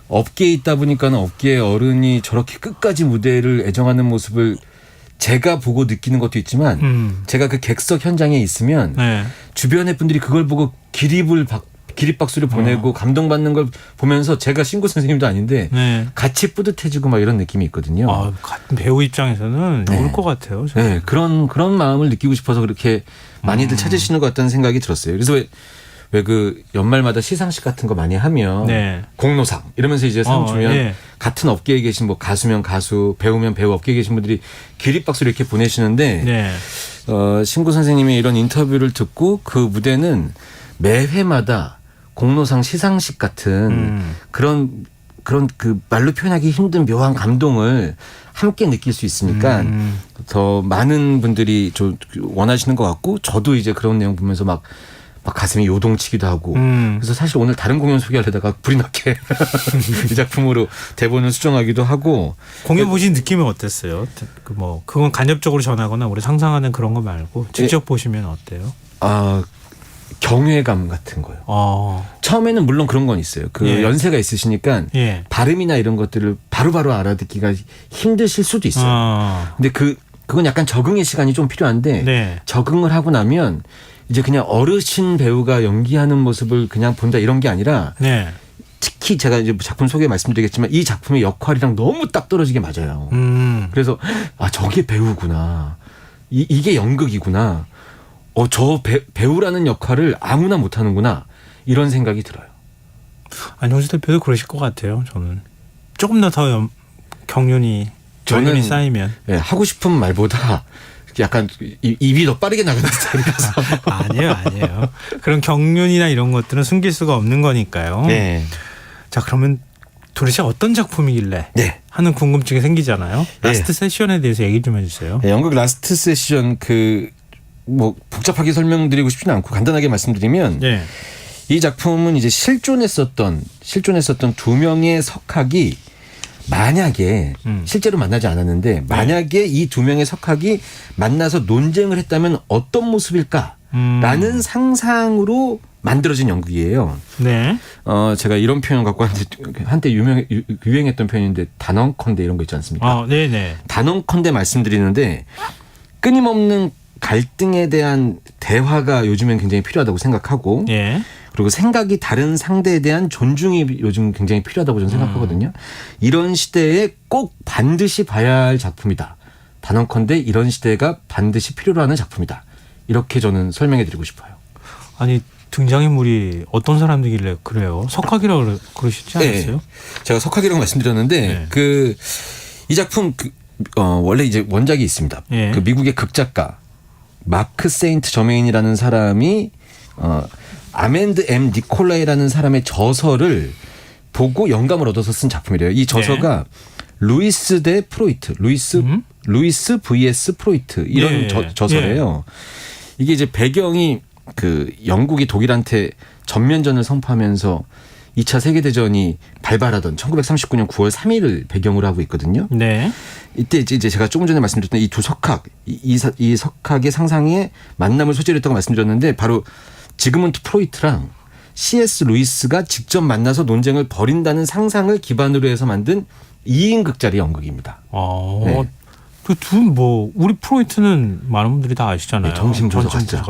업계에 있다 보니까는 업계의 어른이 저렇게 끝까지 무대를 애정하는 모습을 제가 보고 느끼는 것도 있지만 제가 그 객석 현장에 있으면 네. 주변의 분들이 그걸 보고 기립박수를 보내고 감동받는 걸 보면서 제가 신구 선생님도 아닌데 네. 같이 뿌듯해지고 막 이런 느낌이 있거든요. 같은 배우 입장에서는 네. 좋을 것 같아요. 네, 그런 마음을 느끼고 싶어서 그렇게 많이들 찾으시는 것 같다는 생각이 들었어요. 그래서 왜 그 연말마다 시상식 같은 거 많이 하면 네. 공로상 이러면서 이제 상 주면 예. 같은 업계에 계신 뭐 가수면 가수, 배우면 배우 업계에 계신 분들이 기립박수를 이렇게 보내시는데 네. 신구 선생님의 이런 인터뷰를 듣고 그 무대는 매회마다 공로상 시상식 같은 그런 그 말로 표현하기 힘든 묘한 감동을 함께 느낄 수 있으니까 더 많은 분들이 원하시는 것 같고 저도 이제 그런 내용 보면서 막 가슴이 요동치기도 하고 그래서 사실 오늘 다른 공연 소개하려다가 불이 나게 이 작품으로 대본을 수정하기도 하고 공연 보신 느낌이 어땠어요? 그건 간접적으로 전하거나 우리 상상하는 그런 거 말고 직접 보시면 어때요? 경외감 같은 거요. 처음에는 물론 그런 건 있어요. 예. 연세가 있으시니까 예. 발음이나 이런 것들을 바로바로 알아듣기가 힘드실 수도 있어요. 근데 그건 약간 적응의 시간이 좀 필요한데 네. 적응을 하고 나면 이제 그냥 어르신 배우가 연기하는 모습을 그냥 본다 이런 게 아니라 네. 특히 제가 이제 작품 소개 말씀드리겠지만 이 작품의 역할이랑 너무 딱 떨어지게 맞아요. 그래서 저게 배우구나. 이게 연극이구나. 저 배우라는 역할을 아무나 못하는구나. 이런 생각이 들어요. 안녕수 대표도 그러실 것 같아요. 저는 조금 더 경륜이 쌓이면 하고 싶은 말보다 약간 입이 더 빠르게 나가는 스타일이라서 아니에요. 그런 경륜이나 이런 것들은 숨길 수가 없는 거니까요. 네. 자, 그러면 도대체 어떤 작품이길래 하는 궁금증이 생기잖아요. 라스트 세션에 대해서 얘기 좀 해주세요. 네, 연극 라스트 세션 복잡하게 설명드리고 싶지는 않고 간단하게 말씀드리면 이 작품은 이제 실존했었던 두 명의 석학이 만약에 실제로 만나지 않았는데 만약에 이 두 명의 석학이 만나서 논쟁을 했다면 어떤 모습일까라는 상상으로 만들어진 연극이에요. 네. 제가 이런 표현 갖고 한때 유행했던 표현인데 단언컨대 이런 거 있지 않습니까? 네네. 단언컨대 말씀드리는데 끊임없는 갈등에 대한 대화가 요즘엔 굉장히 필요하다고 생각하고 그리고 생각이 다른 상대에 대한 존중이 요즘 굉장히 필요하다고 저는 생각하거든요. 이런 시대에 꼭 반드시 봐야 할 작품이다. 단언컨대 이런 시대가 반드시 필요로 하는 작품이다. 이렇게 저는 설명해 드리고 싶어요. 아니 등장인물이 어떤 사람들이길래 그래요? 석학이라고 그러시지 않았어요? 네. 제가 석학이라고 말씀드렸는데 이 작품 원래 이제 원작이 있습니다. 그 미국의 극작가 마크 세인트 저메인이라는 사람이 아멘드 M 니콜라이라는 사람의 저서를 보고 영감을 얻어서 쓴 작품이래요. 이 저서가 루이스 대 프로이트, 루이스 vs 프로이트 이런 저서래요. 이게 이제 배경이 영국이 독일한테 전면전을 선포하면서 2차 세계대전이 발발하던 1939년 9월 3일을 배경으로 하고 있거든요. 이때 이제 제가 조금 전에 말씀드렸던 이 두 석학, 이 석학의 상상에 만남을 소재로 했다고 말씀드렸는데 바로 지그문트 프로이트랑 C.S. 루이스가 직접 만나서 논쟁을 벌인다는 상상을 기반으로 해서 만든 2인극짜리 연극입니다. 우리 프로이트는 많은 분들이 다 아시잖아요. 정신분석학자.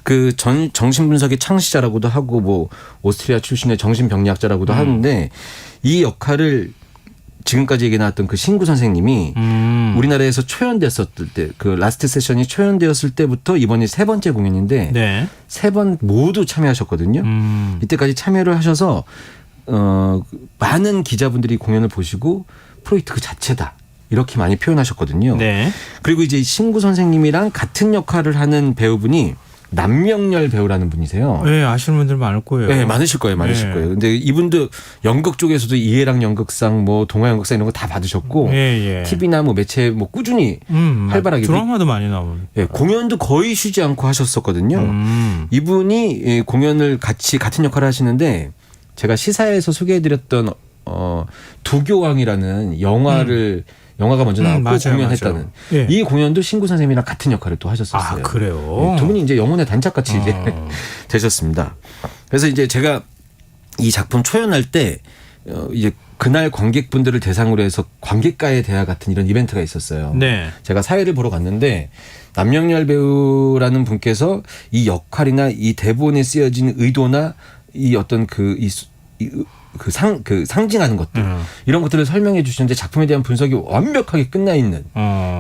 그 정신분석의 창시자라고도 하고 오스트리아 출신의 정신병리학자라고도 하는데 이 역할을 지금까지 얘기 나왔던 그 신구 선생님이 우리나라에서 초연됐었을 때 그 라스트 세션이 초연되었을 때부터 이번이 세 번째 공연인데 네. 세 번 모두 참여하셨거든요. 이때까지 참여를 하셔서 많은 기자분들이 공연을 보시고 프로이트 그 자체다. 이렇게 많이 표현하셨거든요. 네. 그리고 이제 신구 선생님이랑 같은 역할을 하는 배우분이 남명렬 배우라는 분이세요. 네, 아시는 분들 많을 거예요. 네, 많으실 거예요. 근데 이분도 연극 쪽에서도 이해랑 연극상, 뭐 동화 연극상 이런 거 다 받으셨고, TV나 뭐 매체 뭐 꾸준히 활발하게 드라마도 많이 나오는. 공연도 거의 쉬지 않고 하셨었거든요. 이분이 공연을 같은 역할을 하시는데 제가 시사에서 소개해드렸던 두교왕이라는 영화가 먼저 나왔고 공연했다는 이 공연도 신구 선생님이랑 같은 역할을 또 하셨었어요. 아, 그래요? 두 분이 이제 영혼의 단짝같이 이제 되셨습니다. 그래서 이제 제가 이 작품 초연할 때 이제 그날 관객분들을 대상으로 해서 관객과의 대화 같은 이런 이벤트가 있었어요. 네. 제가 사회를 보러 갔는데 남명렬 배우라는 분께서 이 역할이나 이 대본에 쓰여진 의도나 이 어떤 상징하는 것들 이런 것들을 설명해 주시는데 작품에 대한 분석이 완벽하게 끝나 있는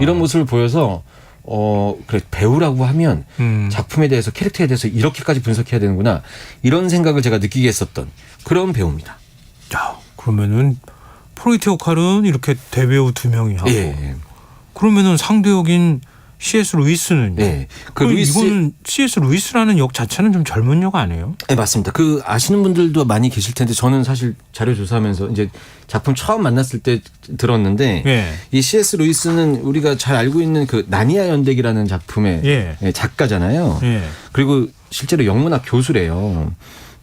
이런 모습을 보여서 그래 배우라고 하면 작품에 대해서 캐릭터에 대해서 이렇게까지 분석해야 되는구나 이런 생각을 제가 느끼게 했었던 그런 배우입니다. 야, 그러면은 프로이트 역할은 이렇게 대배우 2명이 하고 그러면은 상대역인 C.S. 루이스는요? 네. 이거는 C.S. 루이스라는 역 자체는 좀 젊은 역 아니에요? 네, 맞습니다. 아시는 분들도 많이 계실 텐데 저는 사실 자료 조사하면서 이제 작품 처음 만났을 때 들었는데 이 C.S. 루이스는 우리가 잘 알고 있는 그 나니아 연대기라는 작품의 작가잖아요. 그리고 실제로 영문학 교수래요.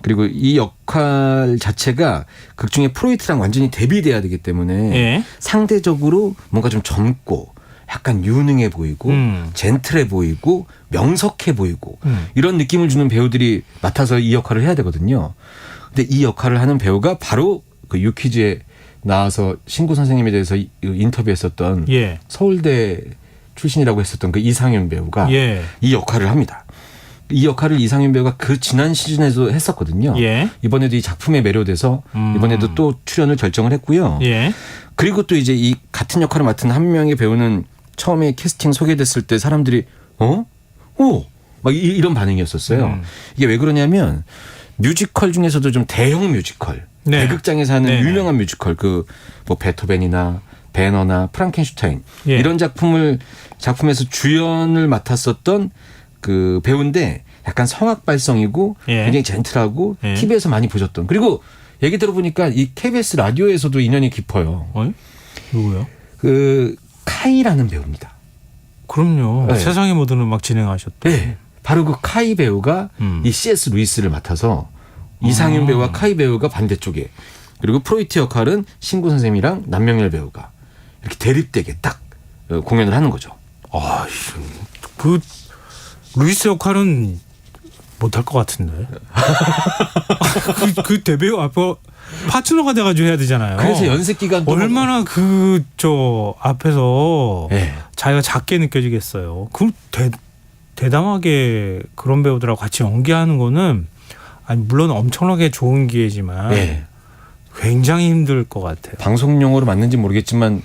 그리고 이 역할 자체가 극중에 프로이트랑 완전히 대비돼야 되기 때문에 상대적으로 뭔가 좀 젊고 약간 유능해 보이고 젠틀해 보이고 명석해 보이고 이런 느낌을 주는 배우들이 맡아서 이 역할을 해야 되거든요. 근데 이 역할을 하는 배우가 바로 그 유퀴즈에 나와서 신구 선생님에 대해서 인터뷰했었던 서울대 출신이라고 했었던 그 이상윤 배우가 이 역할을 합니다. 이 역할을 이상윤 배우가 그 지난 시즌에도 했었거든요. 이번에도 이 작품에 매료돼서 이번에도 또 출연을 결정을 했고요. 그리고 또 이제 이 같은 역할을 맡은 한 명의 배우는 처음에 캐스팅 소개됐을 때 사람들이 막 이런 반응이었었어요. 이게 왜 그러냐면 뮤지컬 중에서도 좀 대형 뮤지컬, 대극장에서 하는 유명한 뮤지컬 뭐 베토벤이나 배너나 프랑켄슈타인 이런 작품에서 주연을 맡았었던 그 배우인데 약간 성악 발성이고 굉장히 젠틀하고 TV에서 많이 보셨던 그리고 얘기 들어보니까 이 KBS 라디오에서도 인연이 깊어요. 누구요? 그 카이라는 배우입니다. 그럼요. 세상의 모든 음악 진행하셨던. 바로 그 카이 배우가 이 C.S. 루이스를 맡아서 이상윤 배우와 카이 배우가 반대쪽에 그리고 프로이트 역할은 신구 선생님이랑 남명렬 배우가 이렇게 대립되게 딱 공연을 하는 거죠. 그 루이스 역할은 못할 것 같은데. 그 대배우 앞에 파트너가 돼가지고 해야 되잖아요. 그래서 연습 기간 동안 얼마나 앞에서 자기가 작게 느껴지겠어요. 대담하게 그런 배우들하고 같이 연기하는 거는 물론 엄청나게 좋은 기회지만 굉장히 힘들 것 같아요. 방송용어로 맞는지 모르겠지만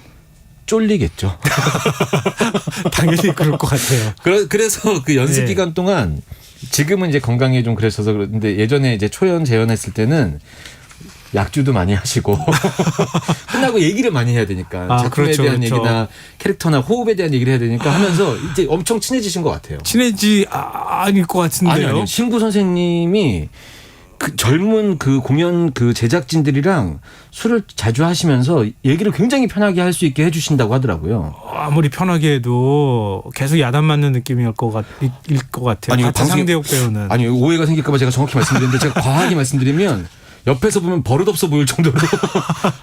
쫄리겠죠. 당연히 그럴 것 같아요. 그래서 그 연습 기간 동안 지금은 이제 건강에 좀 그랬어서 그런데 예전에 이제 초연 재연했을 때는 약주도 많이 하시고 끝나고 얘기를 많이 해야 되니까 작품에 대한 얘기나 캐릭터나 호흡에 대한 얘기를 해야 되니까 하면서 이제 엄청 친해지신 것 같아요. 아닐 것 같은데요. 아니요. 신구 선생님이 그 젊은 그 공연 그 제작진들이랑 술을 자주 하시면서 얘기를 굉장히 편하게 할 수 있게 해주신다고 하더라고요. 아무리 편하게 해도 계속 야단 맞는 느낌일 것 같아요. 아니, 상대역 배우는. 아니 오해가 생길까 봐 제가 정확히 말씀드리는데 제가 과하게 말씀드리면 옆에서 보면 버릇없어 보일 정도로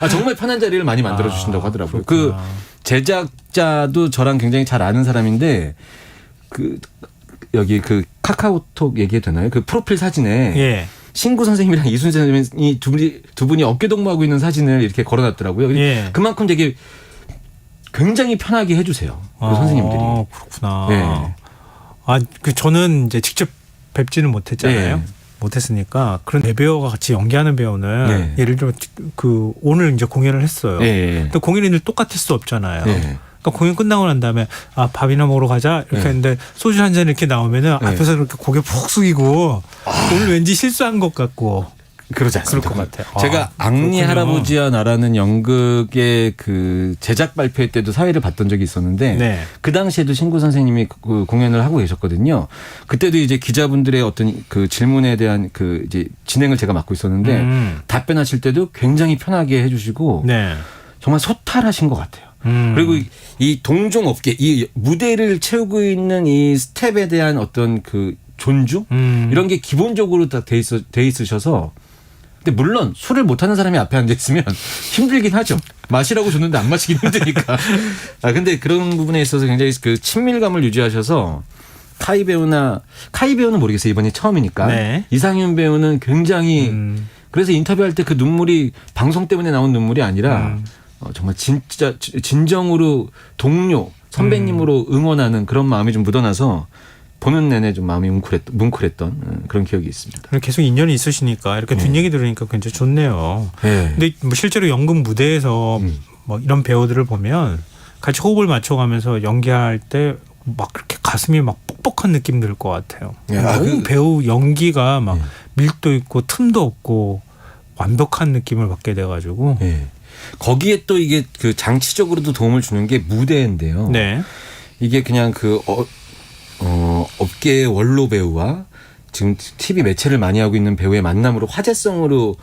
정말 편한 자리를 많이 만들어 주신다고 하더라고요. 그렇구나. 그 제작자도 저랑 굉장히 잘 아는 사람인데 여기 그 카카오톡 얘기해도 되나요? 그 프로필 사진에 신구 선생님이랑 이순 선생님이 두 분이 어깨 동무하고 있는 사진을 이렇게 걸어놨더라고요. 그만큼 되게 굉장히 편하게 해주세요. 그 선생님들이. 그렇구나. 저는 이제 직접 뵙지는 못했잖아요. 못했으니까 그런 대배우와 같이 연기하는 배우는 네. 예를 들어 그 오늘 이제 공연을 했어요. 네. 근데 공연이 늘 똑같을 수 없잖아요. 네. 그러니까 공연 끝나고 난 다음에 밥이나 먹으러 가자 이렇게 네. 했는데 소주 한 잔 이렇게 나오면은 네. 앞에서 이렇게 고개 푹 숙이고 오늘 왠지 실수한 것 같고 그러지 않습니다. 그럴 것 같아요. 제가 앙리 그렇군요. 할아버지와 나라는 연극의 그 제작 발표 때도 사회를 봤던 적이 있었는데 네. 그 당시에도 신구 선생님이 그 공연을 하고 계셨거든요. 그때도 이제 기자분들의 어떤 그 질문에 대한 그 이제 진행을 제가 맡고 있었는데 답변하실 때도 굉장히 편하게 해주시고 네. 정말 소탈하신 것 같아요. 그리고 이 동종업계, 이 무대를 채우고 있는 이 스텝에 대한 어떤 그 존중 이런 게 기본적으로 다 돼 있으셔서. 근데 물론 술을 못하는 사람이 앞에 앉아 있으면 힘들긴 하죠. 마시라고 줬는데 안 마시긴 힘드니까. 근데 그런 부분에 있어서 굉장히 그 친밀감을 유지하셔서 카이 배우는 모르겠어요. 이번이 처음이니까. 네. 이상윤 배우는 굉장히 그래서 인터뷰할 때 그 눈물이 방송 때문에 나온 눈물이 아니라 정말 진짜 진정으로 동료 선배님으로 응원하는 그런 마음이 좀 묻어나서 보는 내내 좀 마음이 뭉클했던 그런 기억이 있습니다. 계속 인연이 있으시니까 이렇게 뒷얘기 들으니까 굉장히 좋네요. 네. 근데 뭐 실제로 연극 무대에서 뭐 이런 배우들을 보면 같이 호흡을 맞춰가면서 연기할 때 막 그렇게 가슴이 막 뻑뻑한 느낌 들 것 같아요. 너무 배우 연기가 막 밀도 있고 틈도 없고 완벽한 느낌을 받게 돼가지고. 네. 거기에 또 이게 그 장치적으로도 도움을 주는 게 무대인데요. 네. 이게 그냥 그 업계의 원로 배우와 지금 TV 매체를 많이 하고 있는 배우의 만남으로 화제성으로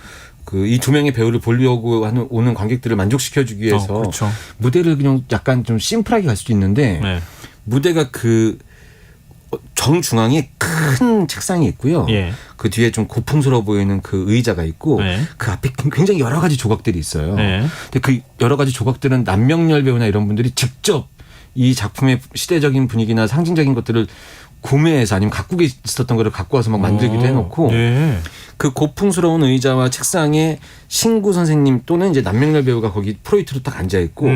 그 이 두 명의 배우를 보려고 오는 관객들을 만족시켜주기 위해서 그렇죠. 무대를 그냥 약간 좀 심플하게 갈 수도 있는데 네. 무대가 그 정중앙에 큰 책상이 있고요. 예. 그 뒤에 좀 고풍스러워 보이는 그 의자가 있고 네. 그 앞에 굉장히 여러 가지 조각들이 있어요. 네. 근데 그 여러 가지 조각들은 남명열 배우나 이런 분들이 직접 이 작품의 시대적인 분위기나 상징적인 것들을 구매해서 아니면 갖고 있었던 거를 갖고 와서 막 만들기도 해놓고 네. 그 고풍스러운 의자와 책상에 신구 선생님 또는 이제 남명열 배우가 거기 프로이트로 딱 앉아 있고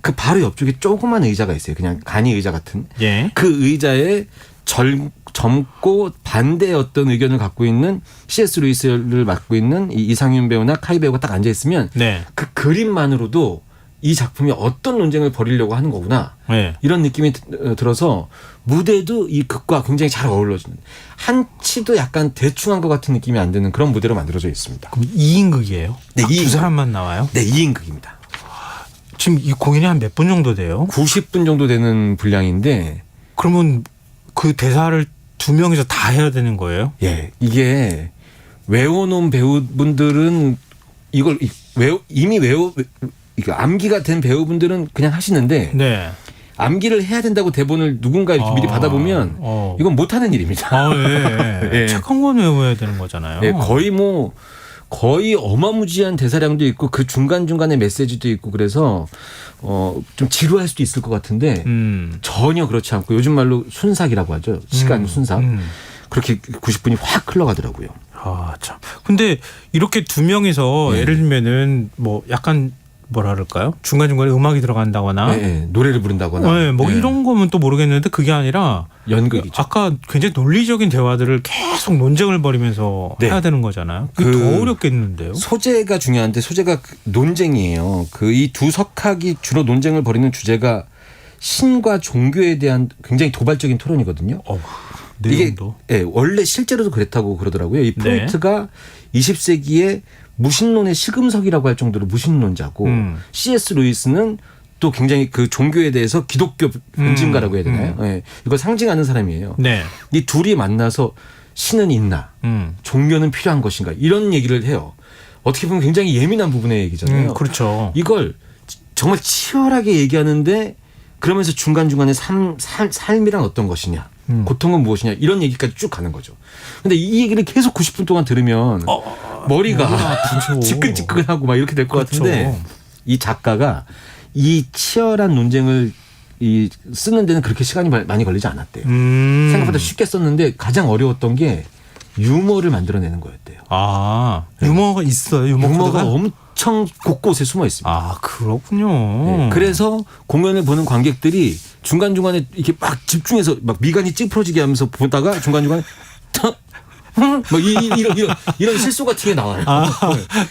그 바로 옆쪽에 조그만 의자가 있어요. 그냥 간이 의자 같은. 예. 그 의자에 젊고 반대의 어떤 의견을 갖고 있는 C.S. 루이스를 맡고 있는 이 이상윤 배우나 카이 배우가 딱 앉아 있으면 네. 그 그림만으로도 이 작품이 어떤 논쟁을 벌이려고 하는 거구나. 네. 이런 느낌이 들어서 무대도 이 극과 굉장히 잘 어우러지는 한치도 약간 대충한 것 같은 느낌이 안 드는 그런 무대로 만들어져 있습니다. 그럼 2인극이에요? 네, 두 사람만 나와요? 네, 2인극입니다. 지금 이 공연이 한 몇 분 정도 돼요? 90분 정도 되는 분량인데 그러면 그 대사를 두 명이서 다 해야 되는 거예요? 예, 이게 외워놓은 배우분들은 이걸 이미 이거 암기가 된 배우분들은 그냥 하시는데 네. 암기를 해야 된다고 대본을 누군가 이렇게 미리 받아보면 이건 못하는 일입니다. 예. 예. 책 한 권 외워야 되는 거잖아요. 예, 거의 어마무지한 대사량도 있고 그 중간중간에 메시지도 있고 그래서 좀 지루할 수도 있을 것 같은데 전혀 그렇지 않고 요즘 말로 순삭이라고 하죠. 시간 순삭. 그렇게 90분이 확 흘러가더라고요. 아, 참. 근데 이렇게 두 명이서 네. 예를 들면은 뭐 약간 뭐라 그럴까요? 중간중간에 음악이 들어간다거나 네, 노래를 부른다거나 네, 뭐 이런 거면 또 모르겠는데 그게 아니라 연극이죠. 아까 굉장히 논리적인 대화들을 계속 논쟁을 벌이면서 네. 해야 되는 거잖아요. 그게 더 어렵겠는데요. 소재가 중요한데 소재가 논쟁이에요. 그 이 두 석학이 주로 논쟁을 벌이는 주제가 신과 종교에 대한 굉장히 도발적인 토론이거든요. 내용도. 이게 원래 실제로도 그랬다고 그러더라고요. 이 프로이트가 20세기에 무신론의 시금석이라고 할 정도로 무신론자고 C.S. 루이스는 또 굉장히 그 종교에 대해서 기독교 변증가라고 해야 되나요? 네. 이걸 상징하는 사람이에요. 네. 이 둘이 만나서 신은 있나 종교는 필요한 것인가 이런 얘기를 해요. 어떻게 보면 굉장히 예민한 부분의 얘기잖아요. 그렇죠. 이걸 정말 치열하게 얘기하는데 그러면서 중간중간에 삶이란 어떤 것이냐 고통은 무엇이냐 이런 얘기까지 쭉 가는 거죠. 근데 이 얘기를 계속 90분 동안 들으면 머리가 지끈지끈하고 막 이렇게 될 것 같은데 이 작가가 이 치열한 논쟁을 쓰는 데는 그렇게 시간이 많이 걸리지 않았대요. 생각보다 쉽게 썼는데 가장 어려웠던 게 유머를 만들어내는 거였대요. 아, 유머가 있어요. 유머가 엄청 곳곳에 숨어 있습니다. 아, 그렇군요. 네, 그래서 공연을 보는 관객들이 중간중간에 이렇게 막 집중해서 막 미간이 찌푸러지게 하면서 보다가 중간중간에 뭐 이런 실소 같은 게 나와요.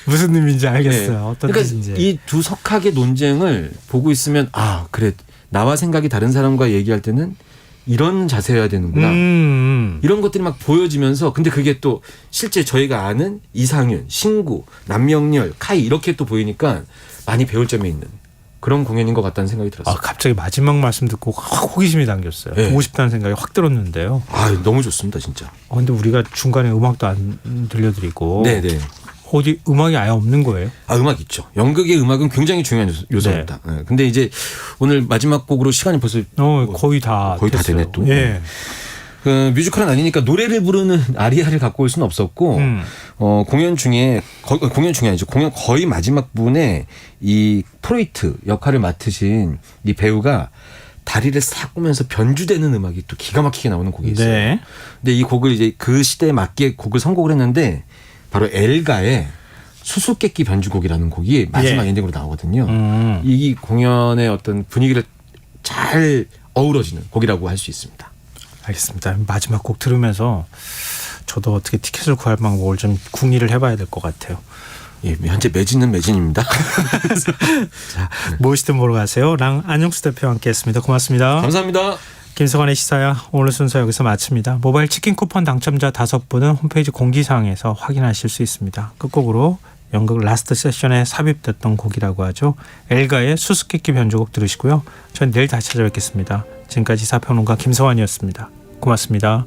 무슨 의미인지 알겠어요. 네. 어떤 그러니까 뜻인지. 이 두 석학의 논쟁을 보고 있으면 그래 나와 생각이 다른 사람과 얘기할 때는 이런 자세여야 되는구나. 이런 것들이 막 보여지면서 근데 그게 또 실제 저희가 아는 이상윤, 신구, 남명렬, 카이 이렇게 또 보이니까 많이 배울 점이 있는 그런 공연인 것 같다는 생각이 들었어요. 갑자기 마지막 말씀 듣고 확 호기심이 당겼어요. 네. 보고 싶다는 생각이 확 들었는데요. 너무 좋습니다, 진짜. 근데 우리가 중간에 음악도 안 들려드리고. 네네. 어디 음악이 아예 없는 거예요? 음악 있죠. 연극의 음악은 굉장히 중요한 요소입니다. 네. 근데 이제 오늘 마지막 곡으로 시간이 벌써 거의 다 되네 또. 예. 그 뮤지컬은 아니니까 노래를 부르는 아리아를 갖고 올 수는 없었고 공연 중에 아니죠. 공연 거의 마지막 부분에 이 프로이트 역할을 맡으신 이 배우가 다리를 싹 꼬면서 변주되는 음악이 또 기가 막히게 나오는 곡이 있어요. 네. 근데 이 곡을 이제 그 시대에 맞게 곡을 선곡을 했는데 바로 엘가의 수수께끼 변주곡이라는 곡이 마지막 엔딩으로 나오거든요. 이 공연의 어떤 분위기를 잘 어우러지는 곡이라고 할 수 있습니다. 알겠습니다. 마지막 곡 들으면서 저도 어떻게 티켓을 구할 방법을 좀 궁리를 해봐야 될 것 같아요. 예, 현재 매진은 매진입니다. 자, 무엇이든 보러 가세요. 랑 안영수 대표와 함께했습니다. 고맙습니다. 감사합니다. 김성환의 시사야 오늘 순서 여기서 마칩니다. 모바일 치킨 쿠폰 당첨자 5분은 홈페이지 공지사항에서 확인하실 수 있습니다. 끝곡으로 연극 라스트 세션에 삽입됐던 곡이라고 하죠. 엘가의 수수께끼 변주곡 들으시고요. 저는 내일 다시 찾아뵙겠습니다. 지금까지 시사평론가 김성환이었습니다. 고맙습니다.